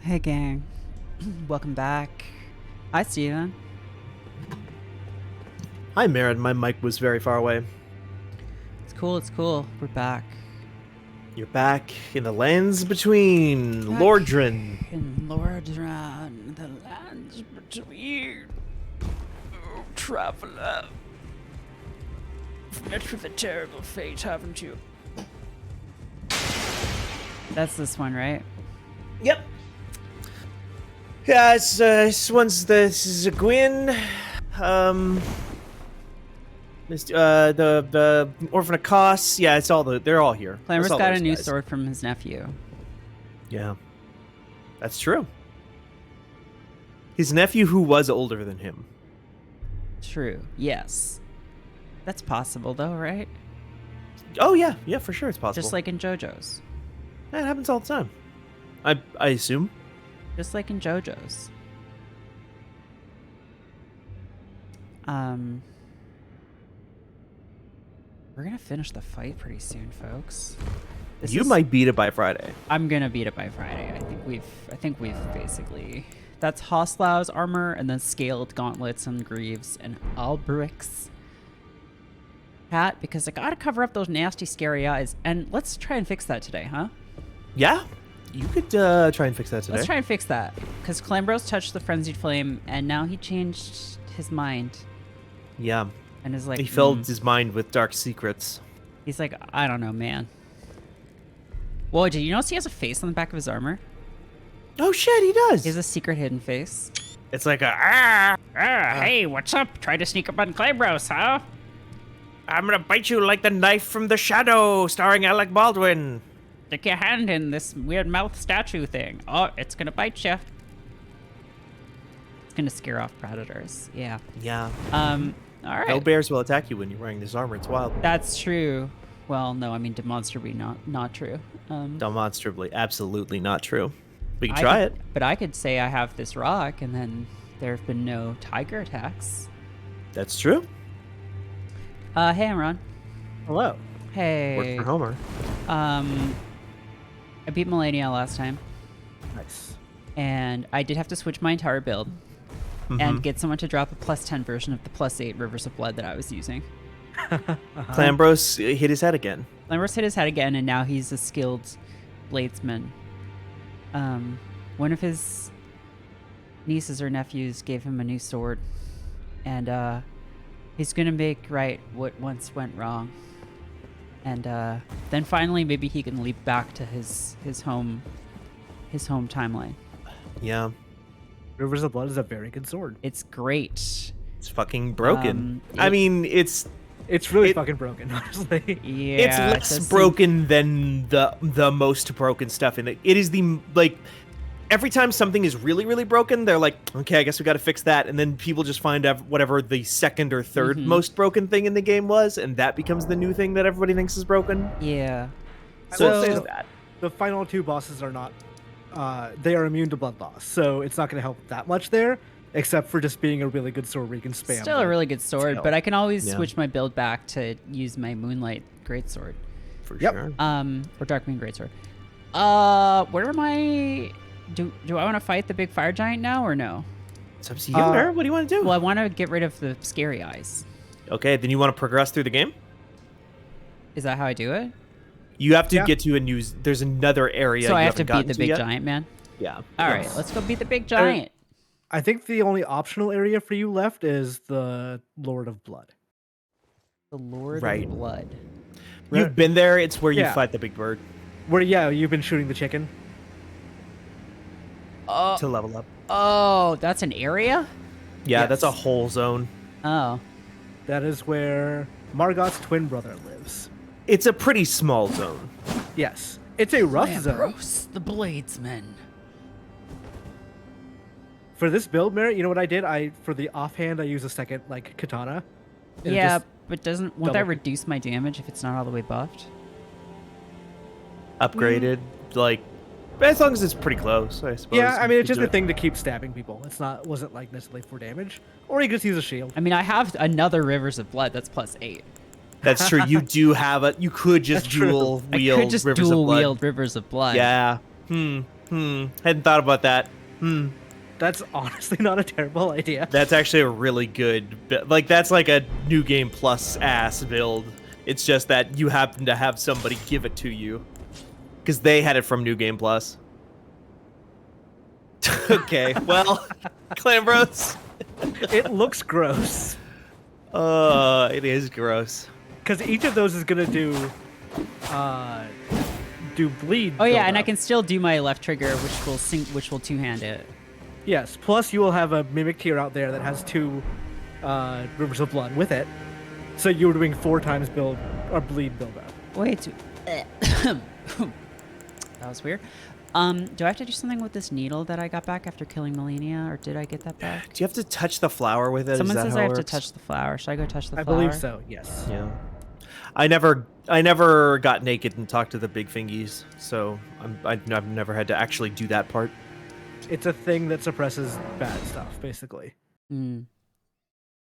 Hey gang, welcome back. Hi Steven. Hi, Merritt. My mic was very far away. It's cool. We're back. You're back in the lands between Back Lordran. in Lordran, the lands between. Oh, traveler. You've met with a terrible fate, haven't you? That's this one, right? Yep. Yeah, this is a Gwyn. The Orphan of Kos. Yeah, they're all here. Clambrose That's all got a those new guys. sword from his nephew. Yeah, that's true. His nephew, who was older than him. True. Yes. That's possible though, right? Oh yeah, for sure, it's possible. Just like in JoJo's. That happens all the time. I assume. Just like in JoJo's. We're gonna finish the fight pretty soon, folks. You might beat it by Friday. I'm gonna beat it by Friday. I think we've basically. That's Hoslow's armor, and then scaled gauntlets and greaves and Alberic's hat, because I gotta cover up those nasty, scary eyes. And let's try and fix that today, huh? Yeah, you could try and fix that today. Let's try and fix that, because Clambrose touched the frenzied flame, and now he changed his mind. Yeah. And is like, He filled his mind with dark secrets. He's like, I don't know, man. Whoa, did you notice he has a face on the back of his armor? Oh shit, he does. He has a secret hidden face. It's like a Hey, what's up? Try to sneak up on Clambrose, huh? I'm gonna bite you like the knife from the shadow, starring Alec Baldwin. Stick your hand in this weird mouth statue thing. Oh, it's gonna bite you. It's gonna scare off predators. Yeah. Yeah. All right. No bears will attack you when you're wearing this armor. It's wild. That's true. Well, no, I mean demonstrably not true. Demonstrably, absolutely not true. We can try it. But I could say I have this rock, and then there have been no tiger attacks. That's true. Hey, Imran. Hello. Hey. Work for Homer. I beat Melania last time, Nice. and I did have to switch my entire build Mm-hmm. and get someone to drop a +10 version of the +8 Rivers of Blood that I was using. Clambrose hit his head again. Clambrose hit his head again, and now he's a skilled bladesman. One of his nieces or nephews gave him a new sword, and he's gonna make right what once went wrong. And then finally, maybe he can leap back to his home timeline. Yeah. Rivers of Blood is a very good sword. It's great. It's fucking broken. it- I mean, it's It's really fucking broken, honestly. Yeah, it's it less does seem- broken than the most broken stuff in it. It is the like every time something is really really broken, they're like, okay, I guess we got to fix that, and then people just find out whatever the second or third most broken thing in the game was, and that becomes the new thing that everybody thinks is broken. Yeah. I So will say it's that the final two bosses are not. They are immune to blood loss, so it's not going to help that much there, except for just being a really good sword where you can spam. Still a the really good sword, skill. but I can always Yeah. switch my build back to use my Moonlight Greatsword. For Yep. sure. Or Darkmoon Greatsword. Where am I? Do I want to fight the big fire giant now or no? It's up to you, Mer. What do you want to do? Well, I want to get rid of the scary eyes. Okay, then you want to progress through the game. Is that how I do it? You have to Yeah. get to a new. There's another area. So you I have to haven't beat gotten the to big yet. giant man. Yeah. All right, let's go beat the big giant. I think the only optional area for you left is the Lord of Blood. The Lord Right. of Blood. You've been there. It's where you Yeah. fight the big bird Where you've been shooting the chicken. to level up. Oh, that's an area? Yeah, that's a Yes. whole zone. Oh. That is where Margot's twin brother lives. It's a pretty small zone. Yes, it's a rough zone. Clambrose, the Bladesman. For this build, Merritt, you know what I did? For the offhand, I use a second katana. And it Yeah, just- but won't that double- reduce my damage if it's not all the way buffed? Upgraded, like, as long as it's pretty close, I suppose. Yeah, I mean, it's you just could a do thing to keep stabbing people. Wasn't like necessarily for damage, or you could just use a shield. I mean, I have another Rivers of Blood. That's +8. That's true. You do have a. You could just That's true. dual I wield could just Rivers of dual Blood. wield Rivers of Blood. Yeah. Hadn't thought about that. That's honestly not a terrible idea. That's actually a really good, like, that's like a New Game Plus ass build. It's just that you happen to have somebody give it to you. Because they had it from New Game Plus. Okay, well, Clambrose. It looks gross. It is gross. Because each of those is gonna do bleed. Oh yeah, and I buildup. can still do my left trigger, which will two-hand it. Yes. Plus, you will have a mimic tier out there that has 2 rivers of blood with it. So you were doing 4 times build or bleed buildup. Wait. That was weird. Do I have to do something with this needle that I got back after killing Melania, or did I get that back? Do you have to touch the flower with it? Someone Is that says how I it have to works? touch the flower. Should I go touch the I flower? believe so. Yes. Yeah. I never got naked and talked to the big fingies, so I've never had to actually do that part. It's a thing that suppresses bad stuff, basically. Mm.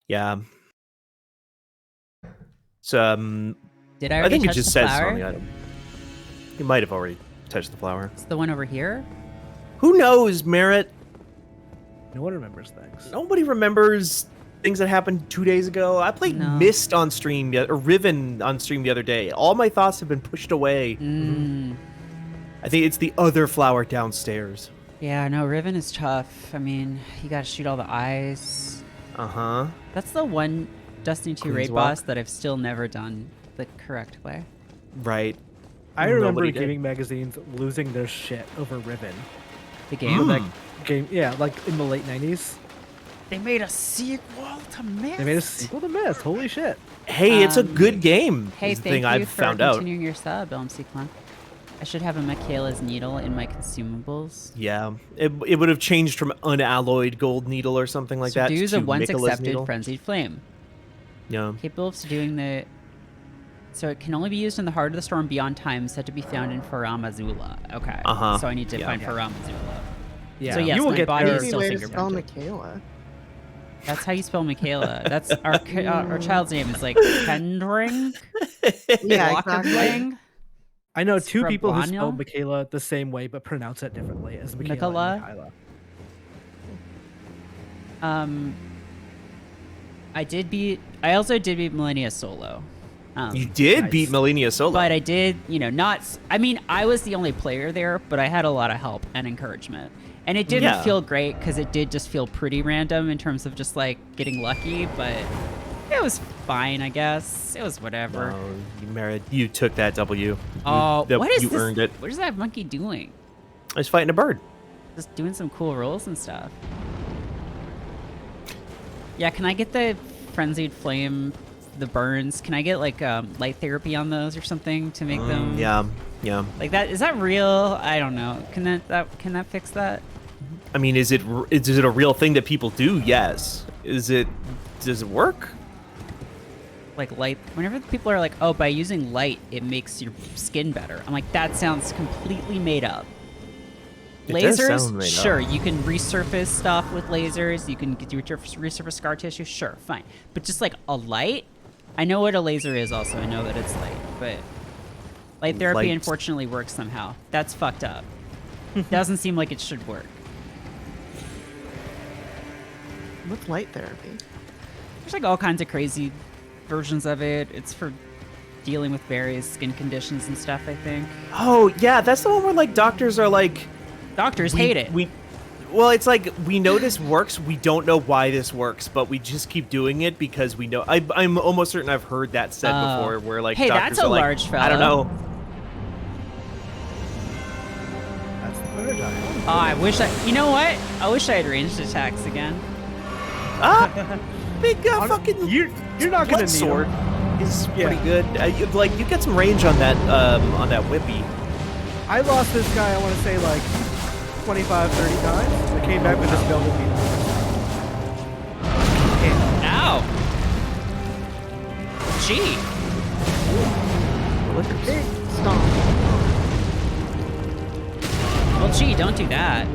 Yeah. So Did I I already think it touch just the says flower? on the item. You might have already touched the flower. It's the one over here? Who knows, Merritt? No one remembers things. Nobody remembers things that happened 2 days ago. I played No. Myst on stream, or Riven on stream the other day. All my thoughts have been pushed away. Mm. I think it's the other flower downstairs. Yeah, no, Riven is tough. I mean, you gotta shoot all the eyes. Uh-huh. That's the one Destiny 2 Queen's raid Walk? boss that I've still never done the correct way. Right. I remember Nobody did. gaming magazines losing their shit over Riven. The game? That game, yeah, like in the late 90s. They made a sequel to Myst. They made a sequel to Myst. Holy shit. Hey, it's a Um, good game. Hey, is the thank thing you I've for found out. continuing your sub, LMC Clan. I should have a Michaela's needle in my consumables. Yeah, it would have changed from unalloyed gold needle or something like that Subdues to a once Michaela's accepted needle. frenzied flame. Yeah. Capable of subduing the... So it can only be used in the heart of the storm beyond time, said to be found in Faram Azula. Okay. Uh-huh. So I need to Yeah. find Faram Azula. Yeah. So yes, you will my get body there. is still way to spell fingerprinted. Michaela. That's how you spell Michaela. That's our child's name is like Kendring. Yeah, exactly. Walkenbling? I know 2 people who Scriblano? spell Michaela the same way but pronounce it differently as Michaela Michaela? and Michaela. I also did beat Millennia solo. You did Nice. beat Melania solo. But I did, I mean, I was the only player there, but I had a lot of help and encouragement. And it didn't Yeah. feel great because it did just feel pretty random in terms of just like getting lucky, but it was fine, I guess. It was whatever. Oh, you Merritt, you took that W. Oh, You, what is you this? earned it. What is that monkey doing? I was fighting a bird. Just doing some cool rolls and stuff. Yeah, can I get the frenzied flame, the burns? Can I get like light therapy on those or something to make them? Yeah, yeah. Like that? Is that real? I don't know. Can that fix that? I mean, is it a real thing that people do? Yes. Does it work? Like light. Whenever people are like, "Oh, by using light, it makes your skin better," I'm like, that sounds completely made up. It does Lasers, sound made up. sure, you can resurface stuff with lasers. You can resurface scar tissue, sure, fine. But just like a light, I know what a laser is. Also, I know that it's light, but light therapy Light. unfortunately works somehow. That's fucked up. Doesn't seem like it should work. What's light therapy? There's like all kinds of crazy versions of it. It's for dealing with various skin conditions and stuff, I think. Oh, yeah, that's the one where like doctors are like Doctors hate it. Well, it's like we know this works. We don't know why this works, but we just keep doing it because we know. I'm almost certain I've heard that said Oh. before, where like Hey, doctors that's a are like, large I don't fellow. know. That's the third giant. Oh, I wish you know what? I wish I had ranged attacks again. Ah, big fucking You're not gonna blood need sword them. is Yeah. pretty good. Like you get some range on that whippy. I lost this guy, I want to say like 25, 30 times. I came back with this double beat. Ow! Gee. Hey, stop. Well, gee, don't do that.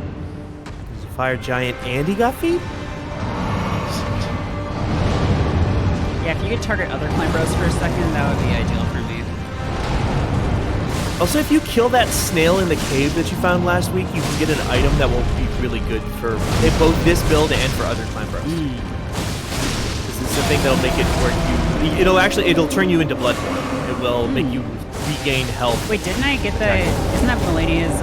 There's a fire giant and he got feet. Yeah, if you could target other Clambrose for a second, that would be ideal for me. Also, if you kill that snail in the cave that you found last week, you can get an item that will be really good for both this build and for other Clambrose. This is the thing that'll make it where it'll turn you into Bloodborne. It will make you regain health. Wait, didn't I get the? Isn't that Melania's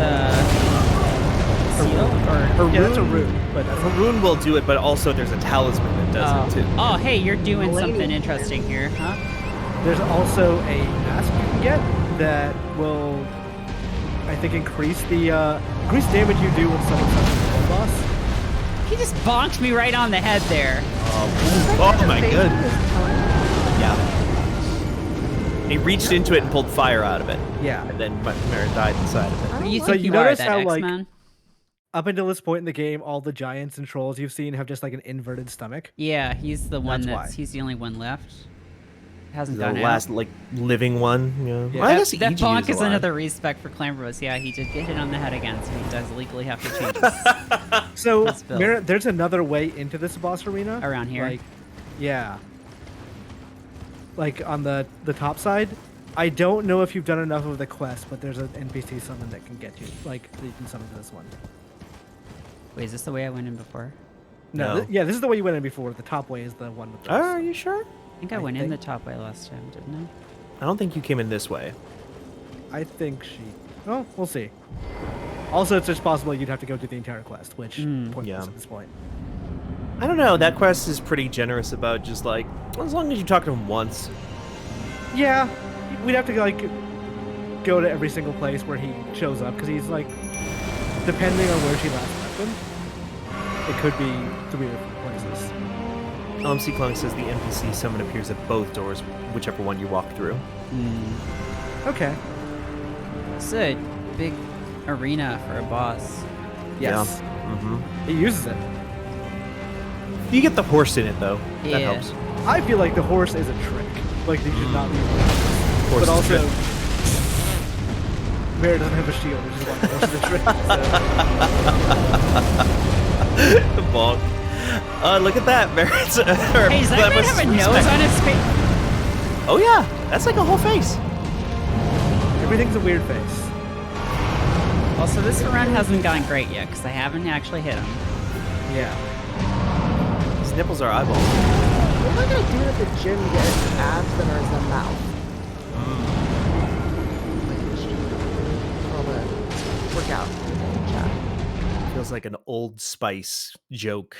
seal? Or Yeah, that's a rune. But A rune will do it, but also there's a talisman that does it too. Oh, hey, you're doing Melania. something interesting here, huh? there's also a mask you can get that will, I think, increase damage you do when someone's a boss. He just bonked me right on the head there. Oh my god. Yeah. He reached into it and pulled fire out of it. Yeah. And then Merritt died inside of it. Who do you So think you you are, notice that how, like, X-Man? Up until this point in the game, all the giants and trolls you've seen have just like an inverted stomach. Yeah, he's the one That's why. he's the only one left. Hasn't The gone last out. like living one. Yeah. Yeah. Well, I guess that EG bonk is alive. another respect for Clambrose. Yeah, he did get hit on the head again, so he does legally have to change his So, That's Bill. Merritt, there's another way into this boss arena. around here. Like, yeah. Like on the top side. I don't know if you've done enough of the quest, but there's an NPC summon that can get you. Like, that you can summon to this one. Wait, is this the way I went in before? No. No. Yeah, this is the way you went in before. The top way is the one with the Oh, are you sure? I think I went in the top way last time, didn't I don't think you came in this way. I think she. Oh, we'll see. Also, it's just possible you'd have to go do the entire quest, which pointless Yeah. at this point. I don't know. That quest is pretty generous about just like as long as you talk to him once. Yeah, we'd have to like go to every single place where he shows up because he's like, depending on where she last left him, it could be 3 or 4 places. C. Clunk says the NPC summon appears at both doors, whichever one you walk through. Okay. I? It's a big arena for a boss. Yes. Mm-hmm. He uses it. You get the horse in it though. That Yeah. helps. I feel like the horse is a trick. Like they should not be. Horse But is also, good. Mary doesn't have a shield, which is why the horse is a trick. So. Bonk. Look at that. Merritt's. Hey, does that man have a nose on his face? Oh yeah, that's like a whole face. Everything's a weird face. Also, this run hasn't gone great yet because I haven't actually hit him. Yeah. His nipples are eyeballs. What am I gonna do at the gym to get his abs that are in the mouth? All the workout chat. Feels like an Old Spice joke.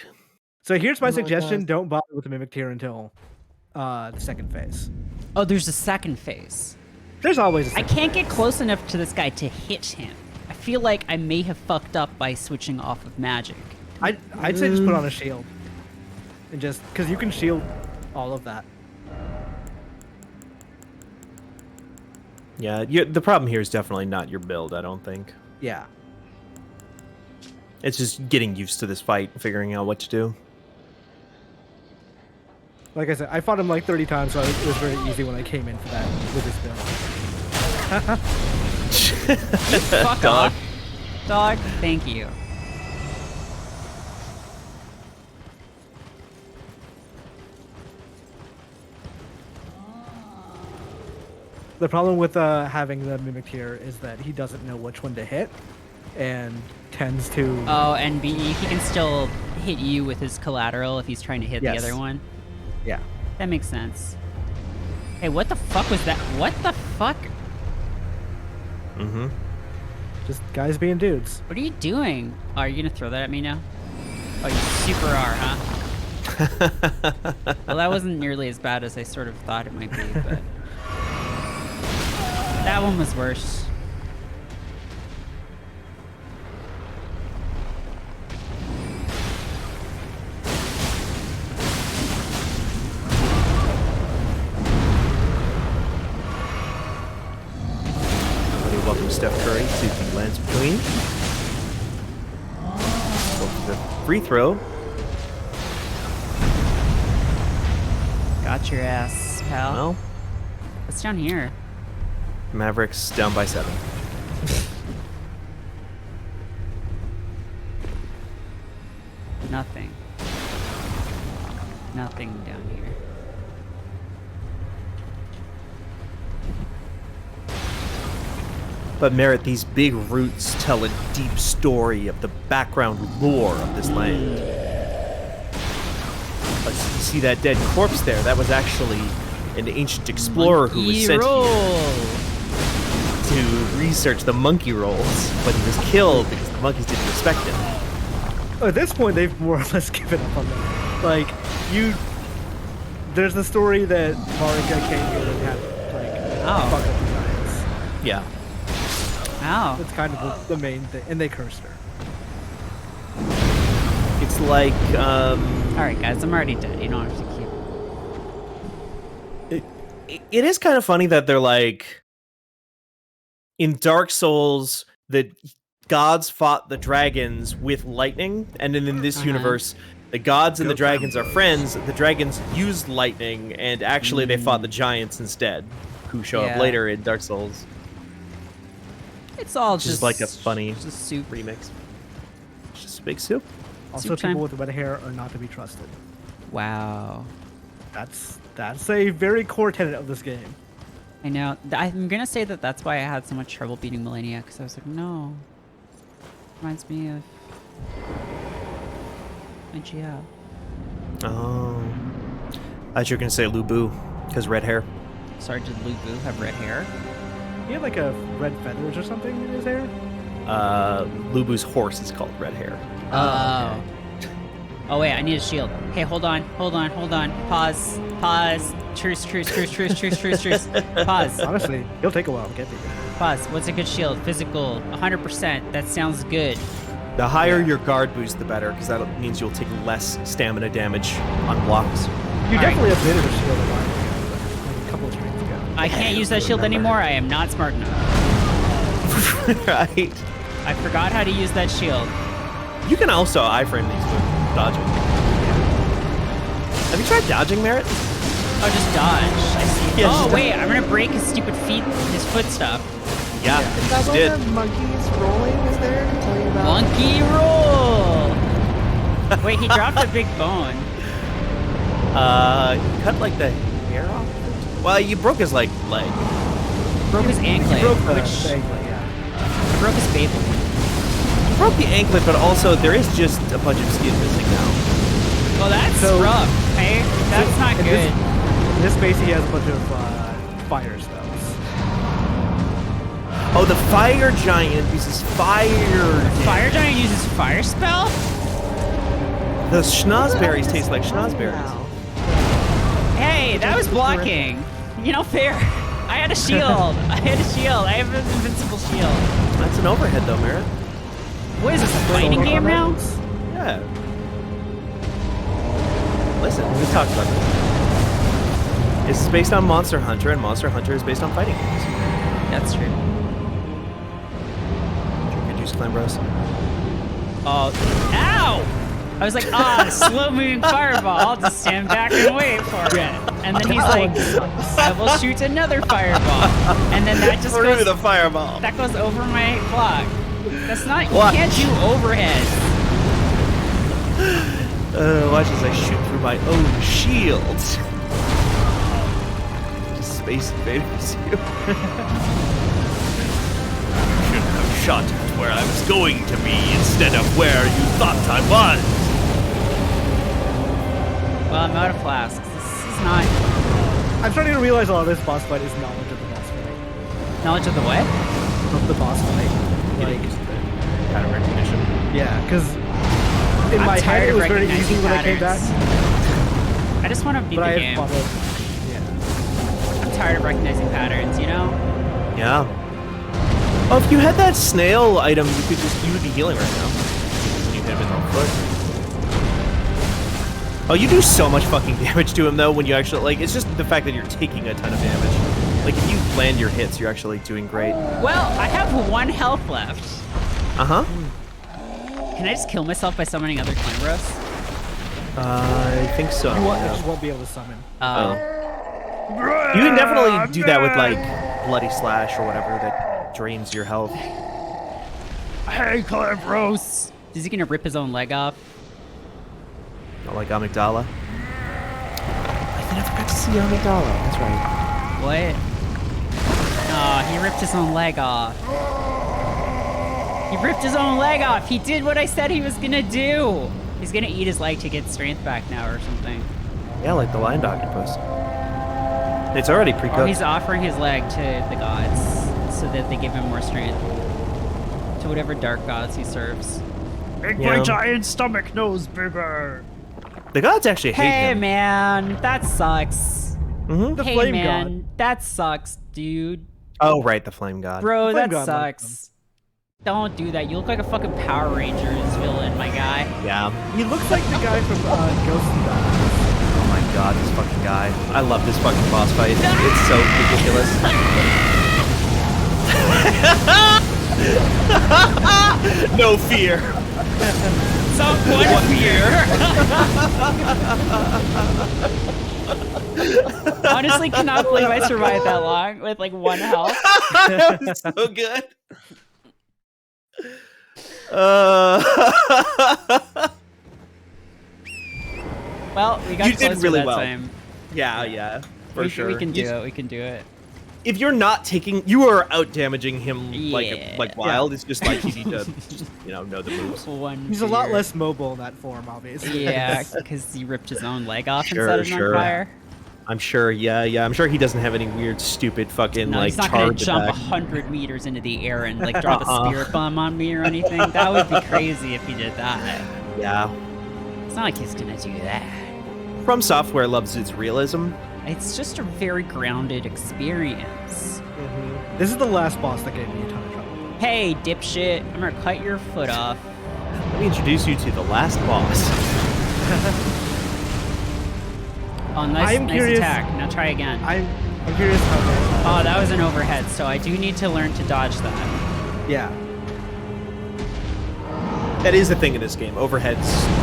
So here's my Oh, it suggestion: does. don't bother with the mimic tier until the second phase. Oh, there's a second phase. There's always a I second can't phase. get close enough to this guy to hit him. I feel like I may have fucked up by switching off of magic. I'd say just put on a shield, and just because you can shield all of that. Yeah, the problem here is definitely not your build, I don't think. Yeah. It's just getting used to this fight and figuring out what to do. Like I said, I fought him like 30 times, so it was very easy when I came in for that with this build. Fuck Dog. off. Dog, thank you. The problem with having the mimic tier is that he doesn't know which one to hit, and tends to. Oh, and he can still hit you with his collateral if he's trying to hit Yes. the other one. Yeah. That makes sense. Hey, what the fuck was that? What the fuck? Mm-hmm. Just guys being dudes. What are you doing? Oh, are you gonna throw that at me now? Oh, you super are, huh? Well, that wasn't nearly as bad as I sort of thought it might be, but that one was worse. Everybody welcome Steph Curry to the Lands Between. Go for the free throw. Got your ass, pal. Well, What's down here? Mavericks down by 7. Nothing. Nothing down here. But Merritt, these big roots tell a deep story of the background lore of this land. You see that dead corpse there? That was actually an ancient explorer who was sent here to research the monkey rolls, but he was killed because the monkeys didn't respect him. At this point, they've more or less given up on them. Like, there's the story that Marika came here and had, like, fucked up the giants. Yeah. Ow. That's kind of the main thing. And they cursed her. It's like, Alright, guys, I'm already dead. You don't have to keep... It is kind of funny that they're like, in Dark Souls, the gods fought the dragons with lightning, and then in this universe, the gods and the dragons are friends. The dragons used lightning, and actually they fought the giants instead, who show up later in Dark Souls. It's all just like a funny just soup remix. It's just a big soup. Also, Soup time. people with red hair are not to be trusted. Wow. That's a very core tenet of this game. I know. I'm gonna say that that's why I had so much trouble beating Millennia, because I was like, no. Reminds me of IGL. Oh. I thought you were going to say Lubu, because red hair. Sorry, did Lubu have red hair? He had like a red feathers or something in his hair. Lubu's horse is called Red Hair. Oh. Oh wait, I need a shield. Hey, hold on. Pause. Truce. Pause. Honestly, he'll take a while to get to you. Pause. What's a good shield? Physical, 100%. That sounds good. The higher your guard boost, the better, because that means you'll take less stamina damage on blocks. You definitely updated a shield a while ago, like a couple of streams ago. I can't use that shield anymore. I am not smart enough. Right. I forgot how to use that shield. You can also iframe these with dodging. Have you tried dodging, Merritt? Oh, just dodge. I see. Yeah, Oh, just wait, I'm gonna break his stupid feet, his foot stuff. Yeah, Is you that just when did. the monkeys rolling is there to tell you about? Monkey roll! Wait, he dropped a big bone. You cut like the hair off? Well, you broke his leg. Broke his anklet, Broke the which... anklet, yeah. I broke his fable. You broke the anklet, but also there is just a bunch of skin missing now. Well, that's So- rough, hey? That's not in good. In this base, he has a bunch of fire spells. Oh, the fire giant uses fire. Fire Giant uses fire spell? The schnozberries taste like schnozberries. Wow. Hey, that was blocking. You know, fair. I had a shield. I have an invincible shield. That's an overhead, though, Merritt. What is this, a fighting game now? Yeah. Listen, we talked about this. This is based on Monster Hunter, and Monster Hunter is based on fighting games. That's true. Drink your juice, Clambrose. Oh, ow! I was like, slow moving fireball. I'll just stand back and wait for it. And then he's like, I will shoot another fireball. And then that just Through goes, the fireball. that goes over my block. That's not, Watch. you can't do overhead. Watch as I shoot through my own shield. Just Space Invaders you. Should have shot at where I was going to be instead of where you thought I was. Well, I'm out of flasks. This is not I'm starting to realize a lot of this boss fight is knowledge of the boss fight. knowledge of the what? Of the boss fight. Like, Pattern recognition. yeah, because in I'm my head tired it of was very easy recognizing when I came back, I just want to beat but the I game. had followed. Yeah. I'm tired of recognizing patterns, you know? Yeah. Oh, if you had that snail item, you would be healing right now. You hit him in the foot. Oh, you do so much fucking damage to him though when you actually it's just the fact that you're taking a ton of damage. Like if you land your hits, you're actually doing great. Well, I have 1 health left. Uh-huh. Can I just kill myself by summoning other Clambrose? I think so. You yeah. just won't be able to summon. Oh. You can definitely do that with like Bloody Slash or whatever that drains your health. Hey, Clambrose! Is he gonna rip his own leg off? Not like Amygdala. I think I forgot to see Amygdala. That's right. What? Aw, he ripped his own leg off. He ripped his own leg off. He did what I said he was gonna do. He's gonna eat his leg to get strength back now or something. Yeah, like the lion octopus. It's already pre-cooked. Or he's offering his leg to the gods so that they give him more strength. To whatever dark gods he serves. Make Yeah. my giant stomach nose bigger. The gods actually hate Hey him. man, that sucks. Mm-hmm. The Hey flame man, god. that sucks, dude. Oh, right, the flame god. Bro, Flame that god likes sucks. Don't do that. You look like a fucking Power Rangers villain, my guy. Yeah. He looks like the guy from Ghost and Goblins. Oh my god, this fucking guy. I love this fucking boss fight. It's so ridiculous. No fear. Someone fear. Honestly, cannot believe I survived that long with like 1 health. That was so good. Well, we got You did closer really that well. time. yeah, for we, sure. We can do it. We can do it. If you're not taking, you are out damaging him Yeah. like wild. It's just like you need to just know the moves. One. He's a lot fear. less mobile in that form, obviously. Yeah, because he ripped his own leg off Sure, and set it sure. on fire. I'm sure. Yeah. I'm sure he doesn't have any weird, stupid fucking No, like he's not gonna charge jump attack. 100 meters into the air and like drop a spirit bomb on me or anything. That would be crazy if he did that. Yeah. It's not like he's gonna do that. From Software loves its realism. It's just a very grounded experience. This is the last boss that gave me a ton of trouble. Hey, dipshit, I'm gonna cut your foot off. Let me introduce you to the last boss. Oh, nice, I'm nice curious- attack. Now try again. I'm curious how they... Oh, that was an overhead, so I do need to learn to dodge that. Yeah. That is the thing in this game. Overheads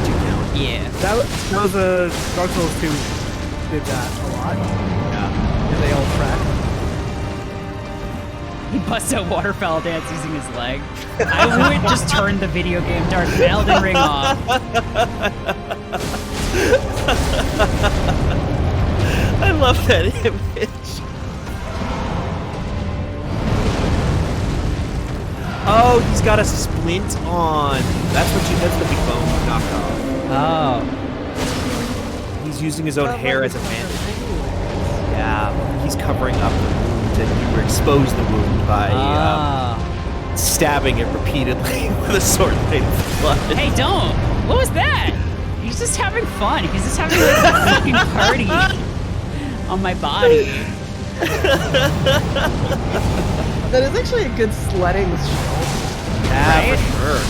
do count. Yeah. That was a Dark Souls 2 did that a lot. Yeah. And they all track. He busts out waterfowl dance using his leg. I would just turn the video game dark Elden Ring off. I love that image. Oh, he's got a splint on. That's the big bone knockoff. Oh. He's using his own hair as a bandage. Yeah, he's covering up the wound, and you were exposed the wound by Ah. stabbing it repeatedly with a sword made of blood. Hey, don't! What was that? He's just having fun. He's just having like, a fucking party on my body. That is actually a good sledding shield. Yeah, Right? for sure.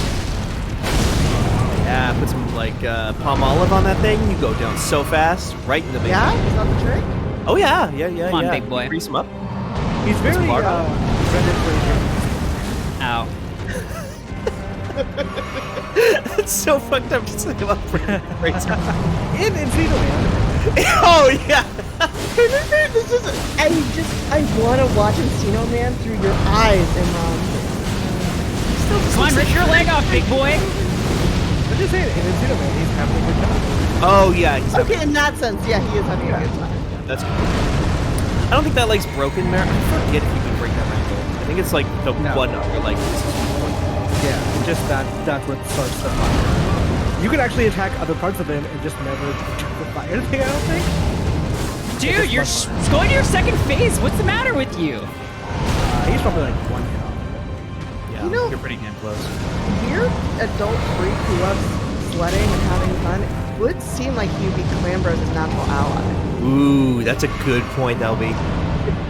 Yeah, put some like palm olive on that thing. You go down so fast, right in the main. Yeah? Is that the trick? Oh yeah. Come on, big boy. Grease him up. He's very some bar. Brendan Fraser. Ow. It's so fucked up to say about Brendan Fraser. In Encino Man. Oh yeah. This is. I want to watch Encino Man through your eyes, Imran. Come on, rip your leg off, big boy. I'm just saying, in Encino Man, he's having a good time. Oh yeah. He's having, Okay, in that sense, yeah, he is having a good time. that's good. I don't think that leg's broken, Mer. I forget if you can break that ankle. I think it's like the No. one other leg. Yeah, just that's what starts the fire. You can actually attack other parts of him and just never touch the fire thing, I don't think. Dude, you're going to your second phase. What's the matter with you? He's probably like one hit off. Yeah, You know- you're pretty damn close. Weird adult freak who loves sledding and having fun would seem like he would be Clambrose's natural ally. Ooh, that's a good point, LB.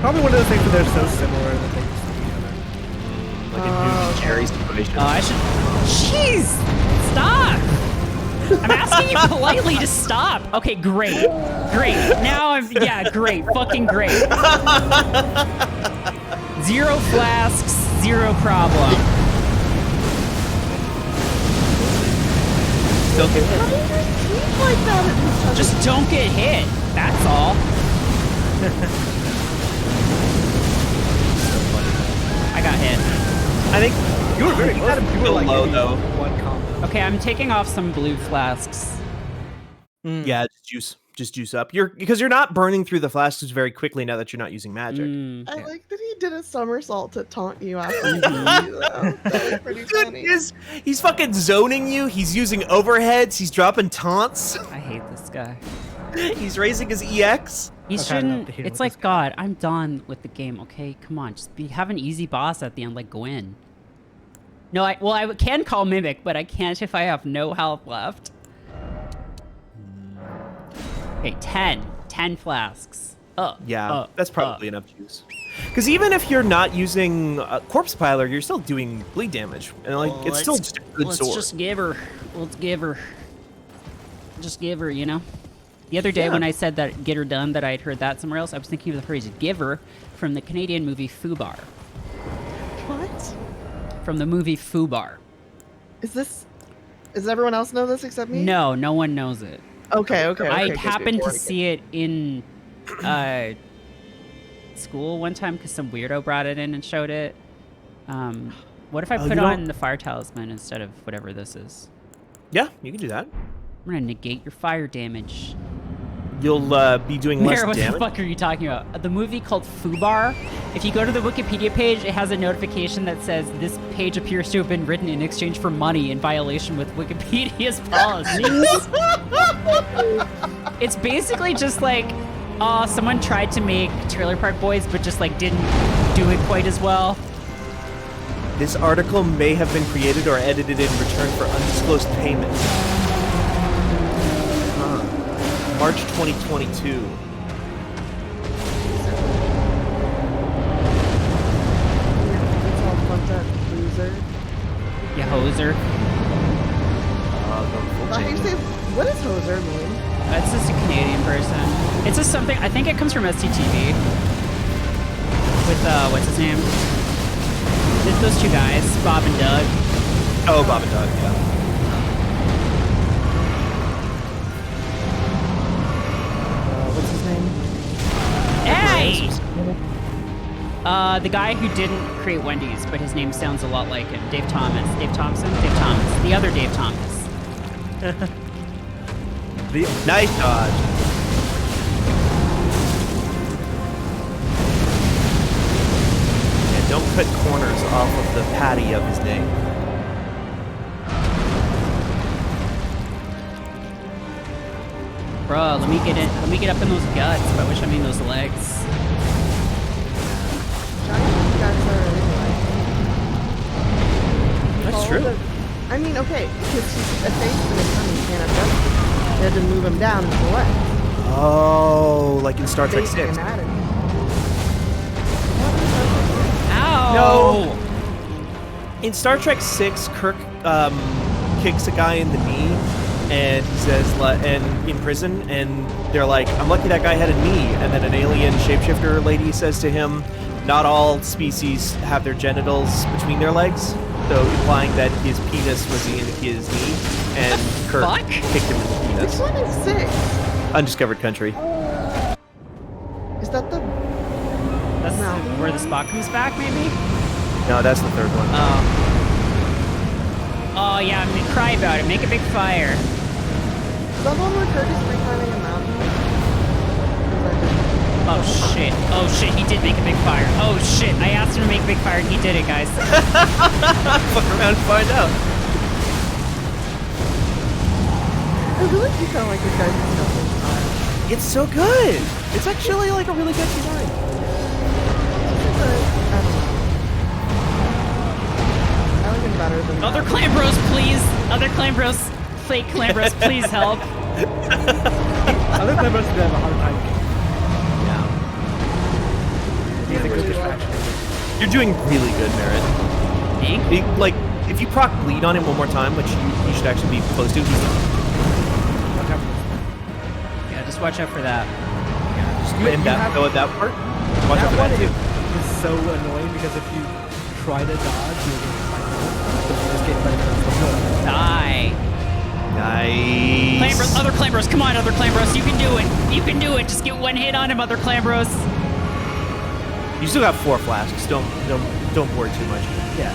Probably one of those things where they're so similar that they just stick together. Like a new Jerry situation. Oh, I should. Jeez! Stop! I'm asking you politely to stop. Okay, great. Great. Now I'm. Yeah, great. Fucking great. 0 flasks, 0 problem. Still get hit. Seems like that at this other- Just don't get hit. That's all. I got hit. I think You were very close. You were like low maybe though. one combo. Okay, I'm taking off some blue flasks. Yeah, just juice. just juice up. Because you're not burning through the flasks very quickly now that you're not using magic. I Yeah. like that he did a somersault to taunt you after he killed you, though. That was pretty funny. He's fucking zoning you. He's using overheads. He's dropping taunts. I hate this guy. He's raising his EX. He I've had enough shouldn't. to heal It's with like this guy. God. I'm done with the game. Okay, come on. Just have an easy boss at the end, like Gwyn. No, I can call Mimic, but I can't if I have no health left. Okay, 10 flasks. Yeah, that's probably enough juice. Because even if you're not using Corpse Piler, you're still doing bleed damage, and like it's still just a good sword. Just give her. Let's give her. Just give her, you know? The other day Yeah. when I said that get her done, that I had heard that somewhere else, I was thinking of the phrase giver from the Canadian movie Fubar. What? From the movie Fubar. Does everyone else know this except me? No, no one knows it. Okay. I good, happened good. to see it in school one time because some weirdo brought it in and showed it. What if I Oh, put you on don't- the fire talisman instead of whatever this is? Yeah, you can do that. I'm gonna negate your fire damage. You'll be doing less Mare, what the damage. fuck are you talking about? The movie called Fubar. If you go to the Wikipedia page, it has a notification that says this page appears to have been written in exchange for money in violation with Wikipedia's policies. It's basically just like, someone tried to make Trailer Park Boys, but just like didn't do it quite as well. This article may have been created or edited in return for undisclosed payment. March 2022. It's all fucked up, loser. You hoser. How do you say, what does hoser mean? That's just a Canadian person. It's just something, I think it comes from SCTV. With, what's his name? It's those two guys, Bob and Doug. Oh, Bob and Doug, yeah. What's his name? Hey! The guy who didn't create Wendy's, but his name sounds a lot like him. Dave Thomas. Dave Thompson? Dave Thomas. The other Dave Thomas. Nice dodge. Yeah, don't cut corners off of the patty of his name. Bro, let me get in. Let me get up in those guts, by which I mean those legs. Giant guys are anyway. That's All true. I mean, okay, because he's a face and his tummy can't adjust. They had to move him down into the legs. Oh, like in Star Trek Basic 6. anatomy. Ow! In Star Trek 6, Kirk kicks a guy in the knee, and he says, and in prison, and they're like, I'm lucky that guy had a knee. And then an alien shapeshifter lady says to him, not all species have their genitals between their legs, so implying that his penis was in his knee, and Kirk fuck? kicked him in the Which penis. one is 6? Undiscovered country. Is that the... That's No. where the spot comes back, maybe? No, that's the third one. Oh yeah, I mean, cry about it. Make a big fire. Is that one where Kirk is free climbing a mountain? Oh shit. Oh shit, he did make a big fire. Oh shit, I asked him to make a big fire and he did it, guys. Fuck around and find out. I feel like you sound like this guy's disgusting style. It's so good. It's actually like a really good design. I don't know. I like him better than Other that. Clambrose, please. Other Clambrose. Fake Clambrose, please help. Other members are gonna have a hard time. He's a good distraction. You're doing really good, Merritt. Thank you. Like, if you proc bleed on him one more time, which you should actually be close to, he's Yeah, just watch out for that. just You- and you that, have- go at that part. Watch out That for one that too. is so annoying because if you try to dodge, you're gonna just get right into the hook. Die. Nice. Clambrose, other Clambrose, come on, other Clambrose, you can do it. You can do it. Just get one hit on him, other Clambrose. You still got 4 flasks. Don't worry too much. Yeah.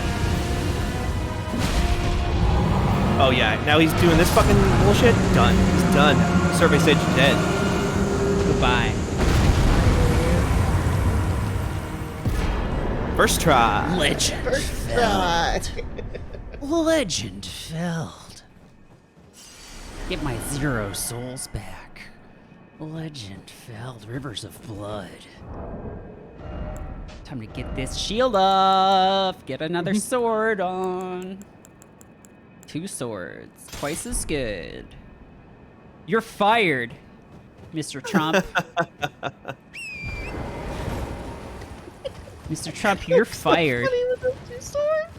Oh yeah, now he's doing this fucking bullshit. Done. He's done. Survey said you're dead. Goodbye. First try. Legend felled. Legend felled. Get my 0 souls back. Legend felled. Rivers of blood. Time to get this shield off. Get another sword on. 2 swords. Twice as good. You're fired, Mr. Trump. Mr. Trump, you're fired.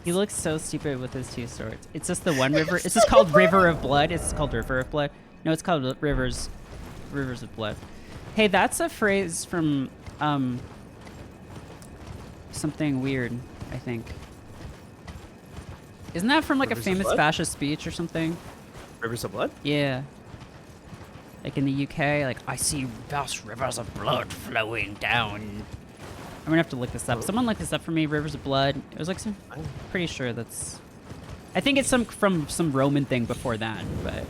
He looks so stupid with his 2 swords. It's just the one river. Is this called River of Blood? It's called River of Blood. No, it's called Rivers of Blood. Hey, that's a phrase from something weird, I think. Isn't that from like Rivers a of famous Blood? fascist speech or something? Rivers of Blood? Yeah. Like in the UK, like, I see vast rivers of blood flowing down. I'm gonna have to look this up. Someone look this up for me, Rivers of Blood. It was like some, I'm pretty sure that's, I think it's from some Roman thing before that, but.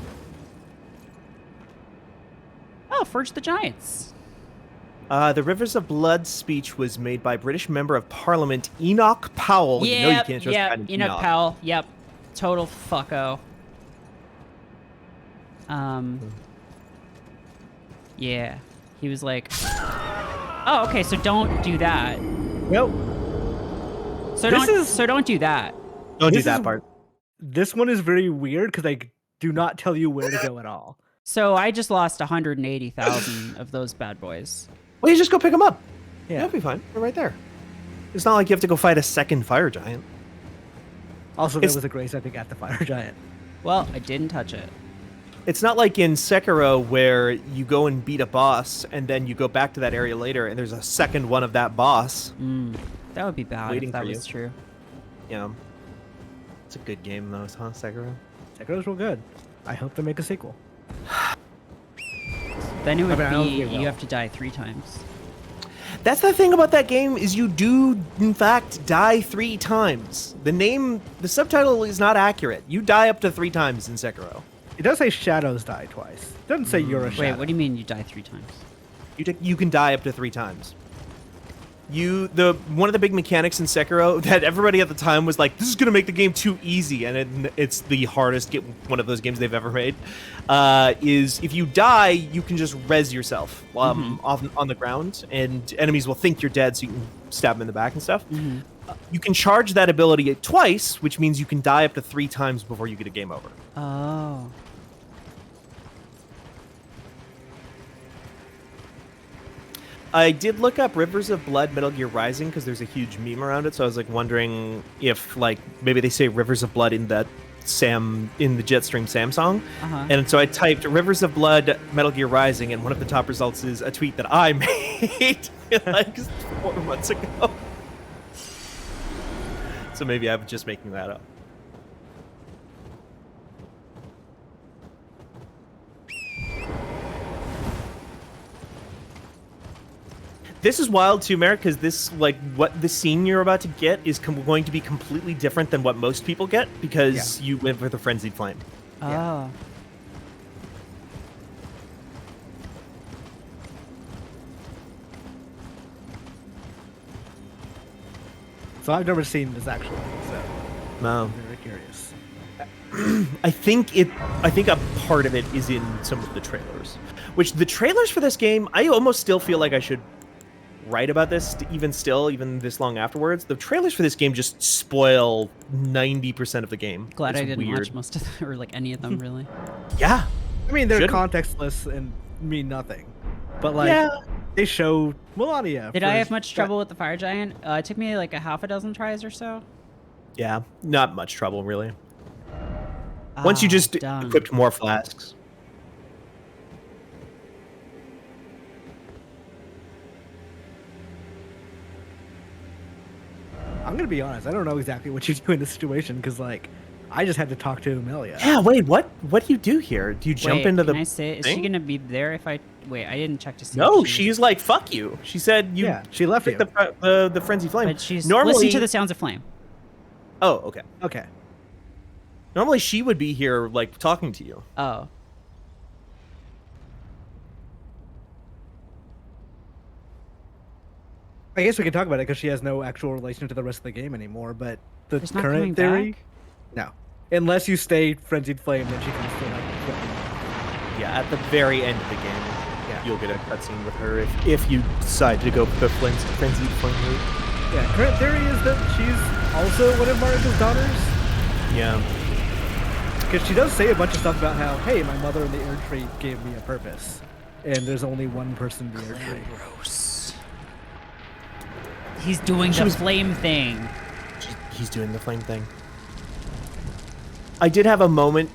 Oh, Forge the Giants. The Rivers of Blood speech was made by British Member of Parliament Enoch Powell. You know you can't trust yeah, that in Enoch Powell. Yep, total fucko. Yeah, he was like, oh, okay, so don't do that. Nope. So This don't do that. Don't do This that is- part. This one is very weird because they do not tell you where to go at all. So I just lost 180,000 of those bad boys. Well, you just go pick them up. Yeah. That'll be fine. They're right there. It's not like you have to go fight a second fire giant. Also, there It's- was a grace, I think, at the fire giant. Well, I didn't touch it. It's not like in Sekiro where you go and beat a boss and then you go back to that area later and there's a second one of that boss. That would be bad Waiting if that for was you. true. Yeah. It's a good game though, huh, Sekiro? Sekiro's real good. I hope they make a sequel. Then it would mean, I don't be think it you will. have to die 3 times. That's the thing about that game is you do in fact die 3 times. The subtitle is not accurate. You die up to 3 times in Sekiro. It does say shadows die twice. It doesn't say you're a shadow. Wait, what do you mean you die 3 times? You can die up to 3 times. One of the big mechanics in Sekiro that everybody at the time was like, this is gonna make the game too easy, and it's the hardest one of those games they've ever made. Is if you die, you can just res yourself on the ground, and enemies will think you're dead, so you can stab them in the back and stuff. You can charge that ability twice, which means you can die up to 3 times before you get a game over. Oh. I did look up Rivers of Blood Metal Gear Rising because there's a huge meme around it, so I was like wondering if like maybe they say Rivers of Blood in the Jetstream Sam song. And so I typed Rivers of Blood Metal Gear Rising, and one of the top results is a tweet that I made like 4 months ago. So maybe I'm just making that up. This is wild too, Merritt, because this, like, what the scene you're about to get is going to be completely different than what most people get because you went with a frenzied flame. Oh. So I've never seen this actually, so No, I'm very curious. I think a part of it is in some of the trailers, which the trailers for this game, I almost still feel like I should write about this even this long afterwards. The trailers for this game just spoil 90% of the game. Glad It's I didn't weird. watch most of them, or like any of them really. Yeah. I mean, they're Should- contextless and mean nothing, but like Yeah. they show Melania. Did for I have his- much trouble with the fire giant? It took me like a half a dozen tries or so. Yeah, not much trouble really. Once you just Dumb. equipped more flasks. I'm gonna be honest. I don't know exactly what you do in this situation because like I just had to talk to Amelia. Yeah, wait, what do you do here? Do you jump Wait, into the can I say? Is she thing? gonna be there if I? Wait, I didn't check to see. No, if she's like, fuck you. She said you Yeah, she left picked you. the frenzy flame. But she's normally listen to the sounds of flame. Oh, okay. Okay. Normally she would be here like talking to you. Oh. I guess we can talk about it because she has no actual relation to the rest of the game anymore. But the She's not coming current theory, back? no, unless you stay frenzied flame, then she can still have equipment. Yeah, at the very end of the game, Yeah. you'll get a cutscene with her if you decide to go the frenzied flame route. Yeah, current theory is that she's also one of Marika's daughters. Yeah. Because she does say a bunch of stuff about how, hey, my mother in the air tree gave me a purpose. And there's only one person in the air tree. Gross. He's doing the flame thing. He's doing the flame thing. I did have a moment,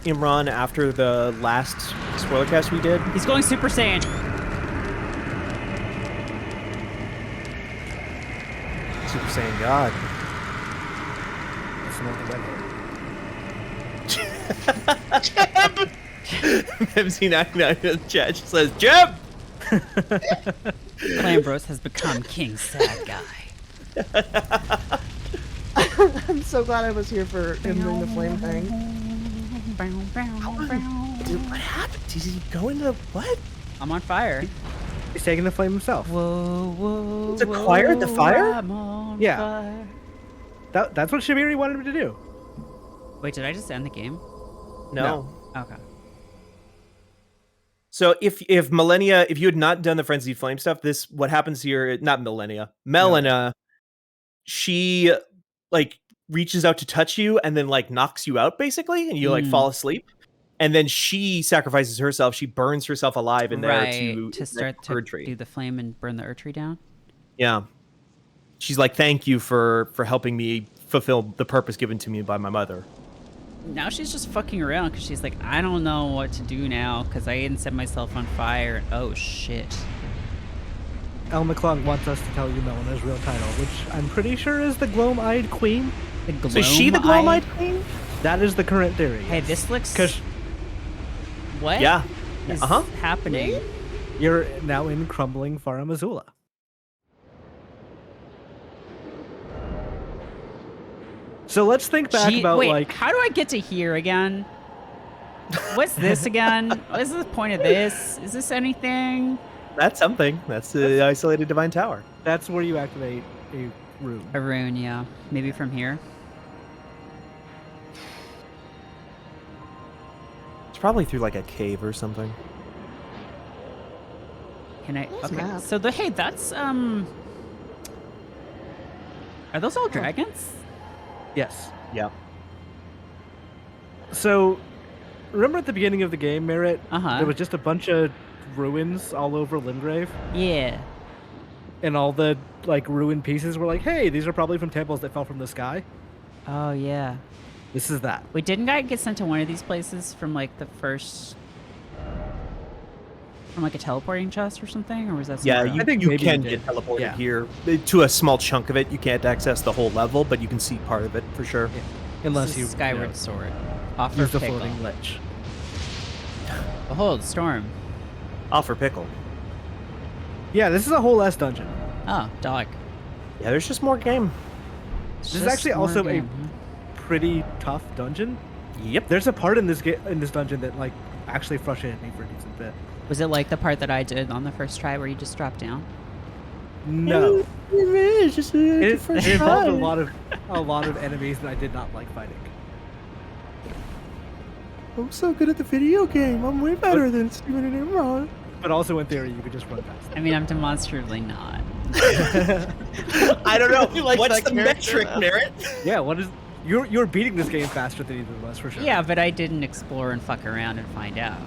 Imran, after the last spoiler cast we did. He's going Super Saiyan. Super Saiyan God. That's the one with the red hair. I've seen in the chat. She says, Jeb! Clambrose has become King Sad Guy. I'm so glad I was here for him doing the flame thing. Dude, what happened? Did he go into what? I'm on fire. He's taking the flame himself. Whoa, whoa, It's acquired the fire? I'm on Yeah. fire. That's what Shamiri wanted him to do. Wait, did I just end the game? No. Okay. So if Millennia, if you had not done the Frenzied Flame stuff, what happens here, not Melina, she like reaches out to touch you and then like knocks you out basically, and you like fall asleep. And then she sacrifices herself. She burns herself alive in there to start to do the flame and burn the Erdtree down. Yeah. She's like, thank you for helping me fulfill the purpose given to me by my mother. Now she's just fucking around because she's like, I don't know what to do now because I didn't set myself on fire. Oh shit. El McClung wants us to tell you Melina's real title, which I'm pretty sure is the Gloam-Eyed Queen. So is she the Gloam-Eyed Queen? That is the current theory. Hey, this looks. 'Cause What? Yeah. Is happening? you're now in crumbling Fara Missoula. So let's think back about wait, like how do I get to here again? What's this again? What is the point of this? Is this anything? That's something. That's the isolated divine tower. that's where you activate a rune. A rune, yeah. Maybe from here. It's probably through like a cave or something. Can I? Nice Okay. map. So hey, that's Are those all dragons? Yes. Yeah. So remember at the beginning of the game, Merritt? Uh-huh. There was just a bunch of ruins all over Lingrave, Yeah. and all the like ruined pieces were like, hey, these are probably from temples that fell from the sky. Oh yeah. This is that. Wait, didn't I get sent to one of these places from like the first, from like a teleporting chest or something, or was that? Yeah, somewhere you, I think you maybe can you get did. teleported Yeah. here to a small chunk of it. You can't access the whole level, but you can see part of it for sure. Yeah. else? Unless This you is Skyward know, Sword. Offer use the pickle. floating lich. Behold, storm. Offer pickle. Yeah, this is a whole ass dungeon. Oh, dog. Yeah, there's just more game. This is actually more also game, a pretty tough dungeon. Yep. There's a part in this dungeon that like actually frustrated me for a decent bit. Was it like the part that I did on the first try where you just dropped down? No, It's just it involved a lot of enemies that I did not like fighting. I'm so good at the video game. I'm way better than Steven and Imran. But also in theory, you could just run past I them. mean, I'm demonstrably not. I don't know. You like What's that the character, metric, though. Merritt? Yeah, what is you're beating this game faster than either of us for sure. Yeah, but I didn't explore and fuck around and find out.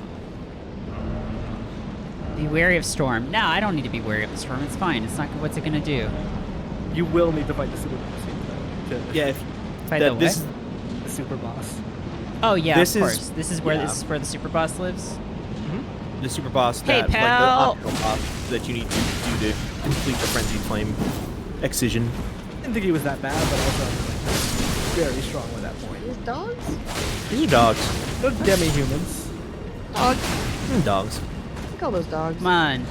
Be wary of storm. No, I don't need to be wary of the storm. It's fine. It's not. What's it gonna do? You will need to fight the super boss. To Yeah. Fight that- the this- what? the super boss. Oh yeah, this of is- course. This is where yeah. the super boss lives. The super boss Hey, that, pal! like the optional boss that you need to do to complete the frenzied flame excision. Didn't think he was that bad, but also very strong at that point. These dogs? These are dogs. They're demi-humans. Dogs. Dogs. I call those dogs. Come on.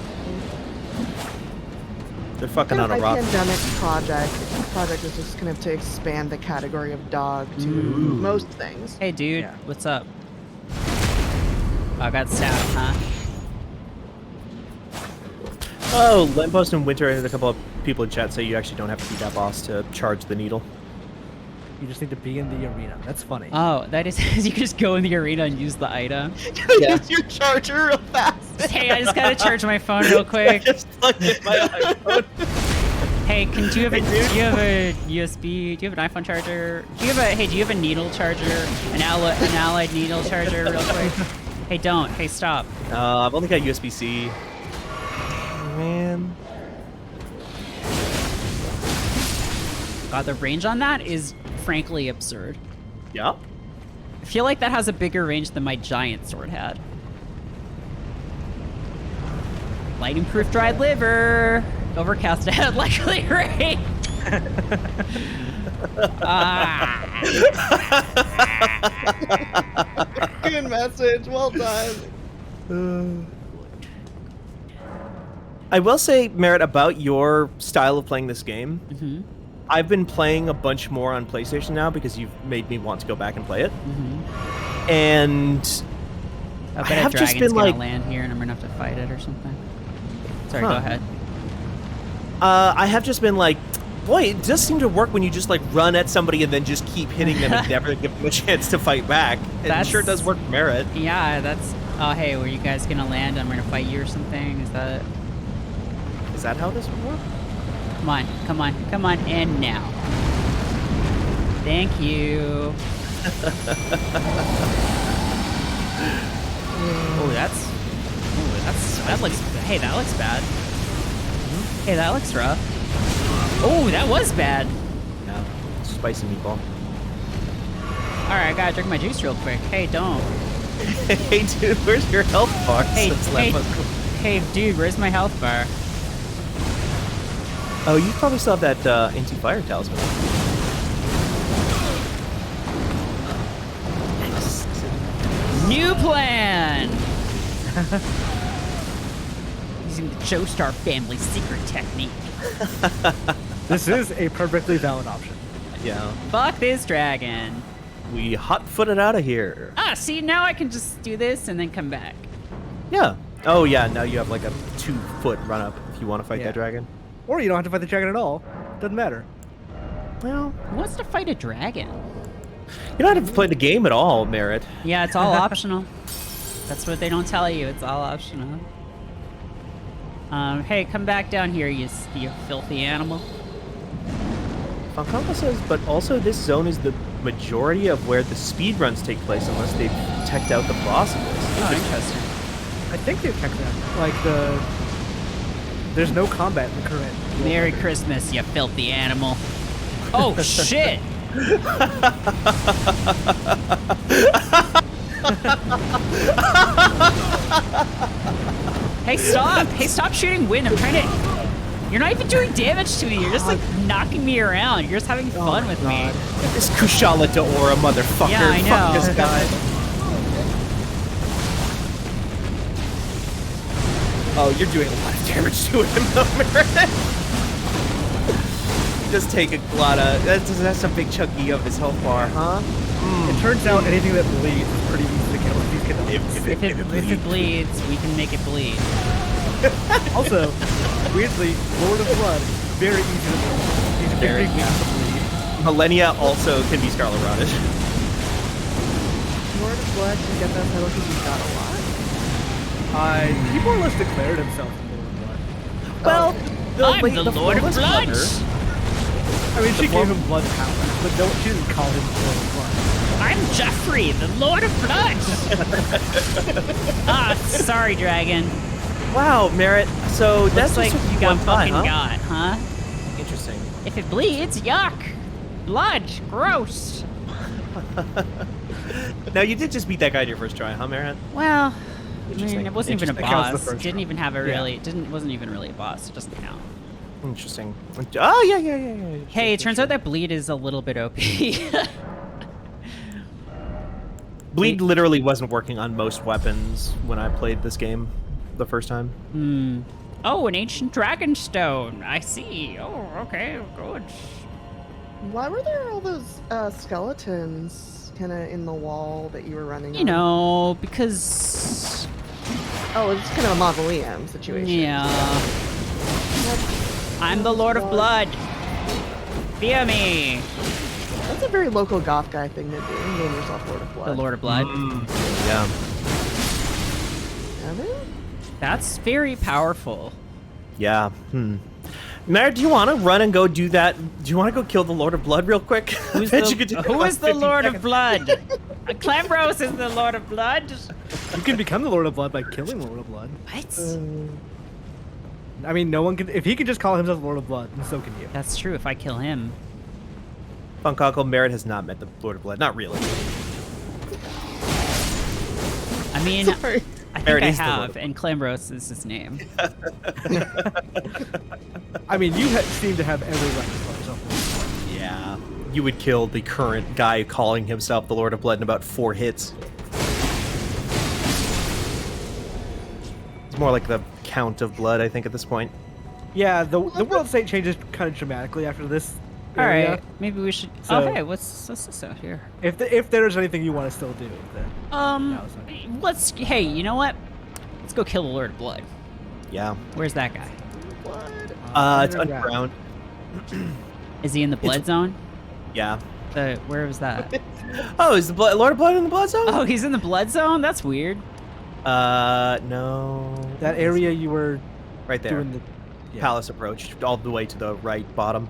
They're fucking Kind on of a my rock. pandemic project is just kind of to expand the category of dog to most things. Hey, dude. Yeah. What's up? Oh, I got stabbed, huh? Oh, Lamppost and Winter had a couple of people in chat say you actually don't have to beat that boss to charge the needle. You just need to be in the arena. That's funny. Oh, that is you can just go in the arena and use the item. Yeah. Use your charger real fast. Hey, I just gotta charge my phone real quick. Just plugged in my iPhone. Hey, do you have a USB? Do you have an iPhone charger? Do you have a needle charger? An allied needle charger, real quick. Hey, don't. Hey, stop. I've only got USB-C. Man. God, the range on that is frankly absurd. Yep. I feel like that has a bigger range than my giant sword had. Lightning proof dried liver. Overcast ahead, likely rain. Good message. Well done. I will say, Merritt, about your style of playing this game. Mm-hmm. I've been playing a bunch more on PlayStation now because you've made me want to go back and play it. Mm-hmm. And I bet I have a just dragon's been gonna like, land here and I'm gonna have to fight it or something. Sorry, Huh. go ahead. I have just been like, boy, it does seem to work when you just like run at somebody and then just keep hitting them and never give them a chance to fight back. It sure does work for Merritt. Yeah, that's. Oh, hey, were you guys gonna land? I'm gonna fight you or something. Is that? Is that how this would work? Come on, come on, come on, and now. Thank you. Oh, that looks. Hey, that looks bad. Hey, that looks rough. Oh, that was bad. No. Spicy meatball. All right, I gotta drink my juice real quick. Hey, don't. Hey, dude, where's your health bar? Hey, hey, dude, where's my health bar? Oh, you probably still have that anti-fire talisman. New plan. Using the Joestar family secret technique. This is a perfectly valid option. Yeah. Fuck this dragon. We hot-footed out of here. Ah, see, now I can just do this and then come back. Yeah. Oh, yeah, now you have like a 2-foot run-up if you want to fight Yeah. that dragon. Or you don't have to fight the dragon at all. Doesn't matter. Well, Who wants to fight a dragon? you don't have to play the game at all, Merritt. Yeah, it's all optional. That's what they don't tell you. It's all optional. Hey, come back down here, you filthy animal. Falcomba says, but also this zone is the majority of where the speedruns take place unless they've teched out the boss of this. Oh, interesting. I think they've checked that. Like there's no combat in the current. Merry Christmas, you filthy animal. Oh, shit! Hey, stop! Hey, stop shooting wind. I'm trying to... You're not even doing damage to me. You're just, like, knocking me around. You're just having fun with me. This Kushala Daora motherfucker. Yeah, I know. Fuck this guy. Oh, you're doing a lot of damage to him, though, Merritt. Just take a lot of... That's a big chunky of his health bar, huh? It turns out anything that bleeds is pretty easy to kill with these kiddos. If it bleeds, we can make it bleed. Also, weirdly, Lord of Blood, very easy to bleed. He's a Very big weakness to bleed. Millennia also can be Scarlet Rotted. Lord of Blood can get that title because he's got a lot. He more or less declared himself Lord of Blood. Well, I'm the Lord of Flawless Blood! Mother- I mean, she form- gave him blood power, but she didn't call him Lord of Blood. I'm Jeffrey, the Lord of Blood! Ah, sorry, dragon. Wow, Merritt. So that's Looks like just you got one time, fucking huh? got, huh? Interesting. If it bleeds, yuck! Blood, gross! Now you did just beat that guy in your first try, huh, Merritt? Well, I Interesting. mean, it wasn't even a Interesting. That counts the boss. first Didn't one. even have a Yeah. really. Wasn't even really a boss. It doesn't count. Interesting. Oh yeah. Hey, it turns out that bleed is a little bit OP. Bleed literally wasn't working on most weapons when I played this game the first time. Oh, an ancient dragon stone. I see. Oh, okay, good. Why were there all those skeletons kind of in the wall that you were running You on? know, because Oh, it's kind of a mausoleum situation. yeah. I'm the Lord of Blood. Fear me. That's a very local goth guy thing to do. Name yourself Lord of Blood. The Lord of Blood. Yeah. Evan? That's very powerful. Yeah. Merritt, do you want to run and go do that? Do you want to go kill the Lord of Blood real quick? Who is the Lord of Blood? Clambrose is the Lord of Blood. You can become the Lord of Blood by killing the Lord of Blood. What? I mean, no one can. If he can just call himself Lord of Blood, then so can you. That's true. If I kill him, Funkockle, Merritt has not met the Lord of Blood. Not really. I mean, Sorry. I think Merritt I is the Lord have, of and Clambrose is his name. I mean, you seem to have every right to call yourself Lord of Blood. Yeah. You would kill the current guy calling himself the Lord of Blood in about 4 hits. It's more like the Count of Blood, I think, at this point. Yeah, the world state changes kind of dramatically after this. All area. right, maybe we should. So- oh, hey, what's this out here? If there's anything you want to still do, then now's the time. Let's. Hey, you know what? Let's go kill the Lord of Blood. Yeah. Where's that guy? Blood. It's underground. Is he in the blood zone? Yeah. Where was that? Oh, is the Lord of Blood in the Blood Zone? Oh, he's in the blood zone. That's weird. No. That area you were Right there. doing the Palace approach, all the way to the right bottom.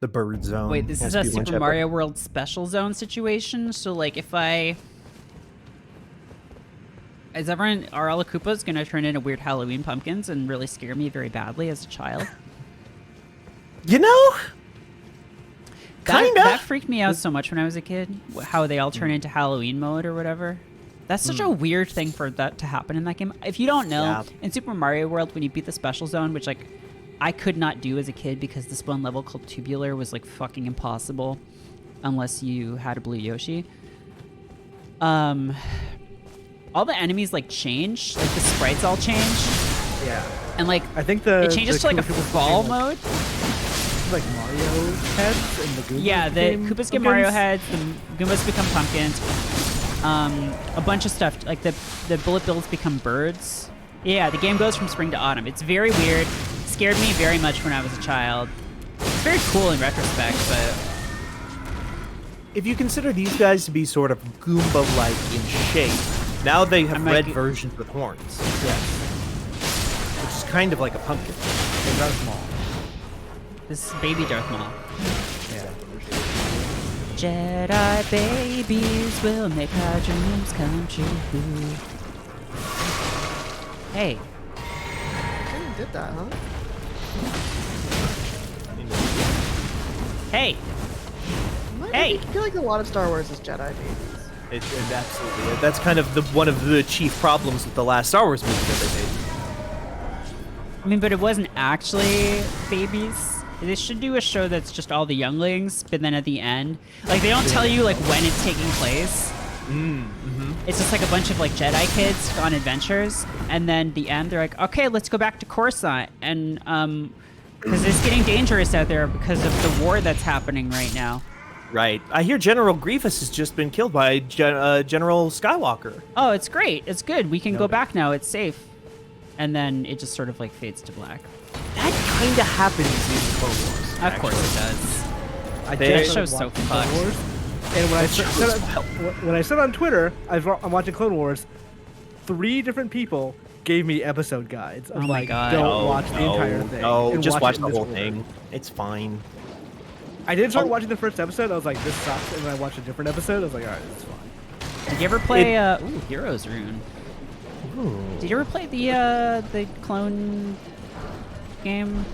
The bird zone. Wait, this has is to a be one Super shepherd. Mario World special zone situation. So, like, if I. Are all the Koopas gonna turn into weird Halloween pumpkins and really scare me very badly as a child? You know? That Kinda. freaked me out so much when I was a kid. How they all turn into Halloween mode or whatever. That's such a weird thing for that to happen in that game. If you don't know, Yeah. in Super Mario World, when you beat the special zone, which like I could not do as a kid because this one level called Tubular was like fucking impossible, unless you had a blue Yoshi. All the enemies like change, like the sprites all change, Yeah. and like I think the it changes the to like a Koopas fall became, mode. like Mario heads and the Goombas. Yeah, the became Koopas get Mario pumpkins. heads, the Goombas become pumpkins. A bunch of stuff, like the bullet bills become birds. Yeah, the game goes from spring to autumn. It's very weird. Scared me very much when I was a child. It's very cool in retrospect, but If you consider these guys to be sort of Goomba-like in shape, now they have I'm like- red versions with horns, Yes. which is kind of like a pumpkin. They are small. this is baby Darth Maul. Yeah. Jedi babies will make our dreams come true. Hey, You did that, huh? hey, What? Hey! I feel like a lot of Star Wars is Jedi babies. It absolutely. That's kind of one of the chief problems with the last Star Wars movie that they made. I mean, but it wasn't actually babies. They should do a show that's just all the younglings, but then at the end, like they don't tell you like when it's taking place. It's just like a bunch of like Jedi kids on adventures, and then the end they're like, okay, let's go back to Coruscant, and because it's getting dangerous out there because of the war that's happening right now. Right. I hear General Grievous has just been killed by General Skywalker. Oh, it's great, it's good. We can go back now. It's safe. And then it just sort of like fades to black. That kind of happens in Clone Wars. Of course it does. I That just show's started so watching Clone fucked. Wars, and when I when I said on Twitter I'm watching Clone Wars, 3 different people gave me episode guides. Of Oh my like, God. don't watch the entire thing. No, and just watch it in the this whole order. thing. It's fine. I did start watching the first episode. I was like, this sucks, and then I watched a different episode. I was like, all right, this is fine. Did you ever play Heroes Rune? Did you ever play the clone game?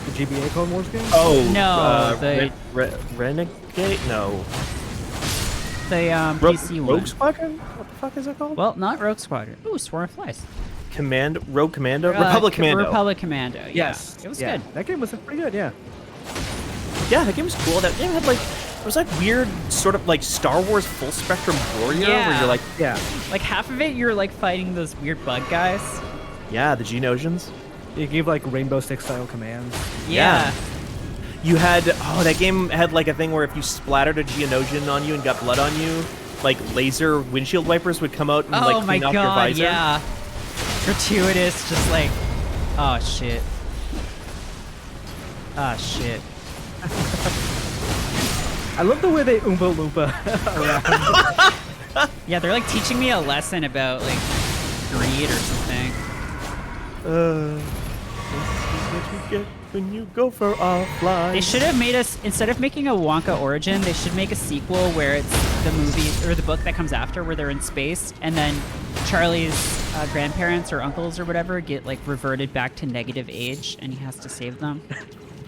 The GBA Clone Wars game. Oh No, the- Renegade? No. The PC one. Rogue Squadron? What the fuck is it called? Well, not Rogue Squadron. Ooh, Swarm of Flies. Rogue Commando? Republic Commando. Republic Commando. Yeah. Yes, It was yeah. good. That game was pretty good. Yeah. Yeah, that game was cool. That game had like, it was like weird sort of like Star Wars full spectrum warrior where Yeah. you're like, Yeah. Like half of it, you're like fighting those weird bug guys. yeah, the Geonosians. You gave like Rainbow Six style commands. Yeah. You had, that game had like a thing where if you splattered a Geonosian on you and got blood on you, like laser windshield wipers would come out and Oh like my clean off your god, visor. yeah. Gratuitous, just like, oh shit. Oh shit. I love the way they Oompa Loompa around. Yeah, they're like teaching me a lesson about like greed or something. This is what you get when you go for offline. They should have made us, instead of making a Wonka origin, they should make a sequel where it's the movie or the book that comes after where they're in space and then Charlie's grandparents or uncles or whatever get like reverted back to negative age and he has to save them.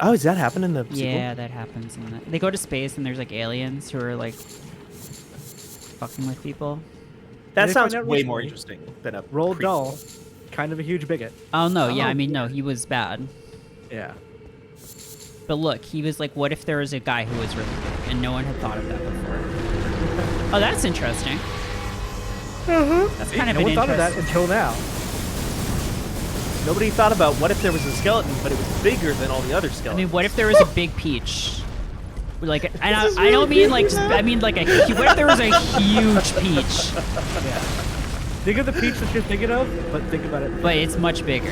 Oh, does that happen in the sequel? Yeah, that happens. They go to space and there's like aliens who are like fucking with people. That They sounds find out way more recently. interesting than a Roald prequel. Dahl, kind of a huge bigot. Oh no, yeah, Oh, I mean no, he was bad. Yeah. But look, he was like, what if there was a guy who was really good and no one had thought of that before? Oh, that's interesting. That's kind of No an one thought of that interest. until now. Nobody thought about what if there was a skeleton, but it was bigger than all the other I skeletons. mean, what if there was a big peach? Like, and I is don't really mean like, creepy, I mean like what if there was a huge peach, Yeah. Think of the peach that you're thinking of, but think about it. but it's much bigger?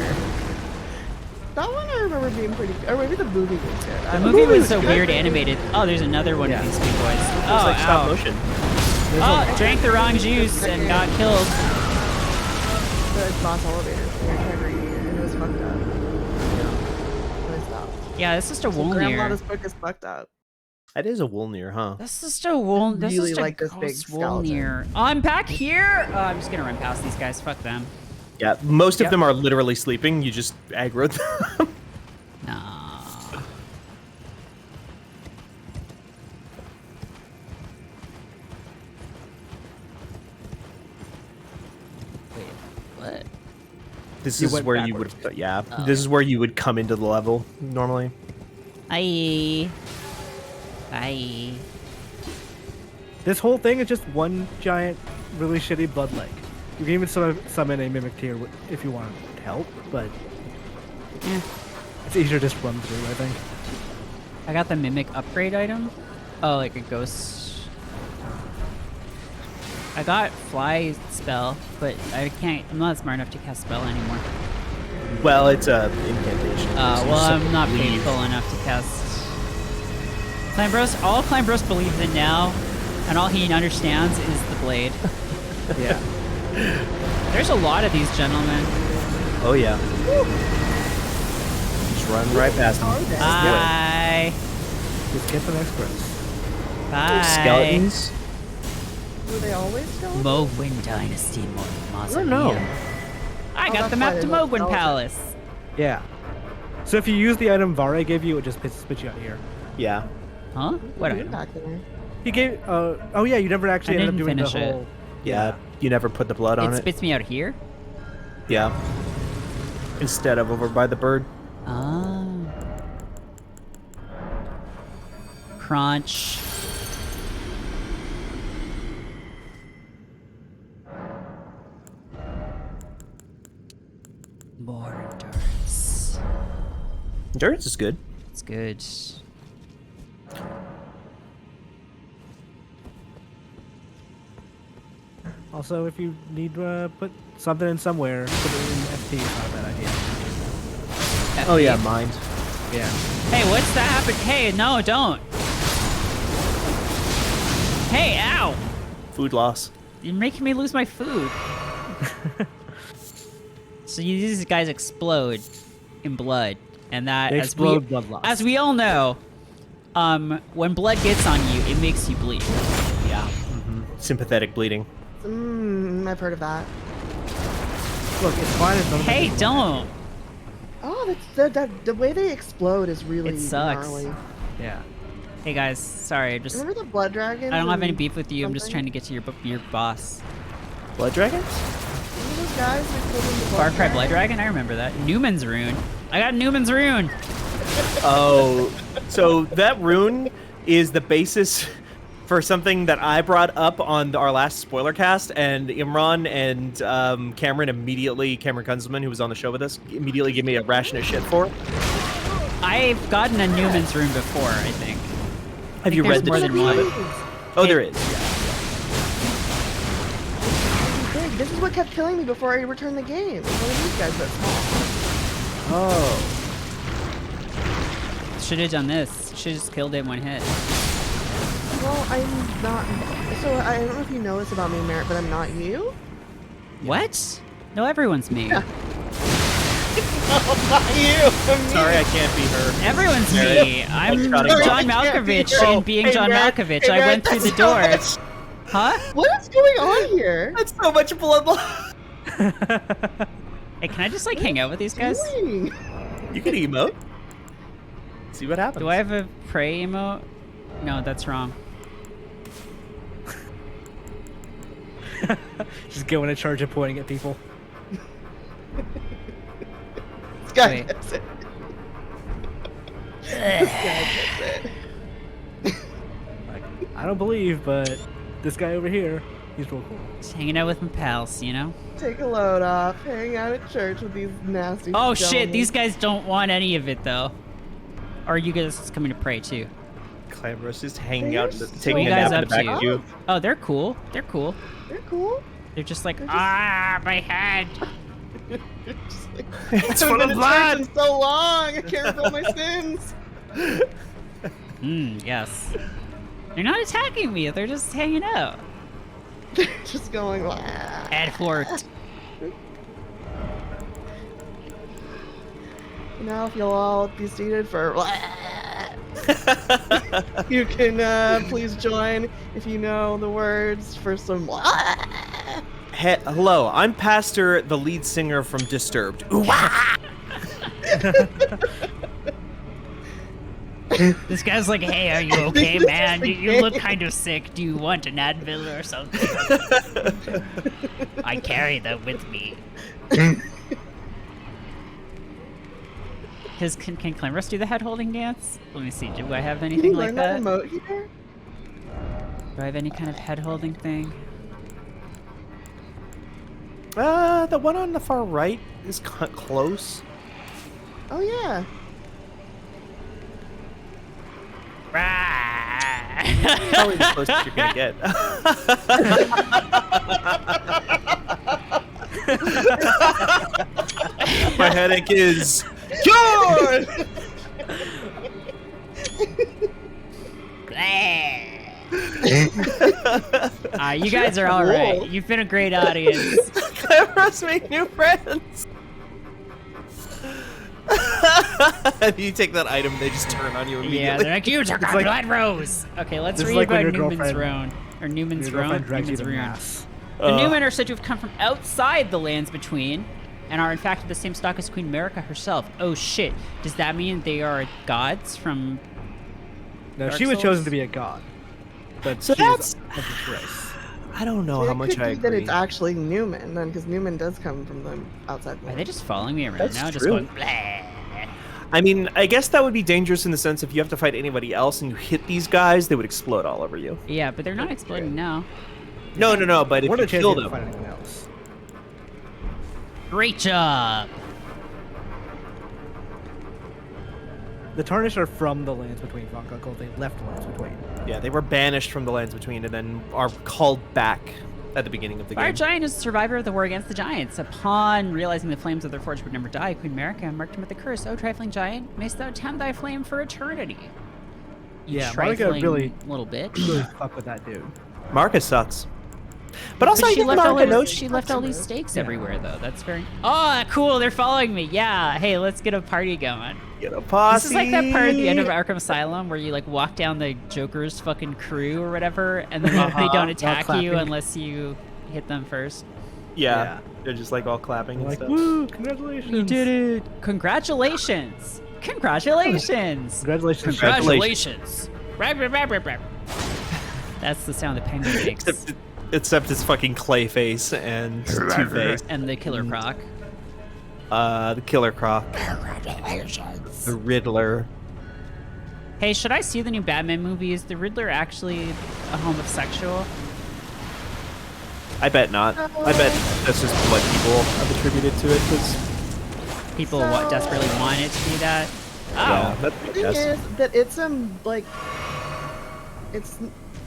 That one I remember being pretty good. Or maybe the movie was good. The movie was so weird animated. Oh, there's another one Yeah. of these big boys. It's Oh, like stop ow. motion. Oh, drank the wrong juice and got killed. The boss elevator. We were trying to read it, and it was fucked up. But I stopped. Yeah, it's just a So Grandma, Wolnir. this book is fucked up. That is a Wolnir, huh? That's just a Woln. That's really just like a this big ghost skeleton. Wolnir. Oh, I'm back here. Oh, I'm just gonna run past these guys. Fuck them. Yeah, most of Yep. them are literally sleeping. You just aggroed them. Nah. Wait, what? This You is went where you would backwards. have, yeah. Oh. This is where you would come into the level normally. Bye. Bye. This whole thing is just one giant, really shitty blood lake. You can even summon a mimic tier if you want to help, but Eh. it's easier to just run through, I think. I got the mimic upgrade item. Oh, like a ghost. I got fly spell, but I can't. I'm not smart enough to cast spell anymore. Well, it's a incantation. so Well, I'm just not leave. faithful enough to cast. Clambrose. All Clambrose believes in now, and all he understands is the blade. Yeah. There's a lot of these gentlemen. Oh yeah. Just run right past them. Bye. Just get the next quest. Bye. Skeletons. Were they always skeletons? Mogwin Dynasty I don't know. I Oh, got that's the why map they to look Mogwin skeleton. Palace. Yeah. So if you use the item Vare gave you, it just spits you out here. Yeah. Huh? What What item? back there? He gave. Oh yeah, you never actually I ended up didn't doing the finish it. whole. Yeah. You never put the blood on It it. spits me out here? Yeah. Instead of over by the bird. Ah. Crunch. More endurance. Endurance is good. It's good. Also, if you need to put something in somewhere, put it in FP. It's not a bad idea. Oh yeah, mind. Yeah. Hey, what's that happen? Hey, no, don't. Hey, ow! Food loss. You're making me lose my food. So these guys explode in blood, and that They as explode we, blood loss. as we all know, when blood gets on you, it makes you bleed. Yeah. Sympathetic bleeding. I've heard of that. Look, it's fine if none of Hey, them- don't. Oh, that's the way they explode is really It sucks. gnarly. Yeah. Hey guys, sorry, I just Remember the blood dragons? I don't have any and beef with you. I'm just something? trying to get to your boss. Blood dragons? Remember those guys that killed in the Far Cry Blood Dragon. I remember that. Newman's rune. I got Newman's rune. Oh, so that rune is the basis for something that I brought up on our last spoiler cast, and Imran and Cameron Kunzelman, who was on the show with us, immediately gave me a ration of shit for. I've gotten a Newman's rune before, I think. Have you there's read the more than description one. of it? Oh, there is. Yeah. what kept killing me before I returned the game. It was one of these guys that small. Oh. Should have done this. Should have just killed it in one hit. Well, I'm not. So I don't know if you know this about me, Merritt, but I'm not you. What? No, everyone's me. Yeah. Not you. Sorry, I can't be her. Everyone's me. I'm John Malkovich, and being Hey, John Matt. Malkovich, Hey, I Matt, went through the that's door. Huh? What is going on here? That's so much blood loss. Hey, can I just like hang out with these guys? Doing? You can emote. See what happens. Do I have a pray emote? No, that's wrong. Just going to charge and pointing at people. This guy Wait. gets it. This guy gets it. Like, I don't believe, but this guy over here, he's real cool. Just hanging out with my pals, you know? Take a load off, hang out at church with these nasty. Oh shit, gentlemen. these guys don't want any of it though. Or are you guys just coming to pray too? Clambrose just hanging They're out, so taking a What are you nap guys in the back up of to? you. Oh, they're cool. They're cool. They're cool. They're just like, They're just- my head. Just like, It's I full haven't of been to church blood. in so long. I can't reveal my sins. Yes. They're not attacking me. They're just hanging out. Just going. "Wah." At fort. Now, if you'll all be seated for. You can please join if you know the words for some. Hello, I'm Pastor, the lead singer from Disturbed. Ooh, wah! This guy's like, hey, are you okay, man? You look kind of sick. Do you want an Advil or something? I carry them with me. Can Clambrose do the head holding dance? Let me see. Do I have Can anything you like learn that? that emote here? Do I have any kind of head holding thing? The one on the far right is close. Oh yeah. Probably the closest you're gonna get. My headache is cured! You guys are all right. Cool. You've been a great audience. Clambrose make new friends. And you take that item, they just turn on you immediately. Yeah, they're like, you took our like- blood rose. Okay, let's This is read like when about your Newman's girlfriend- Rune. Or Newman's Your girlfriend Rune. drags you Newman's to Rune. mass. The Newmen are said to have come from outside the lands between, and are in fact of the same stock as Queen America herself. Oh shit! Does that mean they are gods from? No, Dark she was Souls? chosen to be a god. But So she that's- is of this race. I don't know So how it much could I be that agree. it's actually Newman then, because Newman does come from the outside. Are world. they just following me around That's now? Just true. going. Bleh. I mean, I guess that would be dangerous in the sense if you have to fight anybody else and you hit these guys, they would explode all over you. Yeah, but they're not exploding now. No, but if What you a chance kill you have to them. fight anyone else. Great job. The Tarnished are from the lands between Von Kunkel. They left the lands between. Yeah, they were banished from the lands between and then are called back at the beginning of the Fire game. Giant is a survivor of the war against the Giants. Upon realizing the flames of their forge would never die, Queen America marked him with a curse. Oh, trifling giant, mayst thou tend thy flame for eternity. You Yeah, Monica trifling really- little bitch. Really fuck with that dude. Marcus sucks. But also, I she think left all, Marca knows she left all these sucks. stakes Yeah. everywhere, though. That's very. Oh, cool! They're following me. Yeah. Hey, let's get a party going. Get a posse. This is like that part at the end of Arkham Asylum where you like walk down the Joker's fucking crew or whatever, and then they don't attack you clapping. unless you hit them first. Yeah, Yeah. they're just like all clapping and Like, stuff. woo, congratulations. You did it! Congratulations! Congratulations! Congratulations. Congratulations! Rap, rap, rap, rap, rap. That's the sound the penguin makes. Except it's fucking Clayface and Two-Face. And the Killer Croc. The Killer Croc. The Riddler. Hey, should I see the new Batman movie? Is the Riddler actually a homosexual? I bet not. I bet that's just what people have attributed to it. Cause, People So- desperately want it to be that. Oh, yeah, that's The my thing guess. is that it's like it's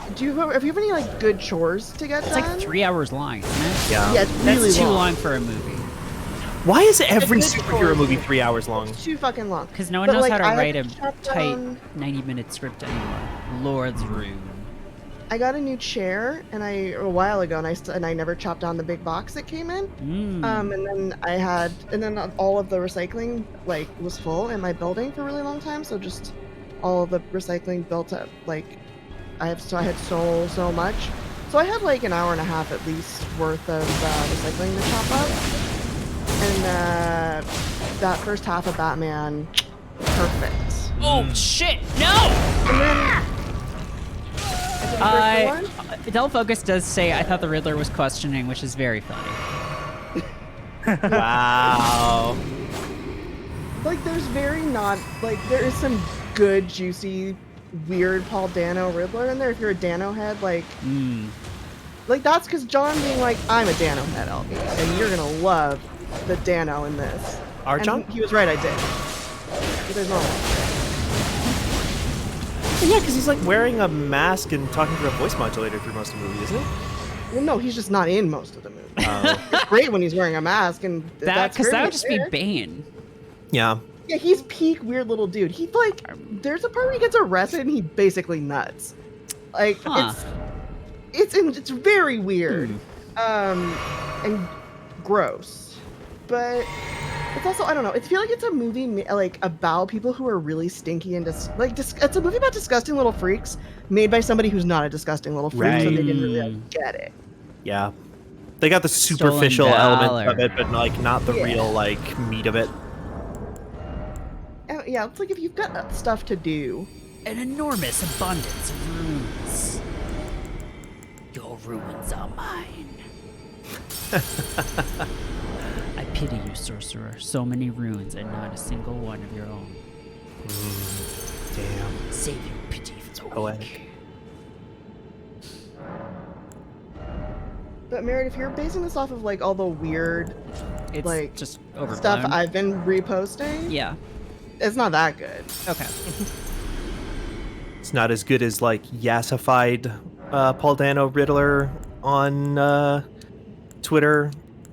have you any like good chores to get It's done? like 3 hours long, isn't it? Yeah. Yeah, it's really That's too long. long for a movie. Why is every good superhero choice. movie 3 hours long? It's too fucking long. Because no one But, knows like, how to I write a have chopped tight down- 90-minute script anymore. Lord's Rune. I got a new chair a while ago, and I never chopped down the big box that came in. And then all of the recycling like was full in my building for a really long time. So just all of the recycling built up. Like I had so much. So I had like an hour and a half at least worth of recycling to chop up. And that first half of Batman, perfect. Oh shit! No! And then. Del Focus does say, I thought the Riddler was questioning, which is very funny. Wow. Like, there's there is some good, juicy, weird Paul Dano Riddler in there. If you're a Dano head, like that's because John being like, I'm a Dano head, LB, and you're gonna love the Dano in this. Our And John? He was right, I did. But there's not. Yeah, because he's like wearing a mask and talking through a voice modulator through most of the movie, isn't it? Well, no, he's just not in most of the movie. Oh. It's great when he's wearing a mask, and that's Because great that would just be there. Bane. Yeah. Yeah, he's peak weird little dude. He like, there's a part where he gets arrested and he basically nuts. Like Huh. it's very weird, and gross. But it's also, I don't know. I feel like it's a movie like about people who are really stinky and it's a movie about disgusting little freaks made by somebody who's not a disgusting little freak, so they didn't really get it. Yeah. They got the superficial Stolen elements valor. of it, but like not the Yeah. real like meat of it. And, yeah, it's like if you've got stuff to do. An enormous abundance of runes. Your ruins are mine. I pity you, sorcerer. So many runes and not a single one of your own. Damn. Save your pity for the Poetic. weak. But Merritt, if you're basing this off of like all the weird It's like just overblown. stuff I've been reposting, Yeah. it's not that good. Okay. It's not as good as like yassified Paul Dano Riddler on Twitter.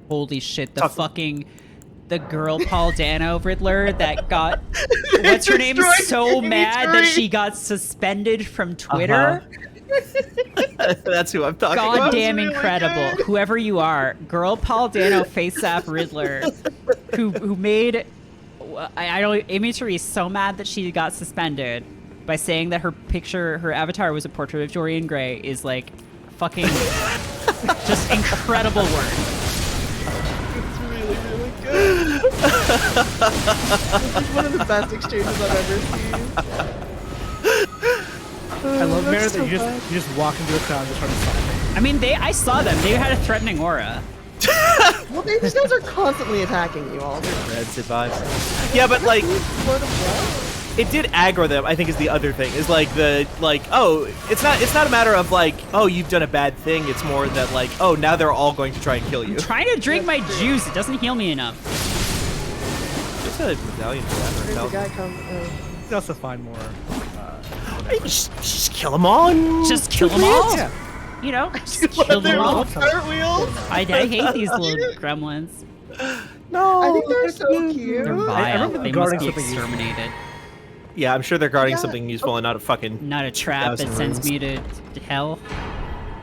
Holy shit, the Talk- fucking the girl Paul Dano Riddler that got what's her name Destroyed so Amy mad that Tree. she got suspended from Twitter. That's who I'm talking about. Goddamn really incredible. good. Whoever you are, girl Paul Dano face app Riddler who made I don't Amy Tree is so mad that she got suspended by saying that her avatar was a portrait of Dorian Gray is like fucking just incredible work. It's really, really good. It's one of the best exchanges I've ever seen. I love That's Merritt so that you bad. just walk into a crowd and just try to solve it. I mean, I saw them. They had a threatening aura. Well, these guys are constantly attacking you all. Red vibes. Yeah, but like Lord of it did aggro them. I think is the other thing is like it's not a matter of like you've done a bad thing. It's more that like now they're all going to try and kill you. Trying to drink my juice. It doesn't heal me enough. Just a medallion for that. There's a Right guy come. You also find more. just kill them all. And Just kill them all. Yeah. You know, just kill them all. Cartwheels. I hate these little gremlins. No, I think they're so cute. They're I vile. remember They guarding must be something useful. exterminated. Yeah, I'm sure they're guarding Yeah. something useful and not a fucking. Not a trap that 2,000 sends runes. me to hell.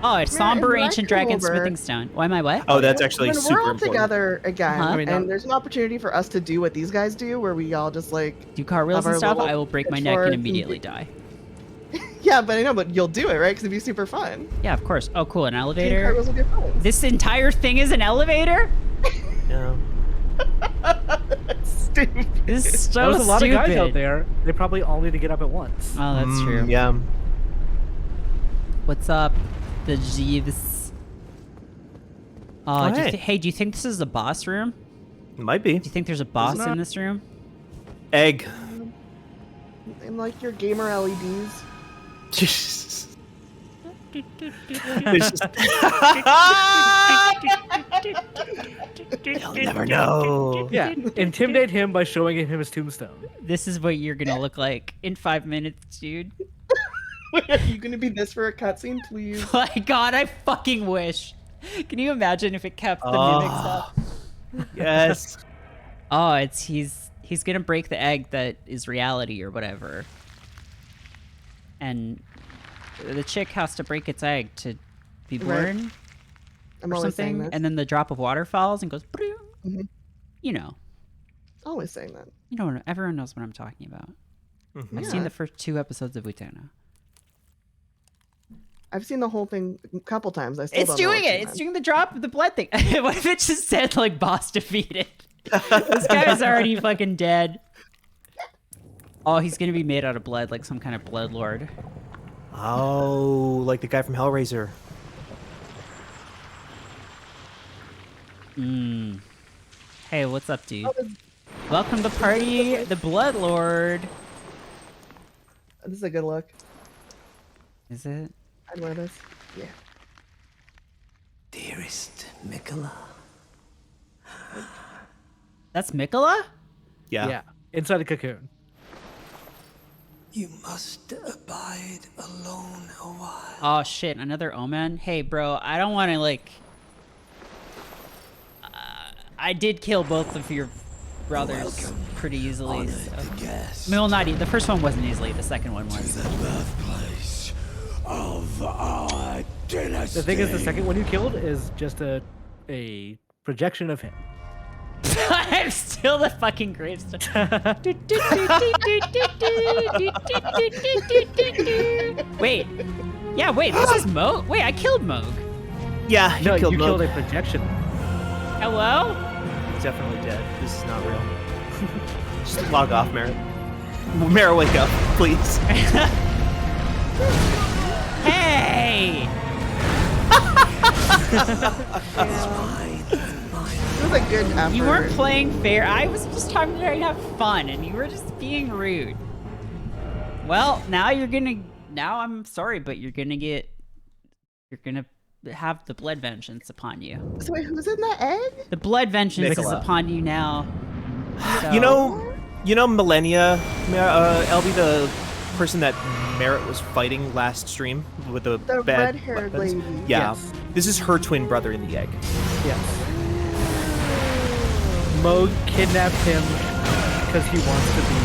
Oh, it's Yeah, somber and when I ancient come dragon over- smithing stone. Why am I what? Oh, that's actually When super we're all important. together again, Huh? I mean, and there's an opportunity for us to do what these guys do, where we all just like, Do cartwheels Have and our stuff? little I will break my neck guitar and and immediately do- die. yeah, but I know, but you'll do it, right? Because it'd be super fun. Yeah, of course. Oh, cool. An Doing elevator. cartwheels will be fun. This entire thing is an elevator? Yeah. Stupid. This is so There's a lot stupid. of guys out there. They probably all need to get up at once. Oh, that's true. Yeah. What's up, the Jeeves? Oh, Do you hey. hey, do you think this is a boss room? Might be. Do you think there's a boss not- in this room? Egg. And like your gamer E LEDs. It's just- You'll never know. Yeah, intimidate him by showing him his tombstone. This is what you're gonna look like in 5 minutes, dude. Wait, are you gonna be this for a cutscene, please? My God, I fucking wish. Can you imagine if it kept the mimic stuff? Yes. Oh, he's gonna break the egg that is reality or whatever, and the chick has to break its egg to be Right. born I'm or always saying something, this. and then the drop of water falls and goes. Mhm. You know, Always saying that. everyone knows what I'm talking about. I've Yeah. seen the first 2 episodes of Utena. I've seen the whole thing a couple times. I still It's don't know doing what it. you It's meant. doing the drop of the blood thing. What if it just said like boss defeated? This guy is already fucking dead. Oh, he's gonna be made out of blood, like some kind of blood lord. Oh, like the guy from Hellraiser. Hey, what's up, dude? Oh, Welcome to party, the blood lord. this is a good look. Is it? I'd wear this. Yeah. Dearest Mikola. That's Mikola? Yeah. Inside a cocoon. You must abide alone a while. Oh shit, another omen. Hey, bro, I don't want to like. I did kill both of your brothers pretty easily. So. Guest Well, not the first one wasn't easily. The second one was. the birthplace of our dynasty. The thing is, the second one you killed is just a projection of him. I'm still the fucking gravestone. Wait. Yeah, wait, this is Moog. Wait, I killed Moog. Yeah, No, you killed you killed Moog. a projection. Hello? He's definitely dead. This is not real. Just log off, Merritt. Merritt, wake up, please. Hey! It was a good effort. You weren't playing fair. I was just trying to have fun, and you were just being rude. Well, now you're gonna. Now I'm sorry, but you're gonna get. You're gonna have the blood vengeance upon you. So wait, who's in that egg? The blood vengeance is Nicola. upon you now. So- You know, Millennia, Elby, the person that Merritt was fighting last stream with the The bad red-haired weapons? lady. Yeah, Yes. this is her twin brother in the egg. Yes. Moog kidnapped him because he wants to be.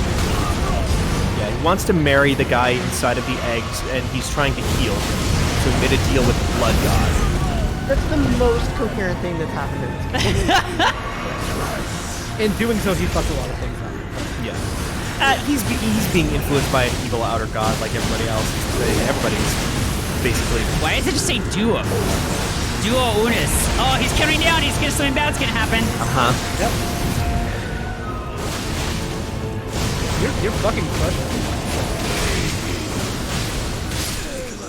Yeah, he wants to marry the guy inside of the eggs, and he's trying to heal him. So he made a deal with the blood god. That's the most coherent thing that's happened in this game. In doing so, he fucked a lot of things up. Yeah. He's being influenced by an evil outer god like everybody else. Everybody's basically. Why does it just say duo? Duo unis. Oh, he's coming down. He's gonna something bad's gonna happen. Uh-huh. Yep. You're fucking crushed.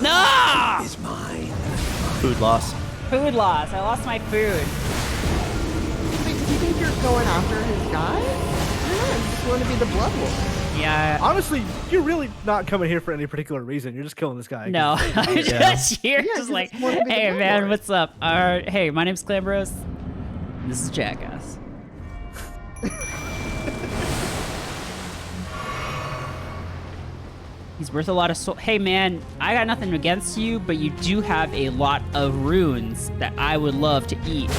No! is mine. Food loss. Food loss. I lost my food. Wait, do you think you're going after his guy? You're not. You just want to be the blood wolf. Yeah. Honestly, you're really not coming here for any particular reason. You're just killing this guy. No, I'm just here, Yeah, just 'cause like, it's one of the hey good man, lords." what's up? Hey, my name's Clambrose. This is Jackass. He's worth a lot of soul. Hey man, I got nothing against you, but you do have a lot of runes that I would love to eat.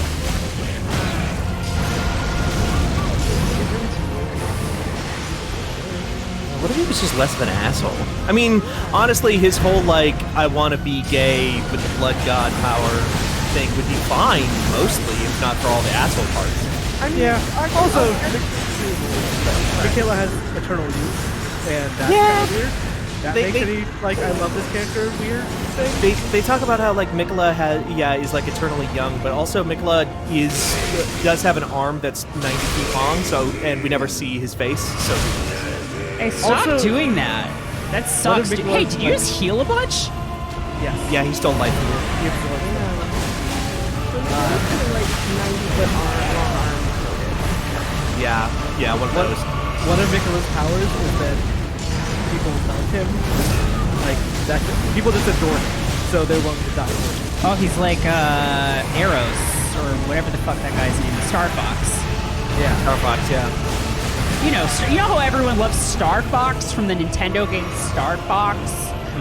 What if he was just less of an asshole? I mean, honestly, his whole, like, I want to be gay with the blood god power thing would be fine, mostly, if not for all the asshole parts. I mean, Yeah. Also, I- Michaela has eternal youth, and that's Yeah. kind of weird. That They- makes they- any like I love this character weird thing. They talk about how, like, Mikola is, like, eternally young, but also Mikola does have an arm that's 90 feet long, so, and we never see his face, so... Hey, stop Also- doing that. That sucks. big Dude. Hey, one- did you just heal a bunch? Yes. Yeah, he stole life from you. He has to like 90-foot long arm. Yeah, one of those. One of Mikola's powers is that people love him. Like that, people just adore him, so they're willing to die for him. Oh, he's like Arrows or whatever the fuck that guy's name is. Star Fox. Yeah. Starfox, yeah. You know how everyone loves Star Fox from the Nintendo game Star Fox?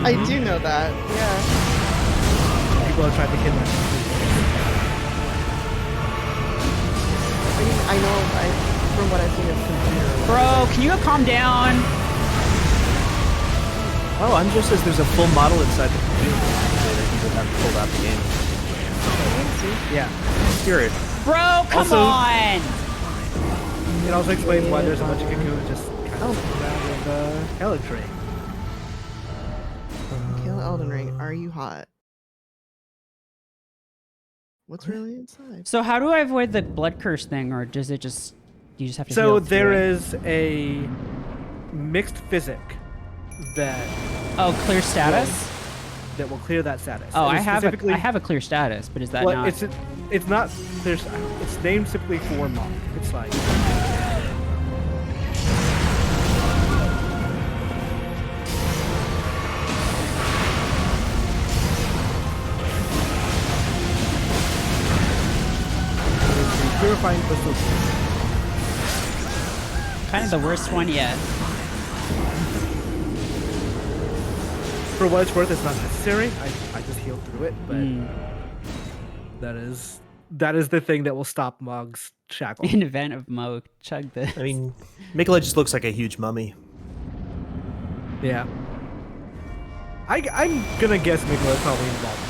I do know that. Yeah. People are trying to kidnap him. I know. From what I've seen of computer. Bro, can you calm down? Oh, Anja says there's a full model inside the computer that people have pulled out the game. Yeah. Spirit. Bro, come Also- on! It also explains why there's a bunch of cocoons just kind of around in the Elden Ring. Kill Elden Ring. Are you hot? What's really inside? So how do I avoid the blood curse thing, or does it just you just have to? So heal there through it? is a mixed physic that clear status. will clear that status. Oh, It I is have specifically- I have a clear status, but is that well, not? it's not clear. It's named simply for monk. It's like purifying crystal. Kind of the worst one yet. For what it's worth, it's not necessary. I just healed through it, but Mm. that is the thing that will stop Mog's shackle. In event of Mo, chug this. I mean, Mikola just looks like a huge mummy. Yeah. I'm gonna guess Mikola is probably involved in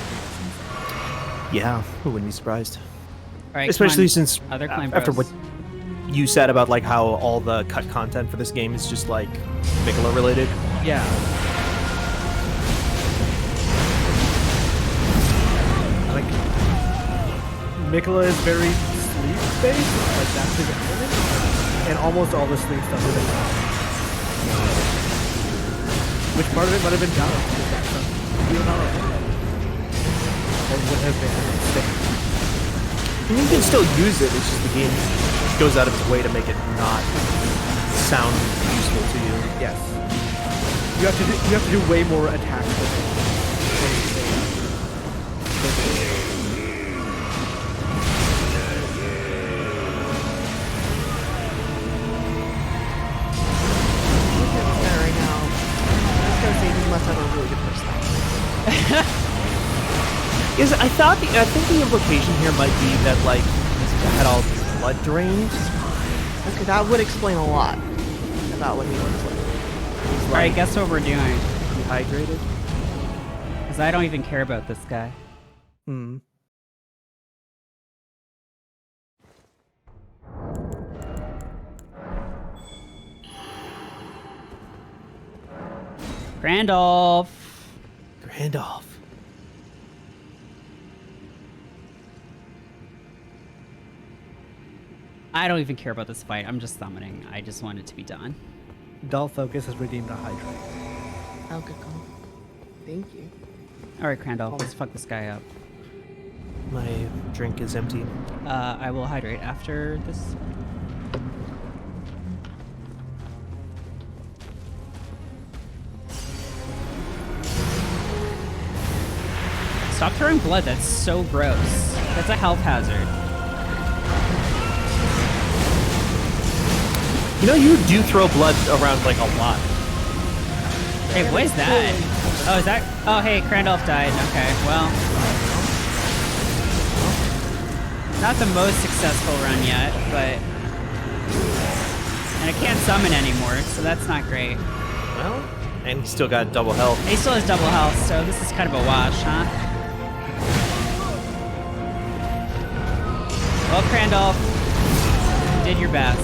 the Yeah, who wouldn't be surprised? All right, Especially come since on. Other after Clambrose. what you said about like how all the cut content for this game is just like Mikola related. Yeah. Like Mikola is very sleep-based, like that's his element, and almost all the sleep stuff is in that. Which part of it might have been balanced with that stuff? You don't know. Or would have been a mistake. And you can still use it, it's just the game goes out of its way to make it not sound useful to you. Yes. You have to do way more attacks with it. Look at this guy right now. I was gonna say he must have a really good personality. I think the implication here might be that like this guy had all his blood drained. Okay, that would explain a lot about what he looks like. He's All right, like guess what we're doing? dehydrated. Because I don't even care about this guy. Hmm. Randolph. Randolph. I don't even care about this fight. I'm just summoning. I just want it to be done. Dull focus has redeemed a hydrate. Oh, good call. Thank you. All right, Crandall, let's fuck this guy up. My drink is empty. I will hydrate after this. Stop throwing blood. That's so gross. That's a health hazard. You know, you do throw blood around like a lot. Hey, what is that? Oh, is that? Oh, hey, Crandolph died. Okay, well. Not the most successful run yet, but... And I can't summon anymore, so that's not great. Well, and he's still got double health. And he still has double health, so this is kind of a wash, huh? Well, Crandolph, you did your best.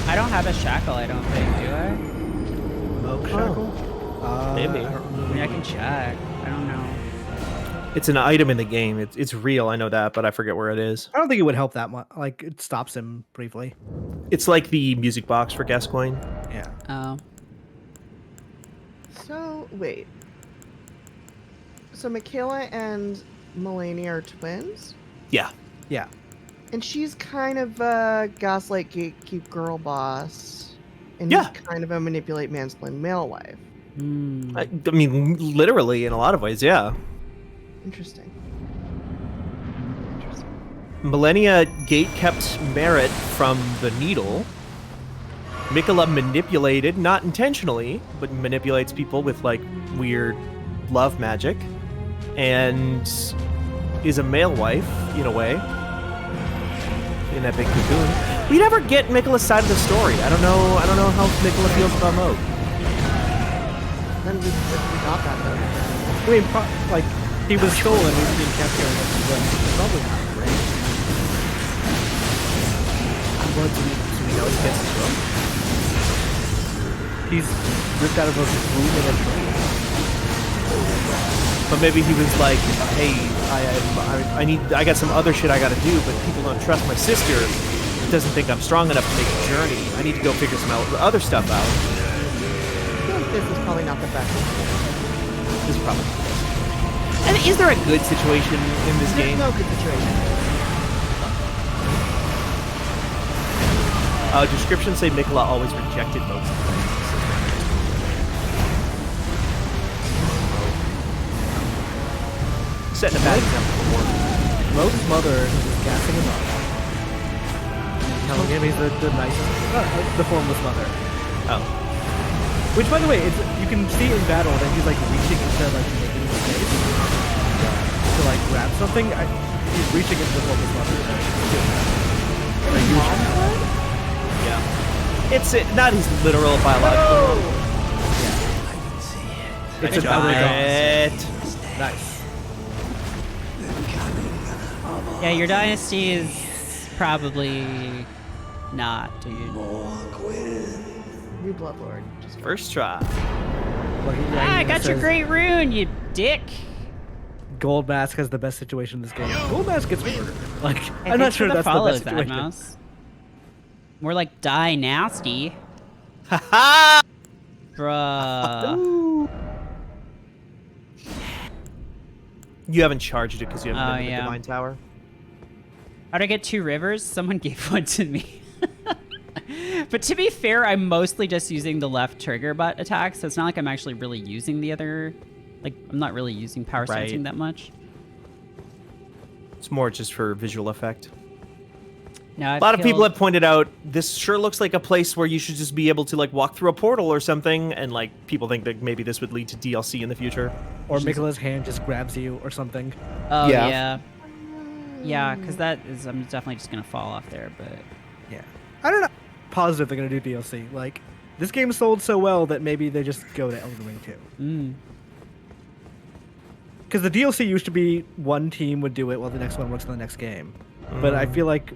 I don't have a shackle, I don't think, do I? Smoke shackle? Maybe. I don't I remember. mean, I can check. I don't know. It's an item in the game. It's real, I know that, but I forget where it is. I don't think it would help that much. Like, it stops him briefly. It's like the music box for Gascoigne. Yeah. Oh. So, wait. So Michaela and Mulaney are twins? Yeah. Yeah. And she's kind of a gaslight gatekeep girl boss. And Yeah. he's kind of a manipulate mansplain male wife. Hmm. I mean, literally in a lot of ways, yeah. Interesting. Millennia Gate kept Merritt from the needle. Mikola manipulated, not intentionally, but manipulates people with like weird love magic, and is a male wife in a way. In that big cocoon, we never get Mikola's side of the story. I don't know how Mikola feels about Moog. Then we got that though. I mean, like, he was stolen, he's being kept here, but it's probably not great. Do we know he gets his room? He's ripped out of a room in a tree. But maybe he was like, "Hey, I got some other shit I gotta do, but people don't trust my sister. Doesn't think I'm strong enough to make a journey. I need to go figure some other stuff out." I feel like this is probably not the best. This is probably. And is there a good situation in this There's game? no good situation. Descriptions say Mikola always rejected Moog's plans. Setting a bad example for more. Moog's mother is gassing him up. Telling him he's the the formless mother. Oh. Which, by the way, you can see in battle that he's like reaching into like making space to like grab something. He's reaching into the formless mother. Yeah. It's not his literal biological. It's a giant. Nice. Yeah, your dynasty is probably not, dude. You bloodlord. Just First try. Well, I got your says great rune, you dick. Gold Mask has the best situation in this game. Gold Mask gets murdered. Like, Hey, I'm not thanks sure for that's the follows, best situation. Atmos. More like die nasty. Haha! Bruh. You haven't charged it because you haven't Oh, been to the yeah. Divine Tower. How'd I get 2 rivers? Someone gave one to me. But to be fair, I'm mostly just using the left trigger butt attack, so it's not like I'm actually really using the other... Like, I'm not really using power Right. sensing that much. It's more just for visual effect. Now, A lot of people have pointed out this sure looks like a place where you should just be able to like walk through a portal or something, and like people think that maybe this would lead to DLC in the future. Or Mikola's hand just grabs you or something. Oh, Yeah. yeah. Yeah, because that is... I'm definitely just going to fall off there, but... Yeah. I don't know. Positive they're going to do DLC. Like, this game sold so well that maybe they just go to Elden Ring 2. Because the DLC used to be one team would do it while the next one works on the next game. But I feel like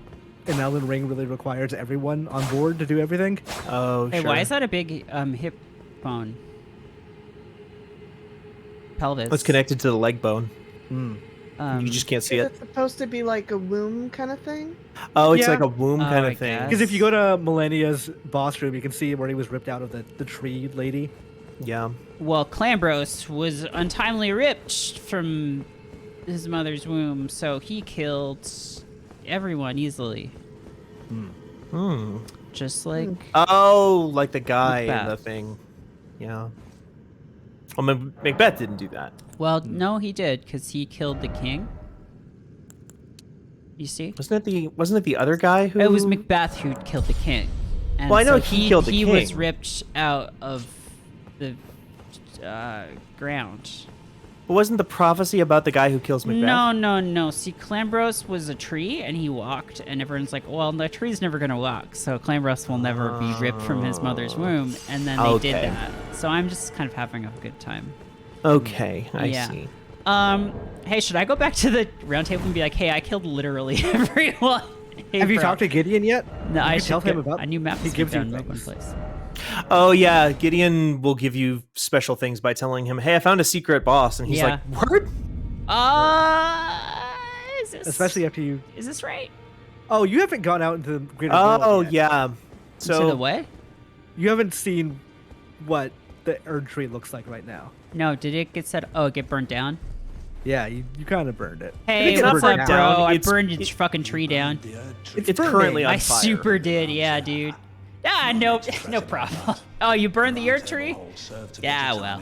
an Elden Ring really requires everyone on board to do everything. Oh, Hey, sure. why is that a big hip bone? Pelvis. It's connected to the leg bone. You just can't see Is it. it supposed to be like a womb kind of thing? Oh, it's Yeah. like a womb kind I of thing. guess. Because if you go to Millennia's boss room, you can see where he was ripped out of the tree lady. Yeah. Well, Clambrose was untimely ripped from his mother's womb, so he killed everyone easily. Just like... Oh, like the guy in the Macbeth. thing. Yeah. Well, Macbeth didn't do that. Well, no, he did, because he killed the king. You see? Wasn't it the other guy who? It was Macbeth who killed the king. And Well, I know so he killed the He was king. ripped out of the ground. But wasn't the prophecy about the guy who kills Macbeth? No. See, Clambrose was a tree, and he walked, and everyone's like, well, the tree's never going to walk, so Clambrose will never be ripped from his mother's womb, and then they did Okay. that. So I'm just kind of having a good time. Okay, I Yeah. see. Hey, should I go back to the round table and be like, hey, I killed literally everyone? Hey, Have you bro. talked to Gideon yet? No, I you should tell him get about. a new map. He gives you in one things. place. Oh yeah, Gideon will give you special things by telling him, "Hey, I found a secret boss," and he's Yeah. like, "What?" Is this Especially after you. Is this right? Oh, you haven't gone out into the greater world Oh yet. yeah. So So the what? You haven't seen what the Erd tree looks like right now. No, did it get set? Oh, it get burnt down. Yeah, you kind of burned it. Hey, It what's burned up, down. bro? I It's- burned your fucking tree down. it's burning. currently on I fire. super did, yeah, dude. Ah, no, no problem. Oh, you burned the Erd tree? Yeah, well.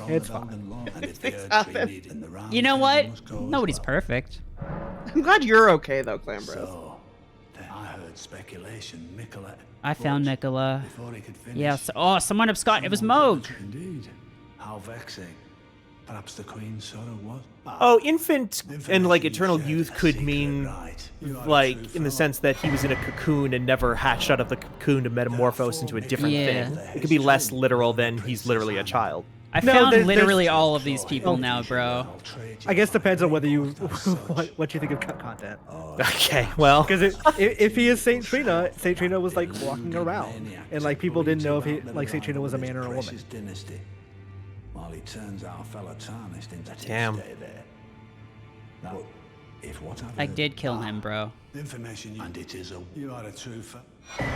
It's fine. You know what? Nobody's perfect. I'm glad you're okay though, Clambrose. So, I heard speculation Nicola. I found Nicola. Before he could finish. Yes. Oh, someone absconded. It was Moog. Indeed. How vexing. Perhaps the Queen sort of was. Oh, infant and like eternal youth could mean like in the sense that he was in a cocoon and never hatched out of the cocoon to metamorphose into a different Yeah. thing. It could be less literal than he's literally a child. I No, found there's- literally all of these people now, bro. I guess depends on whether you what you think of cut content. Okay, well, Because if he is Saint Trina was like walking around, and like people didn't know if he like Saint Trina was a man or a woman. Dynasty. While he turns our fellow tarnished into Damn. stay there. Now, if what I've I heard- did kill him, bro. Information and it is a you are a true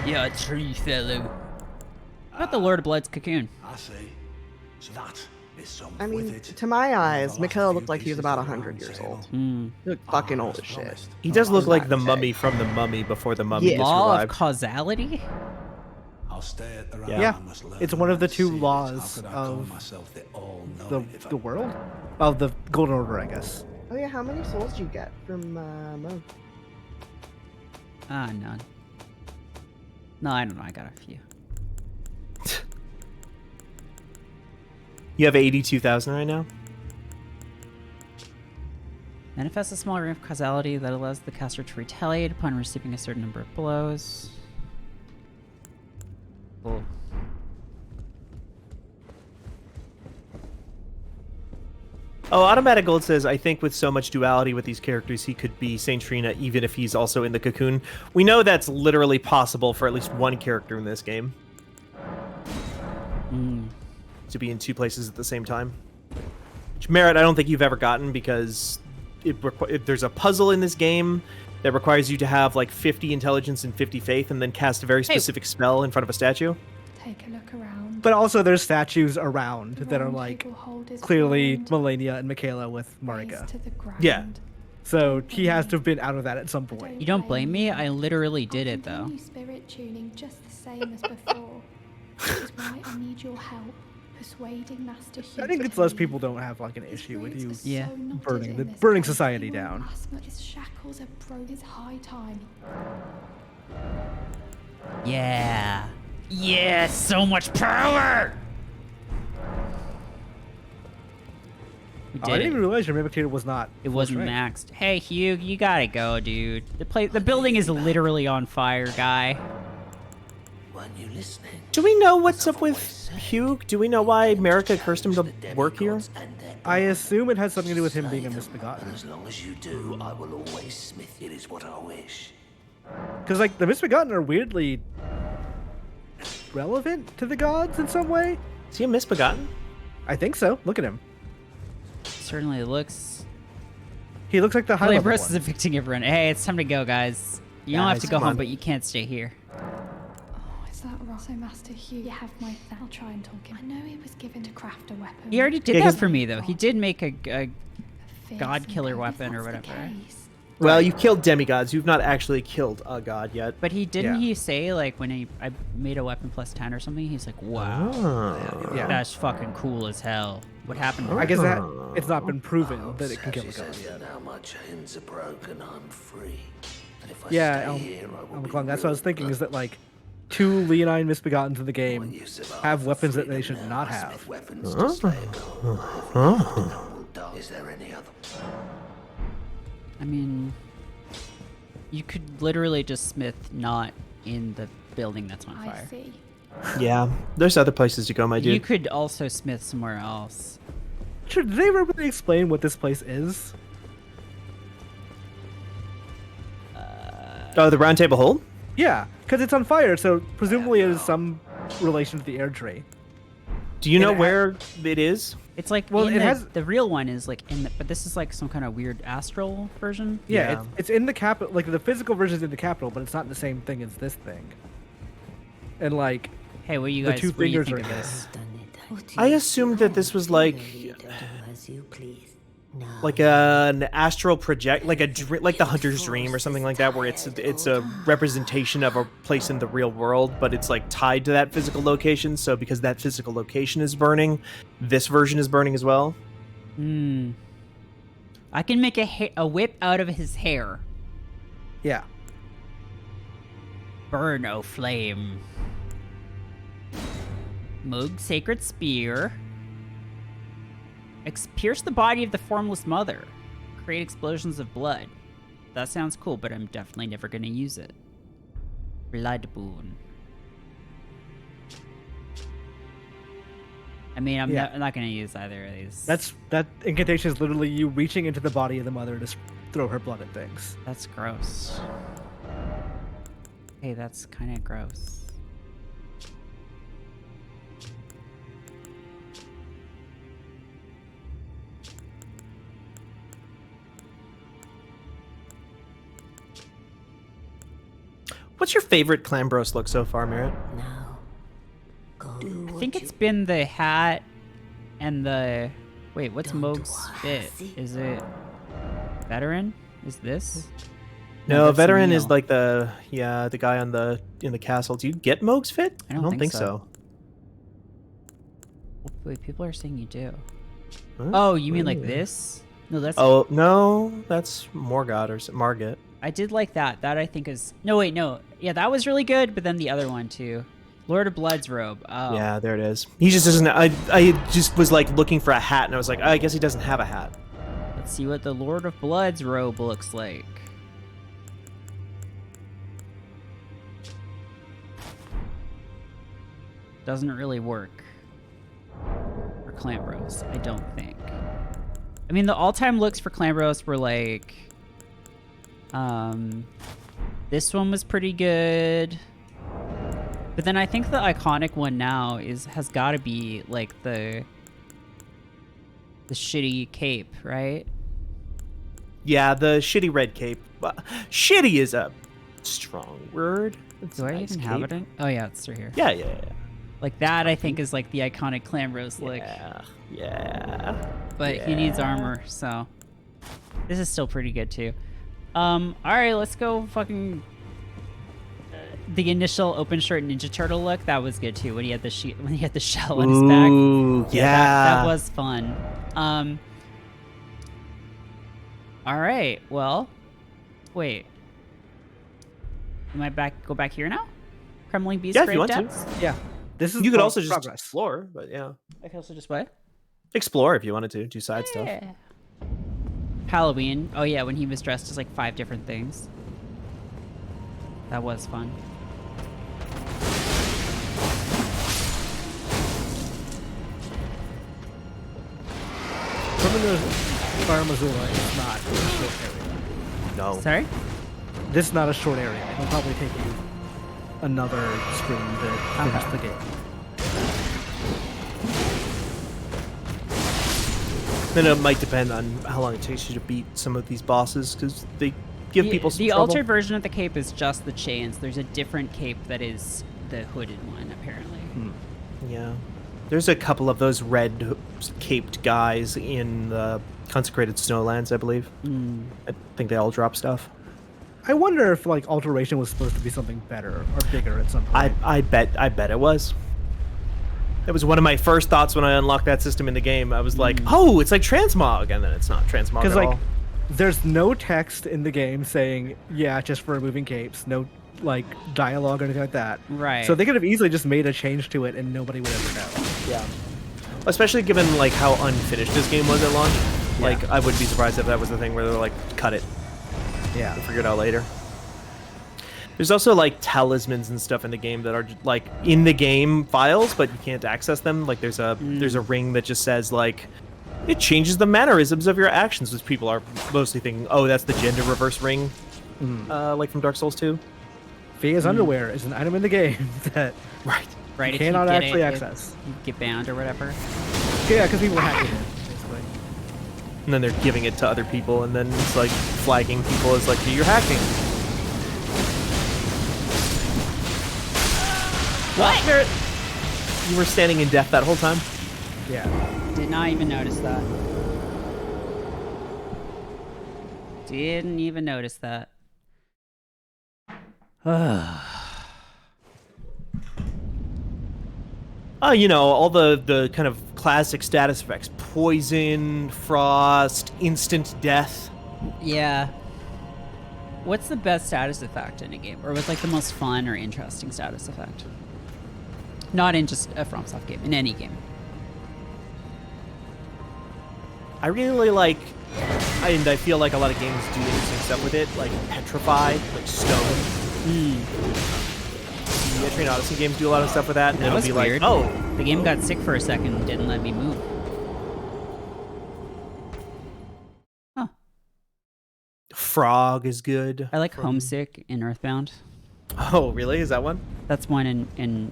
Yeah, tree fellow. What about the Lord of Blood's cocoon? I see. So that is some I with mean, it. to my eyes, The last Mikhail few looked like he was pieces about of 100 round years table. old. Hmm. He looked fucking old as shit. he does look like the Okay. mummy from the Mummy before the Mummy Yeah. gets Law of revived. causality? I'll stay at the round. Yeah, I must learn it's one of the and two see it. laws How could I call of myself the all-knowing if I- the world of the Golden Order, I guess. Oh yeah, how many souls did you get from Mo? Ah, none. No, I don't know. I got a few. You have 82,000 right now? Manifests a small ring of causality that allows the caster to retaliate upon receiving a certain number of blows. Cool. Oh, Automatic Gold says, I think with so much duality with these characters, he could be Saint Trina even if he's also in the cocoon. We know that's literally possible for at least one character in this game. To be in two places at the same time. Which, Merritt, I don't think you've ever gotten because there's a puzzle in this game that requires you to have like 50 intelligence and 50 faith and then cast a very specific spell in front of a statue. Take a look around. But also, there's statues around The that are round like table holders clearly round, Melania and Michaela with raised Marika. to the ground. Yeah. So he has to have been out of that at some point. You don't blame me? I literally did it, though. Continue spirit tuning just the same as before. Which is why I need your help persuading Master Hugh. I think to it's less leave. people don't have like an His issue with roots you are Yeah. so knotted burning in the this burning place, society he won't down. last much. His shackles are broken. It's high time. Yeah. Yeah, so much power! We Oh, I did didn't even it. realize your Mimicator was not. It full wasn't strength. maxed. Hey, Hugh, you gotta go, dude. The building is literally on fire, guy. Weren't you listening? Do we know what's up with Hugh? Do we know why America cursed him to work here? I assume it has something to do with him being a misbegotten. As long as you do, I will always smith it is what I wish. Because like the misbegotten are weirdly relevant to the gods in some way. Is he a misbegotten? I think so. Look at him. Certainly looks. He looks like the high level Clambrose is one. evicting everyone. Hey, it's time to go, guys. You don't have Guys, to go come home, on. but you can't stay here. Oh, is that right? So, Master Hugh, you have my I'll try and talk him. I know he was given to craft a weapon. He already did Yeah, that 'cause- for me, though. He did make a Fierce God and killer bold. weapon If or that's the whatever. case, Well, you've killed demigods. You've not actually killed a god yet. But he didn't. Yeah. He say like when I made a weapon plus 10 or something. He's like, wow, Oh. Yeah. that's fucking cool as hell. What happened? I guess that it's not been proven that it can kill a god Says yet. that now my chains are broken, I'm free. And if I Yeah, stay Elm here, I will be McClung, that's what I was thinking. ruined. Is that like two Leonine misbegottens in the What game use of have our weapons that they freedom should now? not I have? smith weapons to slay a god. Is there any other? I mean, you could literally just smith not in the building that's on I fire. see. Yeah, there's other places to go, my You dude. could also smith somewhere else. Sure, did they ever really explain what this place is? Oh, the round table hold? Yeah, because it's on fire, so presumably it is some relation to the air tree. Do you know it ha- where it is? It's like Well, in it the, has- the real one is like in the, but this is like some kind of weird astral version. Yeah, Yeah. It's in the capital. Like the physical version is in the capital, but it's not the same thing as this thing. And like, Hey, what do you The guys two what do you fingers think are of in this? I assumed that this was like... like an astral project, like like the Hunter's Dream or something like that, where it's a representation of a place in the real world, but it's like tied to that physical location. So because that physical location is burning, this version is burning as well. I can make a whip out of his hair. Yeah. Burn, O flame. Moog sacred spear. Pierce the body of the formless mother. Create explosions of blood. That sounds cool, but I'm definitely never going to use it. Blood boon. I mean, I'm not going to use either of these. That incantation is literally you reaching into the body of the mother to throw her blood at things. That's gross. Hey, that's kind of gross. What's your favorite Clambrose look so far, Merritt? I think it's been the hat and the... Wait, what's Moog's fit? Is it veteran? Is this? No, that's veteran Neil. is like the guy in the castle. Do you get Moog's fit? I don't think so. Wait, people are saying you do. Huh? Oh, you mean like this? No, that's... Oh no, that's Morgoth or Margit. I did like that. That I think is... No, wait, no. Yeah, that was really good, but then the other one too. Lord of Blood's robe. Oh. Yeah, there it is. He just doesn't. I just was like looking for a hat, and I was like, I guess he doesn't have a hat. Let's see what the Lord of Blood's robe looks like. Doesn't really work for Clambrose, I don't think. I mean, the all-time looks for Clambrose were like... this one was pretty good. But then I think the iconic one now has got to be like the shitty cape, right? Yeah, the shitty red cape. Shitty is a strong word. It's Do a I nice even have cape. it in? Oh yeah, it's right here. Yeah. Like that, I think is like the iconic Clambrose look. Yeah. But he needs armor, so this is still pretty good too. All right, let's go. Fucking the initial open shirt Ninja Turtle look, that was good too. When he had the shell on his back. Ooh, yeah. That was fun. All right. Well, wait. Am I go back here now? Crumbling Beast. Yeah, if Great you want Depths? to. Yeah. This is You could also just progress. explore, but yeah. I can also just what? Explore if you wanted to. Do side stuff. Yeah. Halloween. Oh yeah, when he was dressed as like 5 different things. That was fun. From the Fire Missoula is not a short area. No. Sorry? This is not a short area. It'll probably take you another screen to finish the game. Then it might depend on how long it takes you to beat some of these bosses, because they give people some The trouble. altered version of the cape is just the chains. There's a different cape that is the hooded one, apparently. Yeah. There's a couple of those red caped guys in the Consecrated Snowlands, I believe. I think they all drop stuff. I wonder if like alteration was supposed to be something better or bigger at some point. I bet it was. That was one of my first thoughts when I unlocked that system in the game. I was like, oh, it's like transmog, and then it's not transmog at Because like, all. there's no text in the game saying, yeah, just for removing capes. No like dialogue or anything like that. Right. So they could have easily just made a change to it and nobody would ever know. Yeah. Especially given like how unfinished this game was at launch. Like, I wouldn't be surprised if that was the thing where they're like, cut it. Yeah. We'll figure it out later. There's also like talismans and stuff in the game that are like in the game files, but you can't access them. Like there's a ring that just says like it changes the mannerisms of your actions, which people are mostly thinking, oh, that's the gender reverse ring, like from Dark Souls 2. Fia's underwear is an item in the game that Right. Right. you if cannot get actually it, access. you get banned or whatever. Yeah, because people hack it in, basically. And then they're giving it to other people, and then it's like flagging people as like, you're hacking. What? Merritt, you were standing in death that whole time? Yeah. Did not even notice that. Didn't even notice that. All the kind of classic status effects: poison, frost, instant death. Yeah. What's the best status effect in a game? Or what's like the most fun or interesting status effect? Not in just a FromSoft game, in any game. I really like, and I feel like a lot of games do interesting stuff with it, like petrify, like stone. The Etrian Odyssey games do a lot of stuff with that, and That it'll was be weird. like, oh, The game got sick for a second and didn't let me move. Huh. Frog is good. I like Homesick in Earthbound. Oh, really? Is that one? That's one in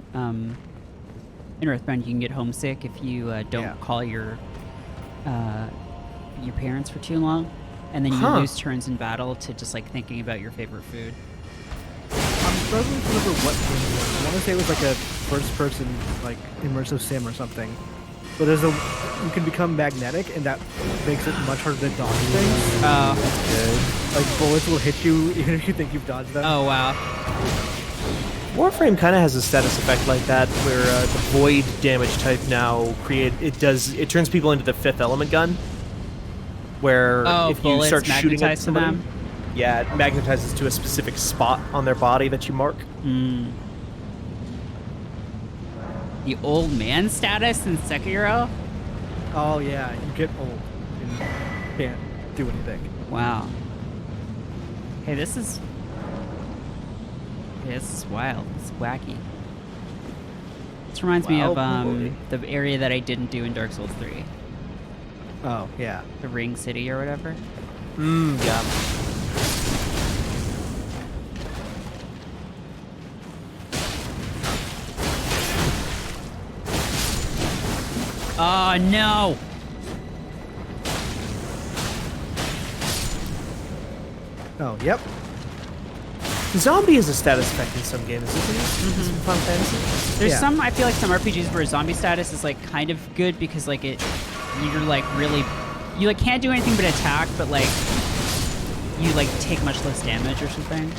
Earthbound. You can get homesick if you don't call your parents for too long, and then you lose turns in battle to just like thinking about your favorite food. I'm struggling to remember what game it was. I want to say it was like a first-person, like immersive sim or something. But you can become magnetic, and that makes it much harder to dodge things. Oh. Like bullets will hit you even if you think you've dodged them. Oh wow. Warframe kind of has a status effect like that, where the void damage type now it turns people into the Fifth Element gun, where if you start shooting at somebody, them. yeah, it magnetizes to a specific spot on their body that you mark. The old man status in Sekiro? Oh yeah, you get old and can't do anything. Wow. Hey, this is wild. It's wacky. This reminds me of the area that I didn't do in Dark Souls 3. Oh yeah. The Ring City or whatever. Yeah. Oh no! Oh yep. Zombie is a status effect in some games, isn't it? Some Final Fantasy. There's some, I feel like some RPGs where zombie status is like kind of good because like you're like really, you like can't do anything but attack, but like you like take much less damage or something.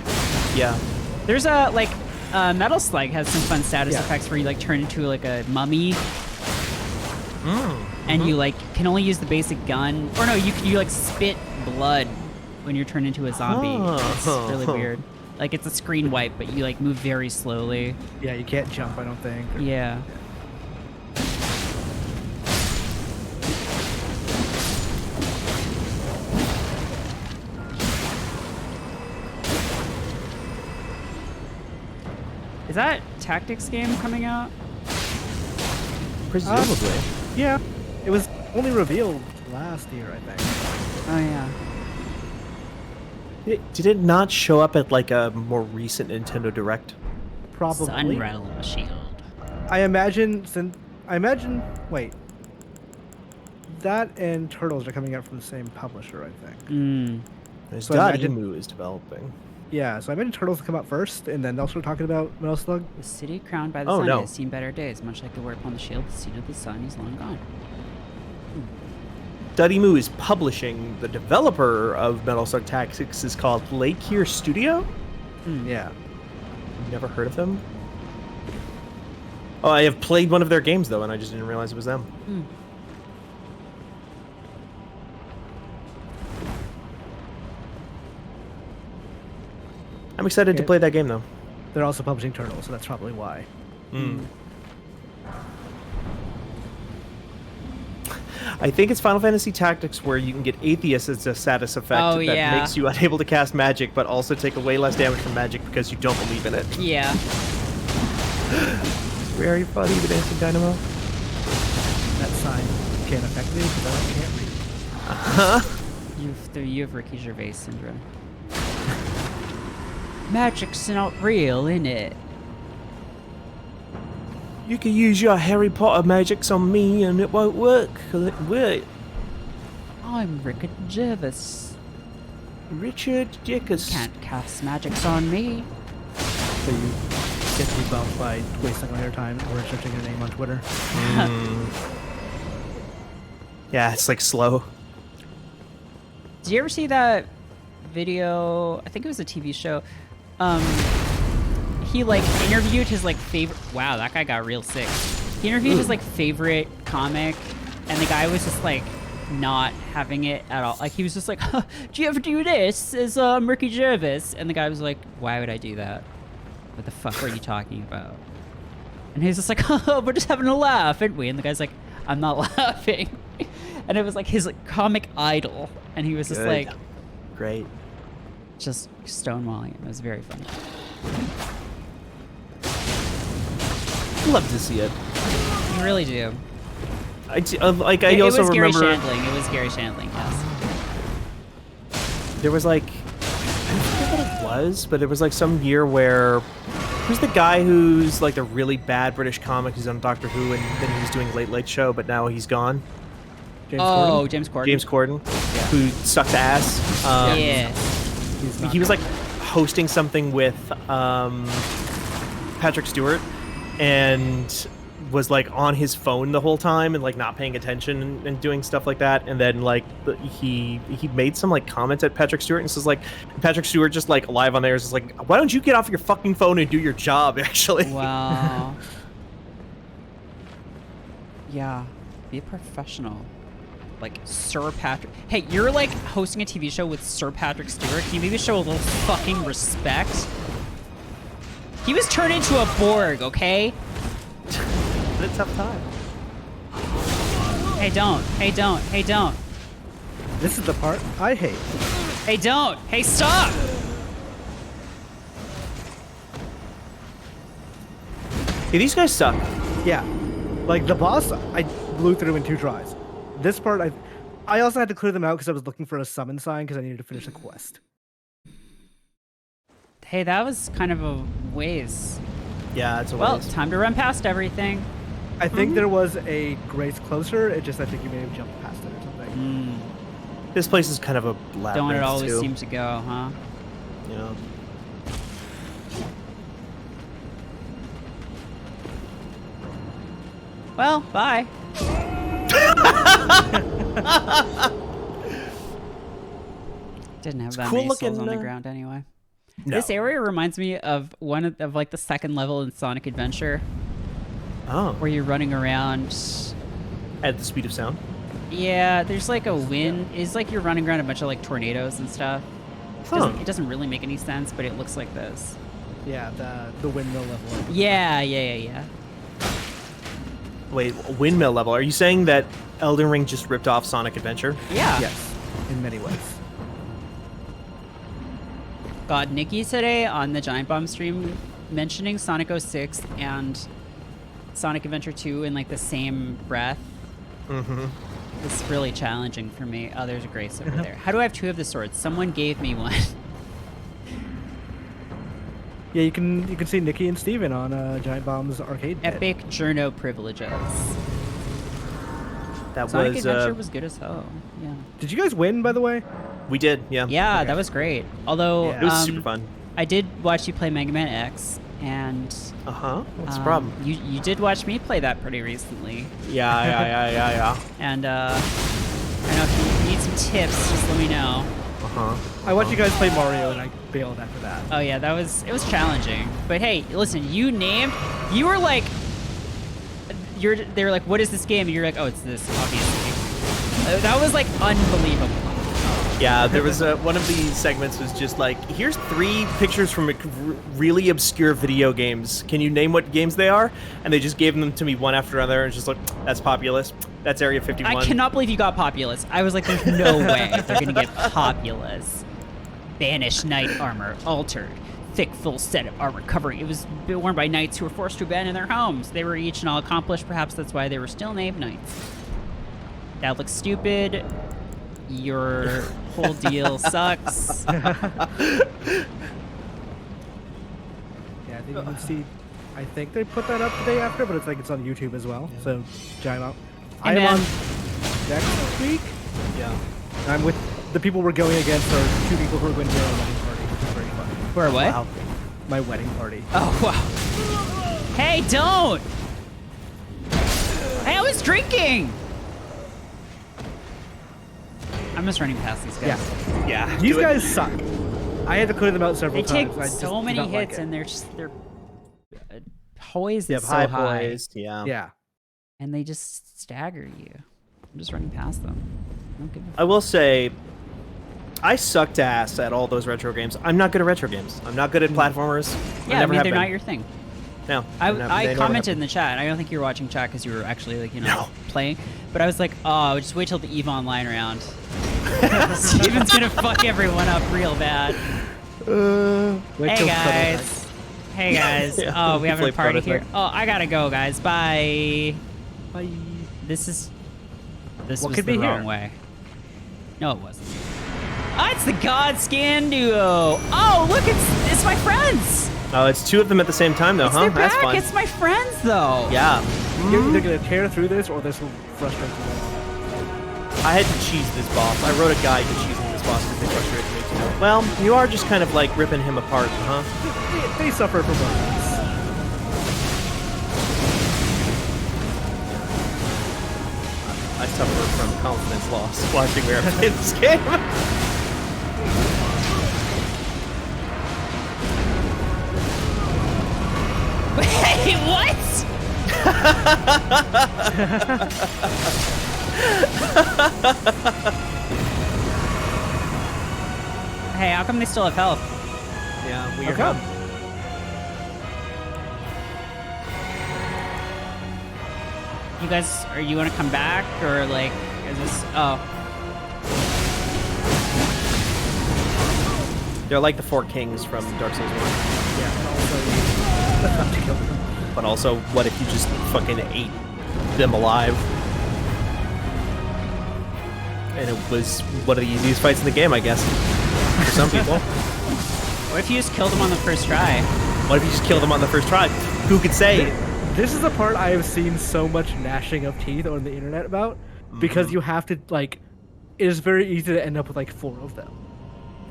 Yeah. There's a like Metal Slug has some fun status effects where you like turn into like a mummy. And you like can only use the basic gun, or no, you like spit blood when you're turned into a zombie. It's really weird. Like it's a screen wipe, but you like move very slowly. Yeah, you can't jump, I don't think. Yeah. Is that Tactics game coming out? Presumably. Yeah. It was only revealed last year, I think. Oh yeah. Did it not show up at like a more recent Nintendo Direct? Probably. Sunrealm Shield. I imagine wait. That and Turtles are coming out from the same publisher, I think. There's So I Dotemu is developing. Yeah, so I imagine Turtles will come out first, and then they'll start talking about Metal Slug. The city crowned by the sun has seen better days. Much like the word upon the shield, the seed of the sun is long gone. Dotemu is publishing. The developer of Metal Slug Tactics is called Lake Here Studio. Yeah. Never heard of them. Oh, I have played one of their games though, and I just didn't realize it was them. I'm excited to play that game though. They're also publishing Turtles, so that's probably why. I think it's Final Fantasy Tactics where you can get Atheist as a status effect that makes you unable to cast magic, but also take away less damage from magic because you don't believe in it. Yeah. Very funny, the Dancing Dynamo. That sign can't affect me because I can't read. You have Ricky Gervais syndrome. Magic's not real, innit? You can use your Harry Potter magics on me and it won't work. I'm Ricky Gervais. Richard Dickus. Can't cast magics on me. So you get to be bumped by wasting all your time or searching your name on Twitter. Yeah, it's like slow. Did you ever see that video. I think it was a TV show. He like interviewed his like favorite. Wow, that guy got real sick. He interviewed his like favorite comic, and the guy was just like not having it at all. Like he was just like, huh, "Do you ever do this?" As Ricky Gervais, and the guy was like, "Why would I do that? What the fuck are you talking about?" And he was just like, "Oh, we're just having a laugh, aren't we?" And the guy's like, "I'm not laughing." And it was like his like comic idol, and he was just Good. like, Great. just stonewalling. It was very funny. Love to see it. You really do. I also it was Gary remember Shandling. It was Gary Shandling. Yes. there was like, I forget what it was, but it was like some year where who's the guy who's like the really bad British comic who's on Doctor Who and then he was doing Late Late Show, but now he's gone. James Corden? James Corden. James Corden, who sucks ass. Yeah. He's not He was like hosting something with Patrick Stewart and was like on his phone the whole time and like not paying attention and doing stuff like that, and then like he made some like comments at Patrick Stewart and says like Patrick Stewart just like live on there is just like, why don't you get off your fucking phone and do your job actually. Wow. Yeah. Be a professional. Like Sir Patrick. Hey, you're like hosting a TV show with Sir Patrick Stewart. Can you maybe show a little fucking respect? He was turned into a Borg, okay? It's a tough time. Hey, don't. Hey, don't. Hey, don't. This is the part I hate. Hey, don't. Hey, stop. Hey, these guys suck. Yeah. Like the boss, I blew through in 2 tries. This part, I also had to clear them out because I was looking for a summon sign because I needed to finish the quest. Hey, that was kind of a ways. Yeah, it's a Well, waste. time to run past everything. I think there was a Grace closer. It just I think you may have jumped past it or something. This place is kind of a labyrinth Don't it always too. seem to go, huh? You know. Well, bye. Didn't have that cool many souls looking, on the ground anyway. No. This area reminds me of one of like the second level in Sonic Adventure, Oh, where you're running around. at the speed of sound. Yeah, there's like a wind. It's like you're running around a bunch of like tornadoes and stuff. It doesn't really make any sense, but it looks like this. Yeah, the windmill level. Yeah. Wait, windmill level. Are you saying that Elden Ring just ripped off Sonic Adventure? Yeah. Yes, in many ways. Got Nikki today on the Giant Bomb stream mentioning Sonic 06 and Sonic Adventure 2 in like the same breath. Mm-hmm. It's really challenging for me. Oh, there's a Grace over there. How do I have 2 of the swords? Someone gave me one. Yeah, you can see Nikki and Steven on Giant Bomb's arcade pit. Epic journo privileges. That Sonic was Adventure was good as hell. Yeah. Did you guys win, by the way? we did, yeah. Yeah, Okay. that was great. Although Yeah. It was super fun. I did watch you play Mega Man X, and What's the problem? You did watch me play that pretty recently. Yeah. And I don't know if you need some tips, just let me know. I watched you guys play Mario and I bailed after that. Oh yeah, it was challenging. But hey, listen, you were like, they were like, what is this game? And you're like, oh, it's this, obviously. That was like unbelievable. Yeah, there was one of the segments was just like, here's 3 pictures from really obscure video games. Can you name what games they are? And they just gave them to me one after another and just like, that's Populous. That's Area 51. I cannot believe you got Populous. I was like, there's no way they're gonna get Populous. Banished knight armor, altered. Thick, full set of armor covering. It was worn by knights who were forced to abandon their homes. They were each and all accomplished. Perhaps that's why they were still named knights. That looks stupid. Your whole deal sucks. Yeah, I think you can see. I think they put that up the day after, but it's on YouTube as well. So Giant Bomb. I am man. on next week. Yeah. I'm with the people we're going against are 2 people who are going to be on a wedding party, which is very fun. For what? Wow. My wedding party. Oh, wow. Hey, don't! Hey, I was drinking! I'm just running past these guys. Yeah. Yeah. These do it. guys suck. I had to clear them out several They take times. I just so did many not like hits, it. and they're poised They is have so high high, poise. Yeah. Yeah. and they just stagger you. I'm just running past them. I don't give a I will say, I sucked ass at all those retro games. I'm not good at retro games. I'm not good at platformers. Yeah, I never mean, have they're been. not your thing. No. I they never commented have in the chat. I don't think you were watching chat because you were actually like, No. playing. But I was like, oh, just wait till the EVE Online round. Steven's gonna fuck everyone up real bad. Wait Hey till guys. Hey guys. Yeah, Oh, we having a play party here. prototype. Oh, I gotta go, guys. Bye. Bye. This What was could the be wrong here? way. No, it wasn't. Oh, it's the God Scan duo. Oh, look, it's my friends. Oh, it's two of them at the same time, though, It's huh? their That's back. fun. It's my friends, though. Yeah. You're either gonna tear through this, or this will frustrate you. I had to cheese this boss. I wrote a guide to cheesing this boss because they frustrated me too. Well, you are just kind of like ripping him apart, huh? They suffer from violence. I suffer from confidence loss watching where I'm in this game. Wait, what? Hey, how come they still have health? Yeah, weird. How come? You guys, are you want to come back or like, is this? Oh, They're like the four kings from Dark Souls 1. Yeah, and also you have to kill them. But also, what if you just fucking ate them alive? And it was one of the easiest fights in the game, I guess. For some people. what if you just killed them on the first try? What if you just killed them on the first try? Who could say? This is the part I have seen so much gnashing of teeth on the internet about, because you have to, like, it is very easy to end up with like 4 of them.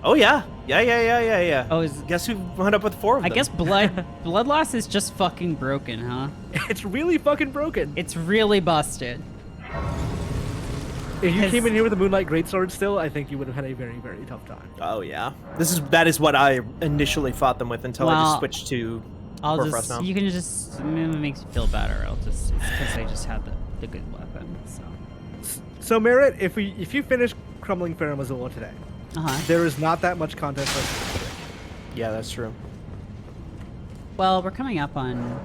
Oh yeah, yeah. Oh, Guess who wound up with 4 of I them? guess blood loss is just fucking broken, huh? It's really fucking broken. It's really busted. If you Because- came in here with a Moonlight Greatsword still, I think you would have had a very, very tough time. Oh yeah. That is what I initially fought them with until I Well, just switched to I'll Horfrost just, now. you can just, it makes you feel better. It's because I just had the good weapon, so. So Merritt, if you finish Crumbling Fair and Missoula today, there is not that much content for us to do. Yeah, that's true. Well, we're coming up on,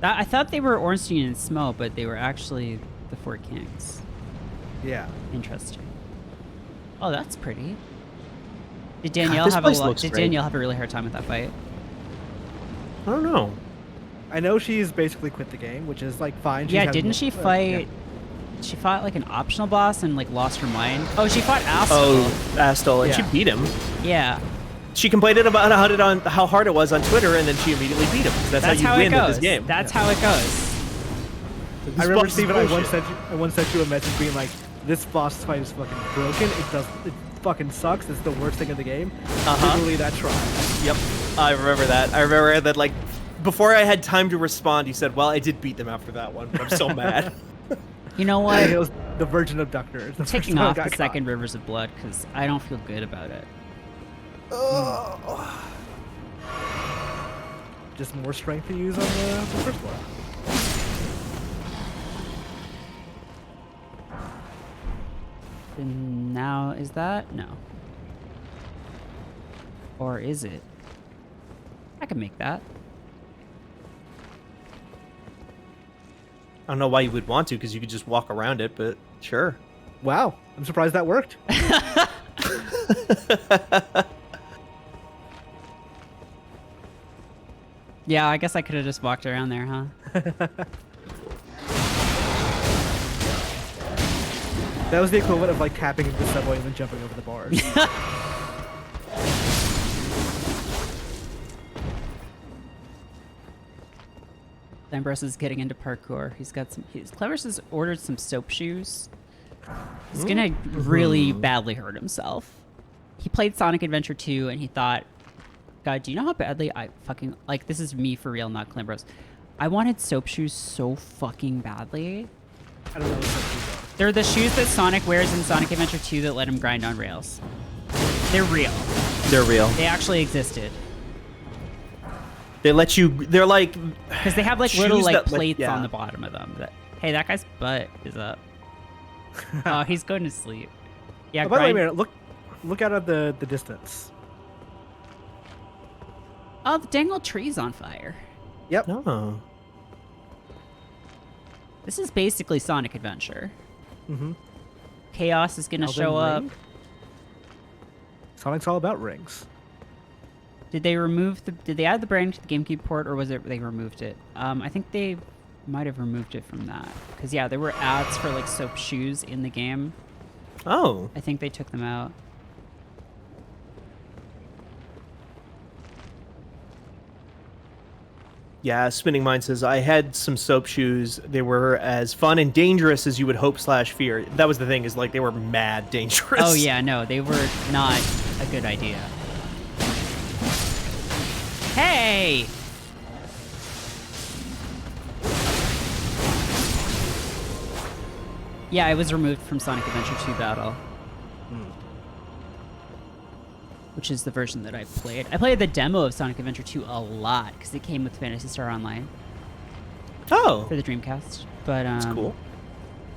that. I thought they were Ornstein and Smo, but they were actually the Four Kings. Yeah. Interesting. Oh, that's pretty. Did Danielle this have place looks Did great. Danielle have a really hard time with that fight? I don't know. I know she's basically quit the game, which is like fine. She's Yeah, having- didn't she yeah. fight? She fought like an optional boss and like lost her mind. Oh, she fought Astel. Oh, Astel, and Yeah. she beat him. Yeah, She complained about how hard it was on Twitter, and then she immediately beat him. That's, that's how how you it win goes. in this game. That's how it goes. This I remember boss is Steven, I bullshit. once sent you a message being like, "This boss fight is fucking broken. It fucking sucks. It's the worst thing in the game." Uh-huh. Literally that try. Yep, I remember that. I remember that, like, before I had time to respond, he said, well, I did beat them after that one, but I'm still mad. You know And it what? was the Virgin Abductor. The Taking first time I off got the caught. second Rivers of Blood because I don't feel good about it. Just more strength to use on the first one. And now, is that? No. Or is it? I can make that. I don't know why you would want to, because you could just walk around it, but sure. Wow, I'm surprised that worked. Yeah, I guess I could have just walked around there, huh? That was the equivalent of like tapping into the subway and then jumping over the bars. Clambrose is getting into parkour. He's got some. Clambrose has ordered some soap shoes. He's gonna really badly hurt himself. He played Sonic Adventure 2 and he thought, God, do you know how badly I fucking like? This is me for real, not Clambrose. I wanted soap shoes so fucking badly. I don't know what those are. They're the shoes that Sonic wears in Sonic Adventure 2 that let him grind on rails. They're real. They're real. They actually existed. They let you. They're like Because they have like little shoes like that let- plates yeah. on the bottom of them. That hey, that guy's butt is up. Oh, he's going to sleep. Yeah, Oh, by the way, grind. Merritt, look out at the distance. Oh, the dang old tree's on fire. Yep. No. This is basically Sonic Adventure. Mm-hmm. Chaos is gonna Elden show up. Ring? Sonic's all about rings. Did they remove the? Did they add the brand to the GameCube port, or was it they removed it? I think they might have removed it from that. Cause yeah, there were ads for like soap shoes in the game. Oh. I think they took them out. Yeah, Spinning Mind says, I had some soap shoes. They were as fun and dangerous as you would hope / fear. That was the thing, is like they were mad dangerous. Oh yeah, no, they were not a good idea. Hey! Yeah, I was removed from Sonic Adventure 2 Battle. Which is the version that I played. I played the demo of Sonic Adventure 2 a lot, because it came with Phantasy Star Online Oh. for the Dreamcast. But That's cool.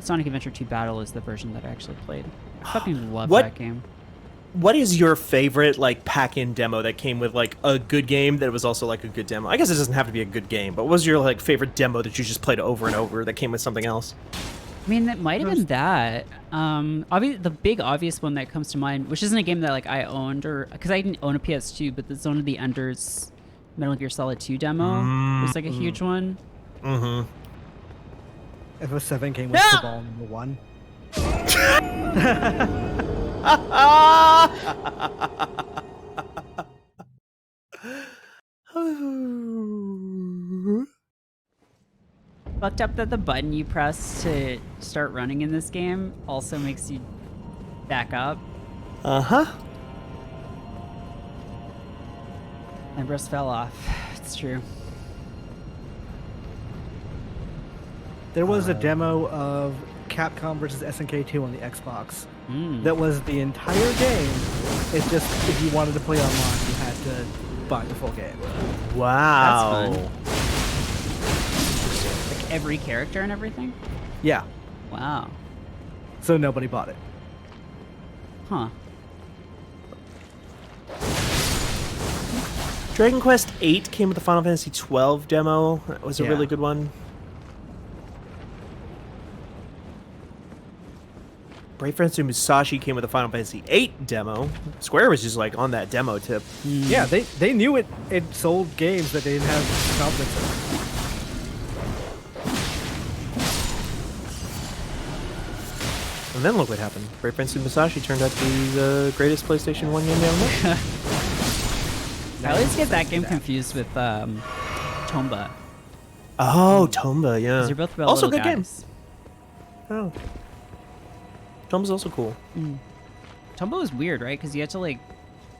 Sonic Adventure 2 Battle is the version that I actually played. I fucking love What- that game. What is your favorite like pack-in demo that came with like a good game that was also like a good demo? I guess it doesn't have to be a good game, but what was your like favorite demo that you just played over and over that came with something else? I mean, that might have been that. The big obvious one that comes to mind, which isn't a game that like I owned, or because I didn't own a PS2, but the Zone of the Enders Metal Gear Solid 2 demo was like a huge one. Mm-hmm. FF7 came with Football number 1. Fucked up that the button you press to start running in this game also makes you back up. Uh-huh. Clambrose fell off. It's true. There was a demo of Capcom versus SNK 2 on the Xbox. That was the entire game. It's just if you wanted to play online, you had to buy the full game. Wow. That's Like every character and everything? Yeah. Wow. So nobody bought it. Huh. Dragon Quest VIII came with the Final Fantasy 12 demo. That was a Yeah. really good one. Brave Fencer Musashi came with the Final Fantasy VIII demo. Square was just like on that demo tip. Yeah, they knew it sold games that they didn't have confidence in. And then look what happened. Brave Fencer Musashi turned out to be the greatest PlayStation 1 game ever. I always get that game confused with Tomba. Oh, Tomba, yeah. 'Cause they're both about Also little good game. guys. Oh. Tomba's also cool. Tomba was weird, right? Because you had to like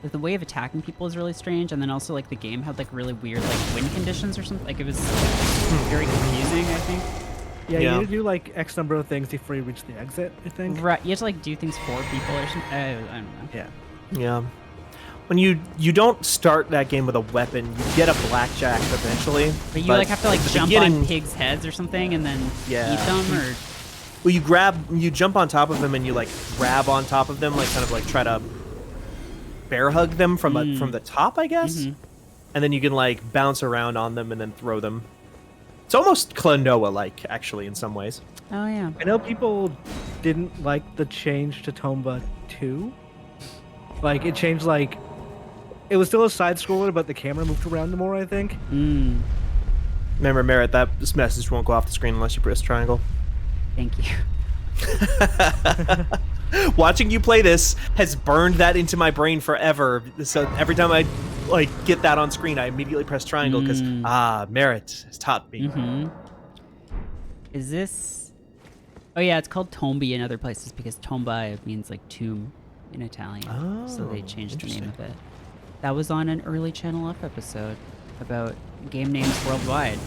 the way of attacking people is really strange, and then also like the game had like really weird like wind conditions or something. Like it was very confusing, I think. Yeah, Yeah. you had to do like X number of things before you reach the exit, I think. Right, you had to like do things for people or something. I don't know. Yeah. Yeah. When you don't start that game with a weapon, you get a blackjack eventually. But you like have to like at the jump beginning- on pigs' heads or something, and then Yeah. eat them, or Well, you jump on top of them and you like grab on top of them, like kind of like try to bear hug them from from the top, I guess. And then you can like bounce around on them and then throw them. It's almost Klonoa-like, actually, in some ways. oh yeah. I know people didn't like the change to Tomba 2. Like, it changed, like... It was still a side-scroller, but the camera moved around more, I think. Remember, Merritt, this message won't go off the screen unless you press triangle. Thank you. Watching you play this has burned that into my brain forever. So every time I like get that on screen, I immediately press triangle because Merritt has taught me. Is this? Oh yeah, it's called Tombi in other places because Tomba means like tomb in Italian. So they changed the name of it. That was on an early Channel F episode about game names worldwide.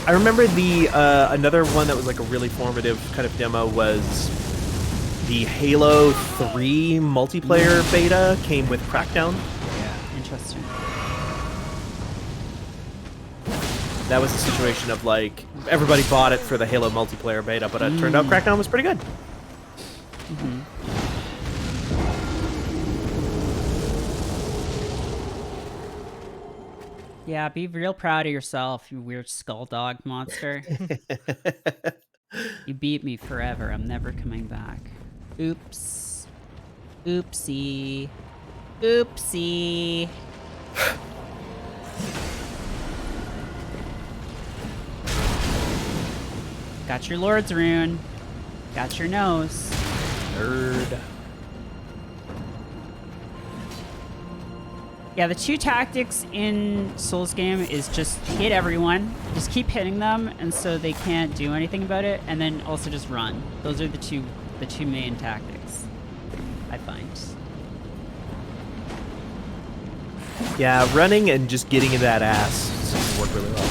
I remember the another one that was like a really formative kind of demo was the Halo 3 multiplayer beta came with Crackdown. Yeah, interesting. That was a situation of like everybody bought it for the Halo multiplayer beta, but it turned out Crackdown was pretty good. Yeah, be real proud of yourself, you weird skull dog monster. You beat me forever. I'm never coming back. Oops. Oopsie. Oopsie. Got your Lord's rune. Got your nose. Nerd. Yeah, the two tactics in Souls game is just hit everyone, just keep hitting them, and so they can't do anything about it, and then also just run. Those are the two main tactics, I find. Yeah, running and just getting in that ass seems to work really well.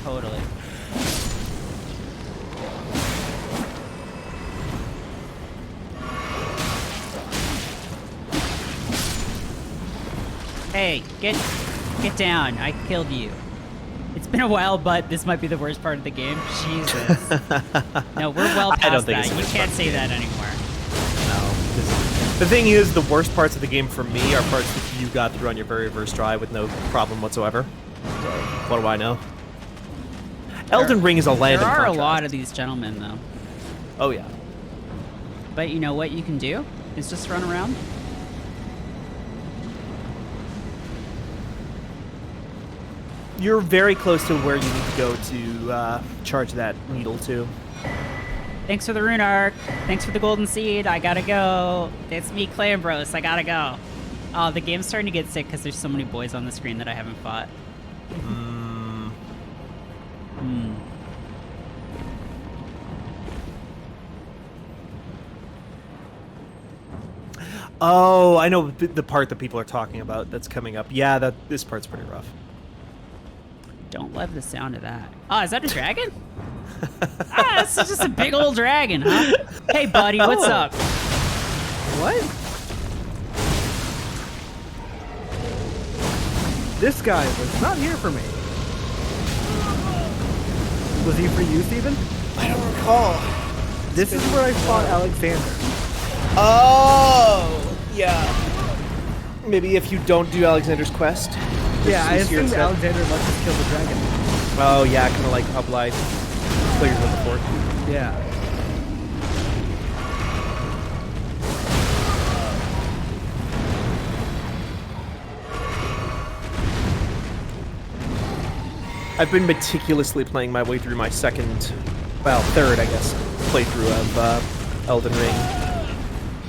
Totally. Hey, get down. I killed you. It's been a while, but this might be the worst part of the game. Jesus. No, we're well I don't past think that. it's the You worst can't part say that anymore. No. The thing is, the worst parts of the game for me are parts that you got through on your very first try with no problem whatsoever. So, what do I know? Elden Ring is a land There of are a contrast. lot of these gentlemen, though. Oh, yeah. But you know what you can do? Is just run around. You're very close to where you need to go to charge that needle, too. Thanks for the rune arc. Thanks for the golden seed. I gotta go. It's me, Clambrose. I gotta go. Oh, the game's starting to get sick because there's so many boys on the screen that I haven't fought. Oh, I know the part that people are talking about that's coming up. Yeah, this part's pretty rough. Don't love the sound of that. Oh, is that a dragon? It's just a big old dragon, huh? Hey, buddy, what's up? What? This guy was not here for me. Was he for you, Steven? I don't recall. This is where I fought Alexander. Oh, yeah. Maybe if you don't do Alexander's quest. Yeah, I it's easier assumed instead. Alexander must have killed the dragon. Oh, yeah, kind of like Uplight. Clears with the fort. Yeah. I've been meticulously playing my way through my third, I guess, playthrough of Elden Ring.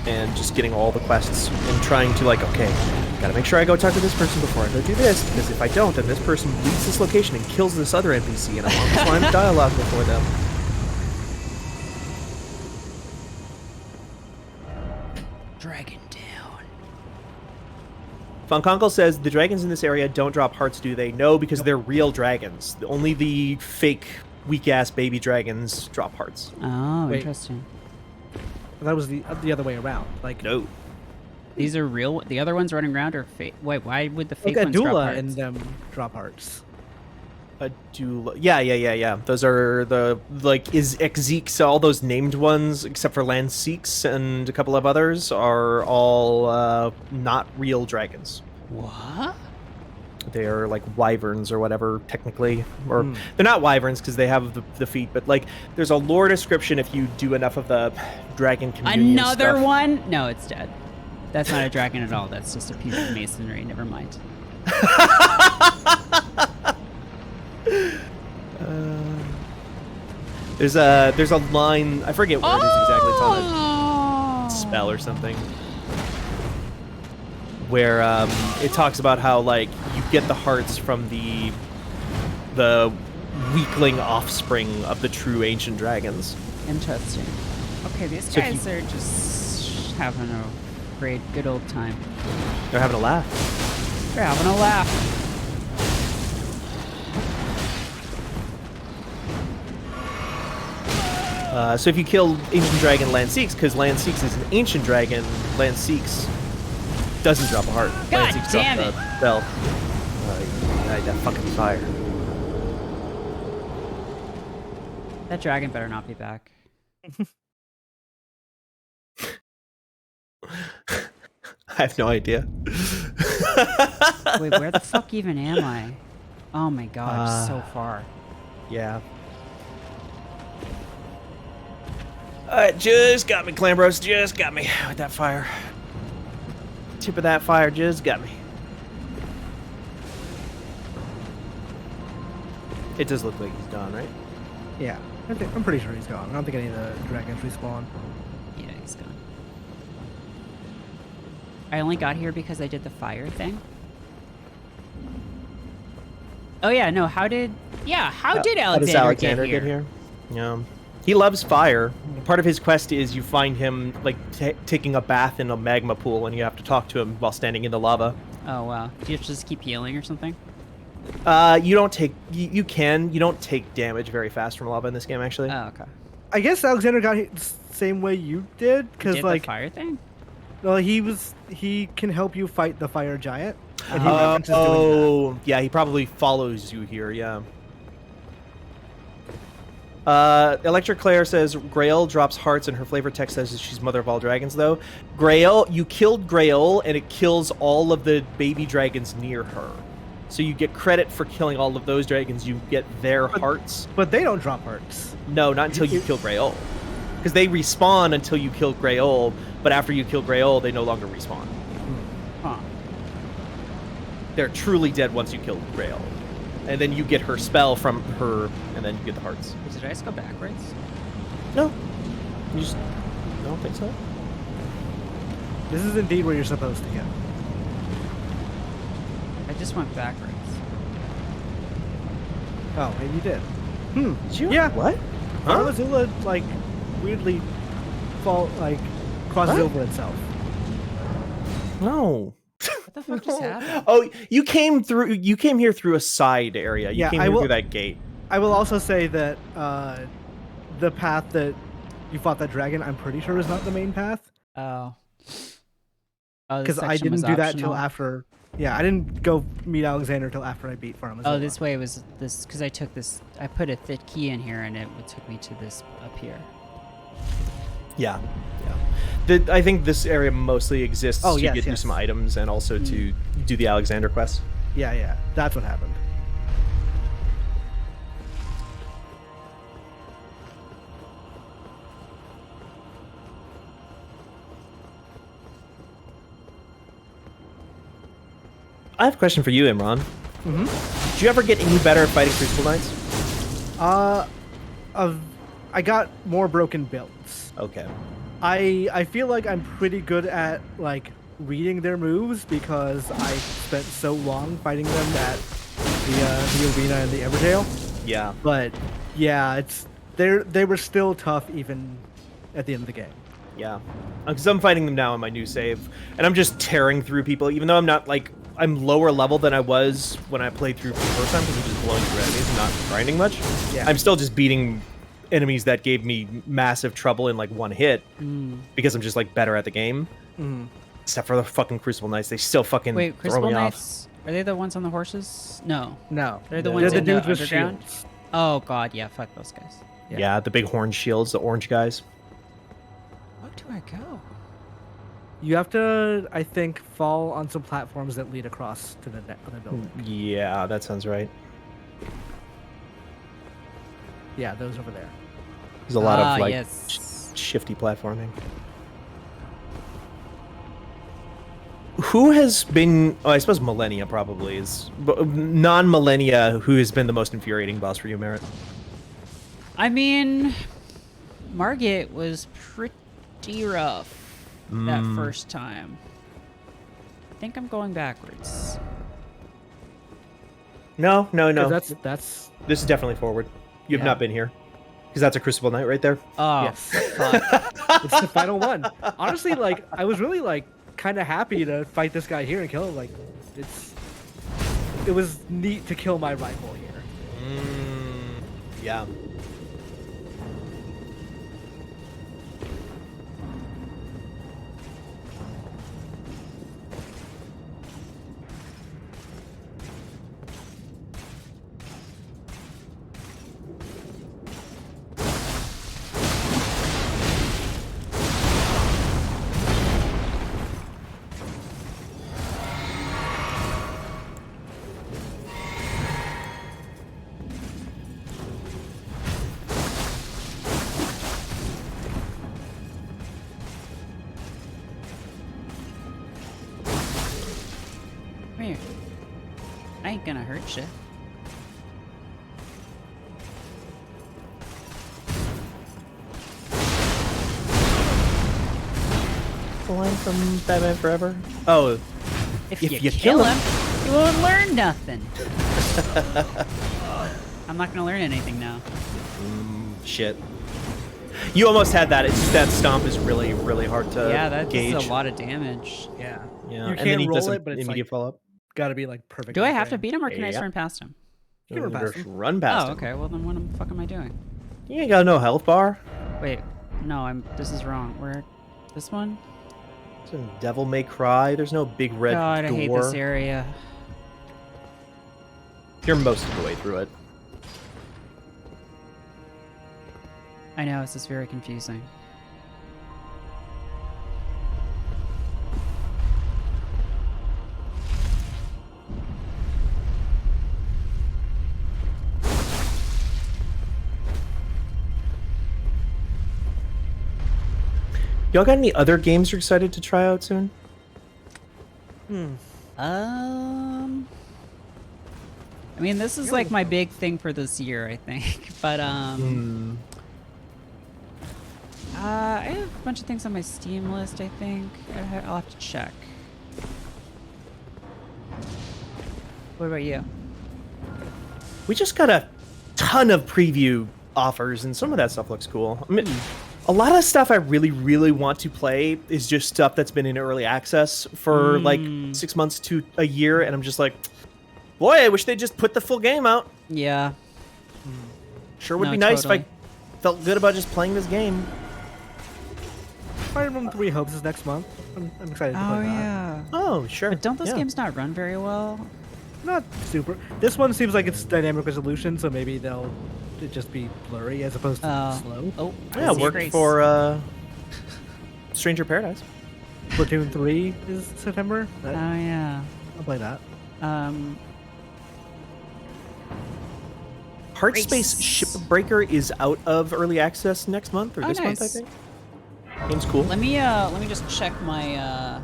And just getting all the quests and trying to, like, okay, gotta make sure I go talk to this person before I go do this, because if I don't, then this person leaves this location and kills this other NPC, and I want this line of dialogue before them. Dragon down. Funkonkle says, the dragons in this area don't drop hearts, do they? No, because they're real dragons. Only the fake, weak-ass baby dragons drop hearts. Oh, Wait. interesting. That was the other way around. Like, No. These are real. The other ones running around are fake. Wait, why would the fake look at ones drop Dula hearts? and them drop hearts. Yeah. Those are the, like, Exeeks, all those named ones, except for Landseeks and a couple of others, are all not real dragons. What? They are like wyverns or whatever, technically. Or they're not wyverns because they have the feet, but like there's a lore description if you do enough of the dragon communion Another stuff. one? No, it's dead. That's not a dragon at all. That's just a piece of masonry. Never mind. There's a line, I forget where it is exactly, it's on Oh! a spell or something, where it talks about how like you get the hearts from the weakling offspring of the true ancient dragons. Interesting. Okay, these So if guys are just having a great, good old time. They're having a laugh. They're having a laugh. So if you kill Ancient Dragon Landseeks, because Landseeks is an ancient dragon, Landseeks doesn't drop a heart. God Landseeks damn drop it. the bell. That fucking fire. That dragon better not be back. I have no idea. Wait, where the fuck even am I? Oh my god, so far. Yeah. Just got me, Clambrose. Just got me with that fire. Tip of that fire just got me. It does look like he's gone, right? Yeah, I'm pretty sure he's gone. I don't think any of the dragons respawn. Yeah, he's gone. I only got here because I did the fire thing. Oh yeah, no, how did Alexander get here? Yeah. He loves fire. Part of his quest is you find him like taking a bath in a magma pool, and you have to talk to him while standing in the lava. Oh wow. Do you have to just keep healing or something? You don't take. You don't take damage very fast from lava in this game, actually. Oh, okay. I guess Alexander got hit the same way you did, because Did like the fire thing? well, he can help you fight the fire giant. And he references doing Oh, yeah, he probably follows you here, yeah. Electric Claire says Grail drops hearts and her flavor text says she's mother of all dragons, though. Grail, you killed Grail and it kills all of the baby dragons near her. So you get credit for killing all of those dragons. You get their hearts. that. But they don't drop hearts. No, not until you kill Grail. Because they respawn until you kill Grail, but after you kill Grail, they no longer respawn. Huh. They're truly dead once you kill Grail. And then you get her spell from her, and then you get the hearts. Wait, did I just go backwards? No. You just... I don't think so. This is indeed where you're supposed to go. I just went backwards. Oh, maybe you did. Did you? Yeah. What? Huh? Arzula, like, weirdly crosses What? over itself. No. What the fuck just happened? Oh, you came here through a side area. You Yeah, came I here will- through that gate. I will also say that the path that you fought that dragon, I'm pretty sure is not the main path. Oh. Oh, this Because I section was didn't do that till optional? after. Yeah, I didn't go meet Alexander till after I beat Farm. Oh, this way was this because I took this. I put a thick key in here, and it took me to this up here. Yeah. I think this area mostly exists Oh, to yes, get through yes. some items and also to do the Alexander quest. Yeah, that's what happened. I have a question for you, Imran. Did you ever get any better at fighting Crucible Knights? I got more broken builds. Okay. I feel like I'm pretty good at like reading their moves because I spent so long fighting them at the arena and the Everdale. Yeah. But yeah, they were still tough even at the end of the game. Yeah. Because I'm fighting them now in my new save, and I'm just tearing through people, even though I'm not like I'm lower level than I was when I played through for the first time because I'm just blowing through enemies and not grinding much. Yeah. I'm still just beating enemies that gave me massive trouble in like one hit because I'm just like better at the game. Except for the fucking Crucible Knights, they still fucking Wait, throw Crucible me Knights? Are they the ones on the horses? No. No, They're the ones the in the dudes with underground? shields. Oh god, yeah, fuck those guys. off. Yeah. Yeah, the big horn shields, the orange guys. Where do I go? You have to, I think, fall on some platforms that lead across to the other building. Yeah, that sounds right. Yeah, those over there. There's a lot of like yes. shifty platforming. Who has been? Oh, I suppose Millennia probably is. But non-Millennia, who has been the most infuriating boss for you, Merritt? I mean, Margit was pretty rough that first time. I think I'm going backwards. No. 'Cause that's This is definitely forward. You have Yeah. not been here. Because that's a Crucible Knight right there. Oh, Yes. fuck. it's the final one. Honestly, like I was really like kind of happy to fight this guy here and kill him. Like it was neat to kill my rival here. Yeah. gonna hurt you. The line from Batman Forever. Oh, If If you, you kill kill him, you won't learn nothing. I'm not gonna learn anything now. shit. You almost had that. It's just that stomp is really, really hard to Yeah, that's gauge. a lot of damage. Yeah. Yeah, You and then can't he roll doesn't it, but it's immediate like follow up. gotta be like perfect. Do I have to beat him, or can I just Yeah. run past him? You can run past Just him. run past Oh, him. okay. Well, then what the fuck am I doing? You ain't got no health bar. Wait, no, this is wrong. Where? This one? Some Devil May Cry. There's no big red God, I door. hate this area. You're most of the way through it. I know, it's just very confusing. Y'all got any other games you're excited to try out soon? I mean, this is like my big thing for this year, I think. But I have a bunch of things on my Steam list, I think. I'll have to check. What about you? We just got a ton of preview offers, and some of that stuff looks cool. I mean, a lot of stuff I really, really want to play is just stuff that's been in early access for like 6 months to a year, and I'm just like, boy, I wish they'd just put the full game out. Yeah. Sure would No, be nice totally. if I felt good about just playing this game. Fire Emblem 3 Hopes is next month. I'm excited to Oh, play that. yeah. Oh, sure. But don't those Yeah. games not run very well? Not super. This one seems like it's dynamic resolution, so maybe they'll just be blurry as opposed to slow. Oh, Yeah, I see worked Grace. for Stranger Paradise. Splatoon 3 is September. Oh, yeah. I'll play that. Heartspace Grace. Shipbreaker is out of early access next month or Oh, this month, I nice. think. Game's cool. Let me just check my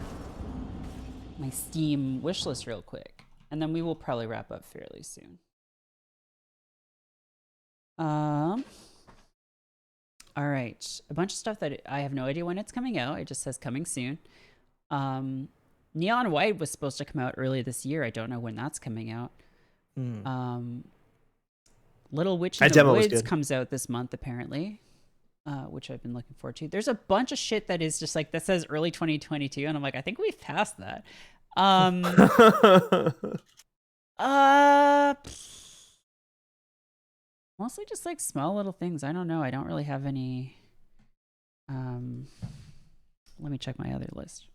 my Steam wishlist real quick, and then we will probably wrap up fairly soon. All right, a bunch of stuff that I have no idea when it's coming out. It just says coming soon. Neon White was supposed to come out early this year. I don't know when that's coming out. Little Witch in That the demo was Woods good. comes out this month apparently, which I've been looking forward to. There's a bunch of shit that is just like that says early 2022, and I'm like, I think we've passed that. Mostly just like small little things. I don't know. I don't really have any. Let me check my other list.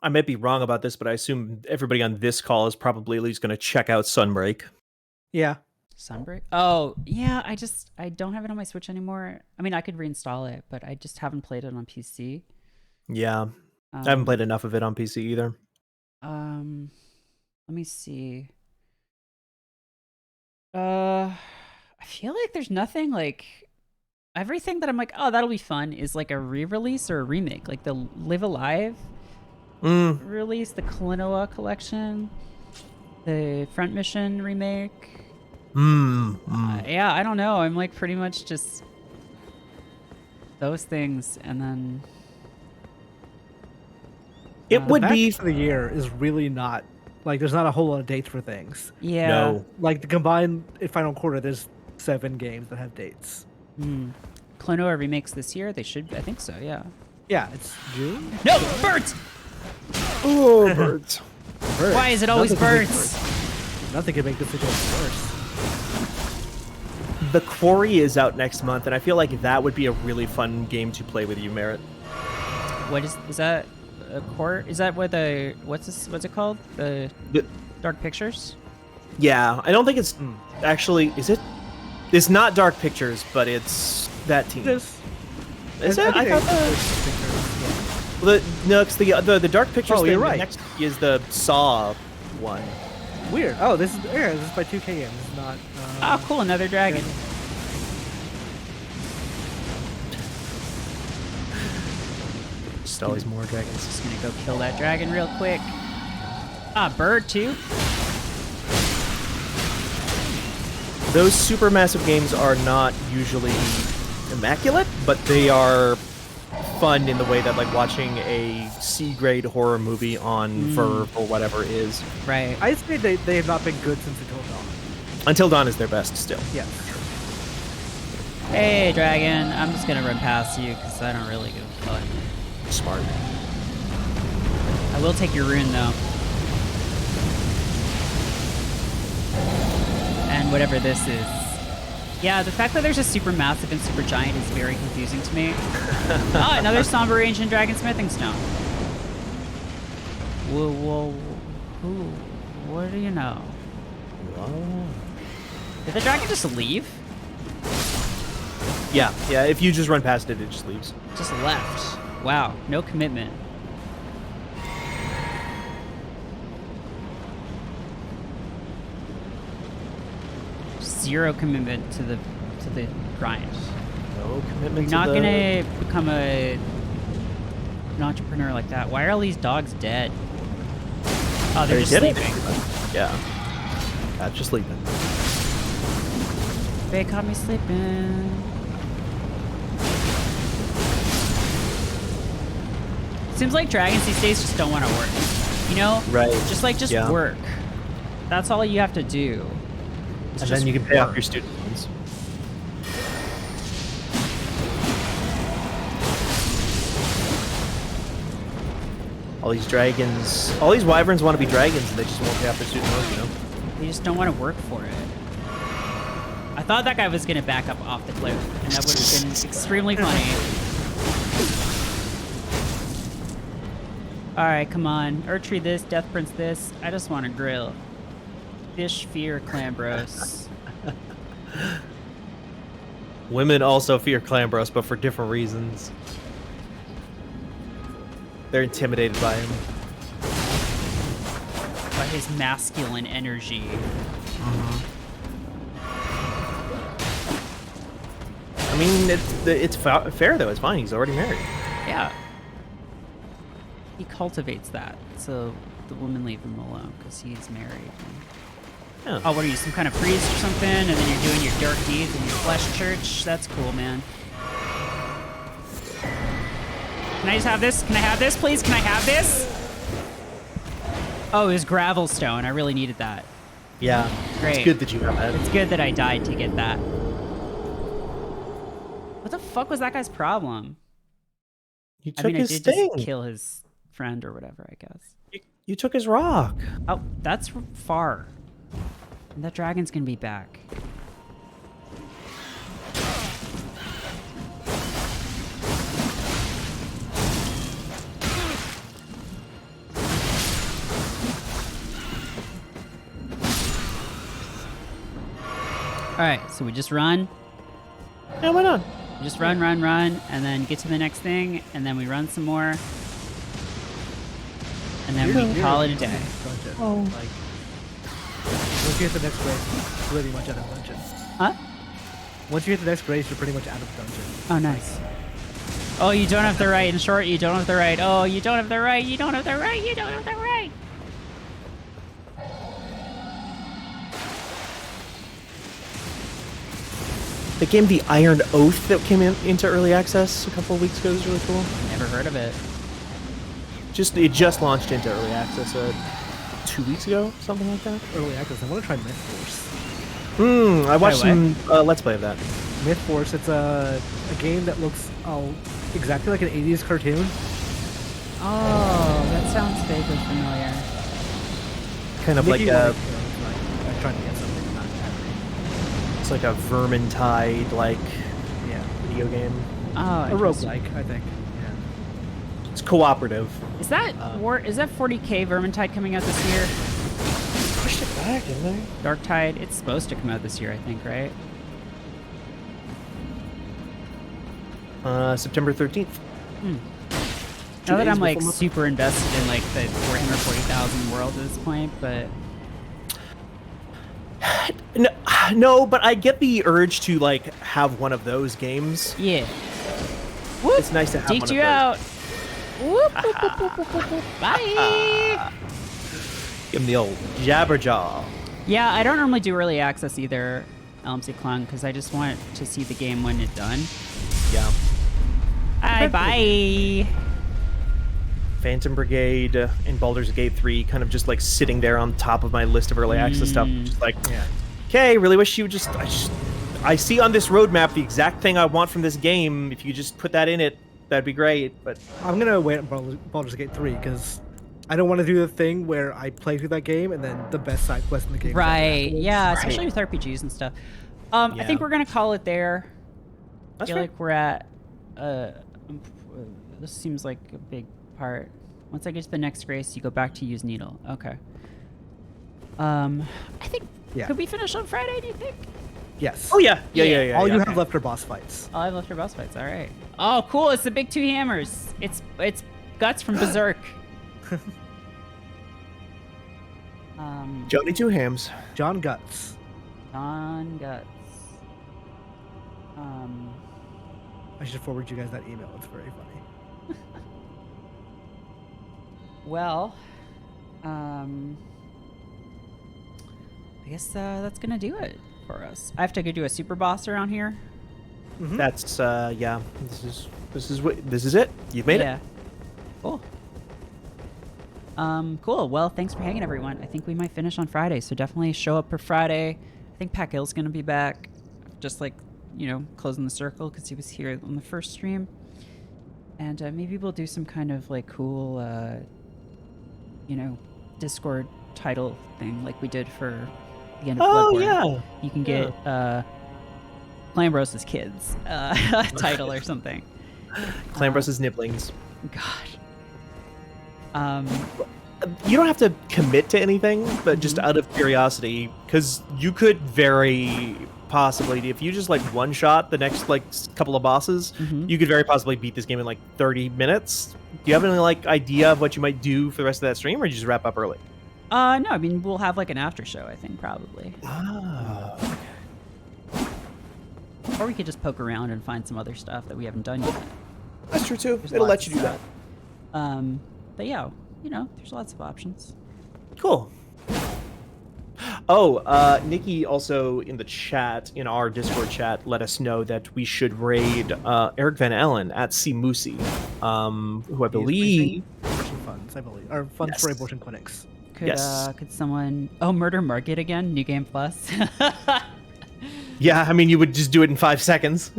I might be wrong about this, but I assume everybody on this call is probably at least going to check out Sunbreak. Yeah. Sunbreak? Oh, yeah. I don't have it on my Switch anymore. I mean, I could reinstall it, but I just haven't played it on PC. Yeah. I haven't played enough of it on PC either. Let me see. I feel like there's nothing like everything that I'm like, oh, that'll be fun is like a re-release or a remake, like the Live Alive release, the Klonoa collection, the Front Mission remake. Yeah, I don't know. I'm like pretty much just those things, and then It would The be back of the year is really not like there's not a whole lot of dates for things. yeah. no. Like the combined final quarter, there's 7 games that have dates. Klonoa remakes this year. They should. I think so. Yeah. Yeah, it's June. No birds. Oh, birds. Birds. Why is it always Nothing can make birds? Nothing can make this situation worse. The Quarry is out next month, and I feel like that would be a really fun game to play with you, Merritt. What is that? A court? Is that what the what's it called? The Dark Pictures? Yeah, I don't think it's actually. Is it? It's not Dark Pictures, but it's that team. This Is it? I thought no, it's the Dark Pictures Oh, thing. you're right. The next is the Saw one. weird. Oh, this is by 2K. This is not. Oh, cool! Another dragon. Just always more dragons. Just gonna go kill that dragon real quick. Ah, bird too? Those supermassive games are not usually immaculate, but they are fun in the way that like watching a C-grade horror movie on Verve or whatever is. Right. I'd say they have not been good since Until Dawn. Until Dawn is their best still. Yeah. Hey, dragon. I'm just gonna run past you because I don't really give a fuck. Smart. I will take your rune though. And whatever this is. Yeah, the fact that there's a super massive and super giant is very confusing to me. Oh, another somber ancient dragon smithing stone. Whoa, who? What do you know? Did the dragon just leave? Yeah, if you just run past it, it just leaves. Just left. Wow, no commitment. Zero commitment to the grind. No commitment You're not gonna become an entrepreneur like that. Why are all these dogs dead? Oh, they're just sleeping. Yeah. Just sleeping. They caught me sleeping. Seems like dragons these days just don't want to work. You know? Right. Just Yeah. work. That's all you have to do. And then you can pay off your student loans. All these dragons, all these wyverns want to be dragons, and they just won't pay off their student loans, you know? They just don't want to work for it. I thought that guy was going to back up off the cliff, and that would have been extremely funny. Alright, come on. Urtree this, Death Prince this. I just want to grill. Fish fear Clambrose. Women also fear Clambrose, but for different reasons. They're intimidated by him. By his masculine energy. I mean, it's fair though. It's fine. He's already married. Yeah. He cultivates that, so the women leave him alone because he's married. Yeah. Oh, what are you, some kind of priest or something? And then you're doing your dark deeds in your flesh church? That's cool, man. Can I just have this? Can I have this, please? Can I have this? Oh, it was gravel stone. I really needed that. Yeah. Great. It's good that you have that. It's good that I died to get that. What the fuck was that guy's problem? You I took mean, his I did sting. just kill his friend or whatever, I guess. You took his rock. Oh, that's far. And that dragon's gonna be back. Alright, so we just run. Yeah, why not? We just run, and then get to the next thing, and then we run some more. And then we call it a day. Dungeon. Oh. Like, once you hit the next race, you're pretty much out of dungeon. Huh? Once you hit the next race, you're pretty much out of dungeon. Oh, nice. Oh, you don't have the right. In short, you don't have the right. Oh, you don't have the right. You don't have the right. You don't have the right. The game The Iron Oath that came into early access a couple of weeks ago was really cool. Never heard of it. It just launched into early access 2 weeks ago, something like that. Early access. I want to try Myth Force. I watched Wait, some Let's Play of that. Myth Force. It's a game that looks exactly like an 80s cartoon. Oh, that sounds vaguely familiar. Kind of Maybe like a, I'm trying to get something not happening. it's like a Vermintide like Yeah. video game. Oh, A interesting. roguelike, I think. Yeah. It's cooperative. Is that is that 40K Vermintide coming out this year? Pushed it back, didn't they? Dark Tide, it's supposed to come out this year, I think, right? September 13th. Now that days I'm like before- super invested in like the 440,000 world at this point, but No, but I get the urge to like have one of those games. yeah. Whoop! It's nice to have Deked one of you those. out. Whoop, whoop, whoop, whoop, whoop, whoop. Bye. Give him the old Jabberjaw. Yeah, I don't normally do early access either, LMC Clone, because I just want to see the game when it's done. Yeah. Bye. Phantom Brigade and Baldur's Gate 3 kind of just like sitting there on top of my list of early access stuff. Just like, okay, really wish you would I see on this roadmap the exact thing I want from this game. If you just put that in it, that'd be great. But I'm gonna wait on Baldur's Gate 3 because I don't want to do the thing where I play through that game and then the best side quest in the game. Right. Yeah, especially with RPGs and stuff. I think we're gonna call it there. I feel like we're at. This seems like a big part. Once I get to the next race, you go back to use needle. Okay. I think. Yeah. Could we finish on Friday? Do you think? Yes. Oh yeah. Yeah. All you have left are boss fights. All I have left are boss fights. All right. Oh, cool! It's the big two hammers. It's Guts from Berserk. Johnny Two Hams. John Guts. John Guts. I should forward you guys that email. It's very funny. Well, I guess that's gonna do it for us. I have to go do a super boss around here. That's yeah. This is it. You've made it. Cool. Cool. Well, thanks for hanging, everyone. I think we might finish on Friday, so definitely show up for Friday. I think Pac Hill's gonna be back, just like, closing the circle because he was here on the first stream. And maybe we'll do some kind of like cool, Discord title thing like we did for the end of Bloodborne. Yeah. You can get Clambrose's kids title or something. Clambrose nibblings. Gosh. You don't have to commit to anything, but just out of curiosity, because you could very possibly, if you just like one shot the next like couple of bosses, you could very possibly beat this game in like 30 minutes. Do you have any like idea of what you might do for the rest of that stream, or you just wrap up early? No, I mean we'll have like an after show, I think, probably. Oh. Or we could just poke around and find some other stuff that we haven't done yet. That's true too. There's It'll let lots you do that. But yeah, there's lots of options. Cool. Oh, Nikki also in the chat, in our Discord chat, let us know that we should raid Eric Van Allen at C. Moosey, who I believe... Abortion funds, I believe. Or funds for abortion clinics. Could someone... Oh, Murder Market again? New Game Plus? Yeah, I mean, you would just do it in 5 seconds.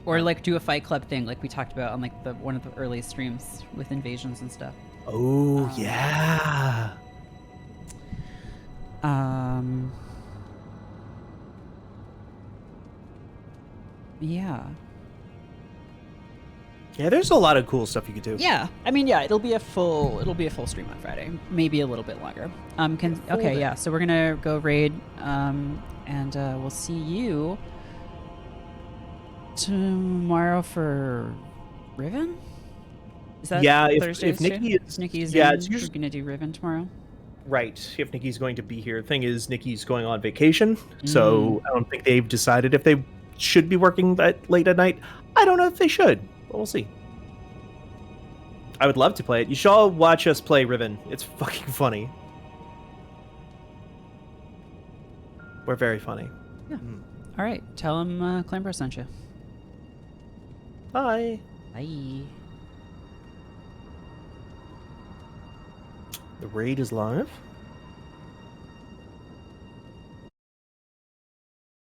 Or like do a Fight Club thing like we talked about on like one of the earliest streams with invasions and stuff. Oh, yeah. Yeah. Yeah, there's a lot of cool stuff you could do. Yeah. I mean, yeah, it'll be a full stream on Friday. Maybe a little bit longer. Okay, yeah. So we're going to go raid and we'll see you tomorrow for Riven? Is that if Nikki is... Nikki's we're going to do Riven tomorrow? Right, if Nikki's going to be here. Thing is, Nikki's going on vacation, so I don't think they've decided if they should be working that late at night. I don't know if they should, but we'll see. I would love to play it. You should all watch us play Riven. It's fucking funny. We're very funny. Yeah. All right, tell him Clambrose sent you. Bye. Bye. The raid is live.